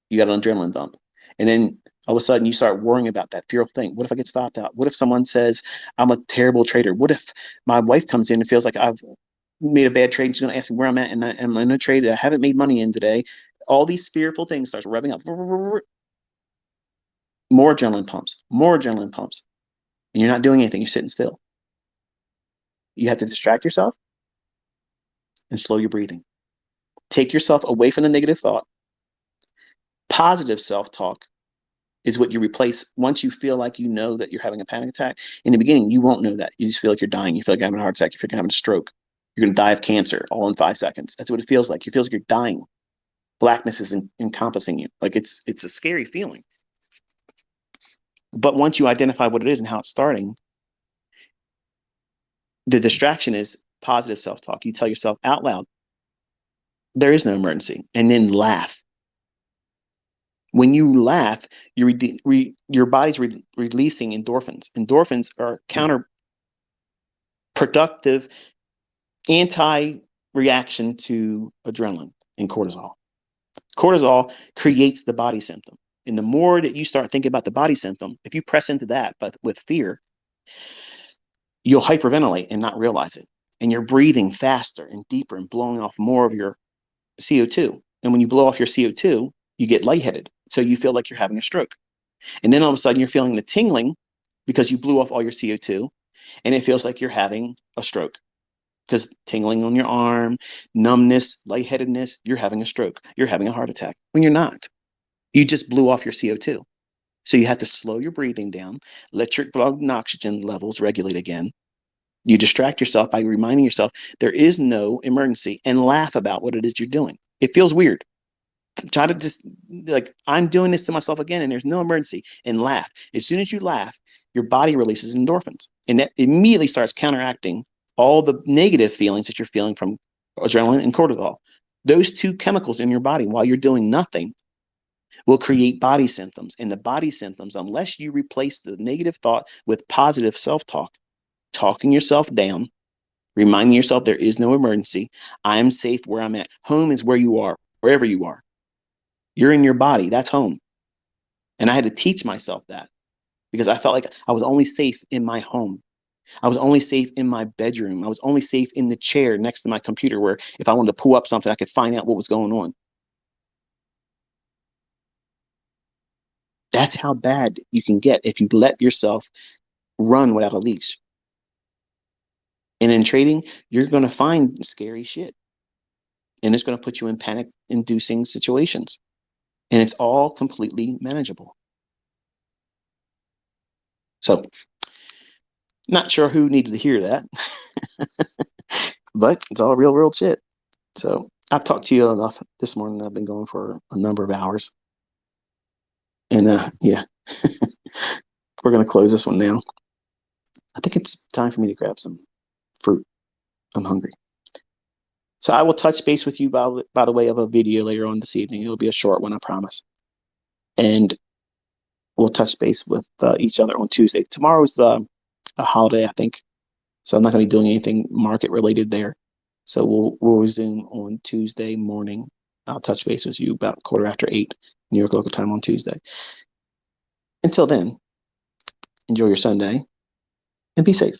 You got an adrenaline dump. And then all of a sudden you start worrying about that fearful thing. What if I get stopped out? What if someone says I'm a terrible trader? What if my wife comes in and feels like I've made a bad trade and she's going to ask me where I'm at and I'm in a trade that I haven't made money in today? All these fearful things start revving up. More adrenaline pumps, more adrenaline pumps. And you're not doing anything. You're sitting still. You have to distract yourself and slow your breathing. Take yourself away from the negative thought. Positive self-talk is what you replace once you feel like you know that you're having a panic attack. In the beginning, you won't know that. You just feel like you're dying. You feel like you're having a heart attack. You feel like you're having a stroke. You're going to die of cancer all in 5 seconds. That's what it feels like. It feels like you're dying. Blackness is encompassing you. Like it's a scary feeling. But once you identify what it is and how it's starting, the distraction is positive self-talk. You tell yourself out loud, there is no emergency, and then laugh. When you laugh, your body's releasing endorphins. Endorphins are counterproductive anti-reaction to adrenaline and cortisol. Cortisol creates the body symptom. And the more that you start thinking about the body symptom, if you press into that, but with fear, you'll hyperventilate and not realize it. And you're breathing faster and deeper and blowing off more of your CO2. And when you blow off your CO2, you get lightheaded. So you feel like you're having a stroke. And then all of a sudden you're feeling the tingling because you blew off all your CO2 and it feels like you're having a stroke. Because tingling on your arm, numbness, lightheadedness, you're having a stroke. You're having a heart attack when you're not. You just blew off your CO2. So you have to slow your breathing down, let your blood and oxygen levels regulate again. You distract yourself by reminding yourself there is no emergency and laugh about what it is you're doing. It feels weird. Try to just like, I'm doing this to myself again and there's no emergency, and laugh. As soon as you laugh, your body releases endorphins and that immediately starts counteracting all the negative feelings that you're feeling from adrenaline and cortisol. Those two chemicals in your body while you're doing nothing will create body symptoms. And the body symptoms, unless you replace the negative thought with positive self-talk, talking yourself down, reminding yourself there is no emergency, I am safe where I'm at. Home is where you are, wherever you are. You're in your body. That's home. And I had to teach myself that because I felt like I was only safe in my home. I was only safe in my bedroom. I was only safe in the chair next to my computer where if I wanted to pull up something, I could find out what was going on. That's how bad you can get if you let yourself run without a leash. And in trading, you're going to find scary shit. And it's going to put you in panic inducing situations. And it's all completely manageable. So, not sure who needed to hear that, but it's all real world shit. So, I've talked to you enough this morning. I've been going for a number of hours. And yeah, we're going to close this one now. I think it's time for me to grab some fruit. I'm hungry. So I will touch base with you by the way of a video later on this evening. It'll be a short one, I promise. And we'll touch base with each other on Tuesday. Tomorrow's a holiday, I think. So I'm not going to be doing anything market related there. So we'll resume on Tuesday morning. I'll touch base with you about 8:15 New York local time on Tuesday. Until then, enjoy your Sunday and be safe.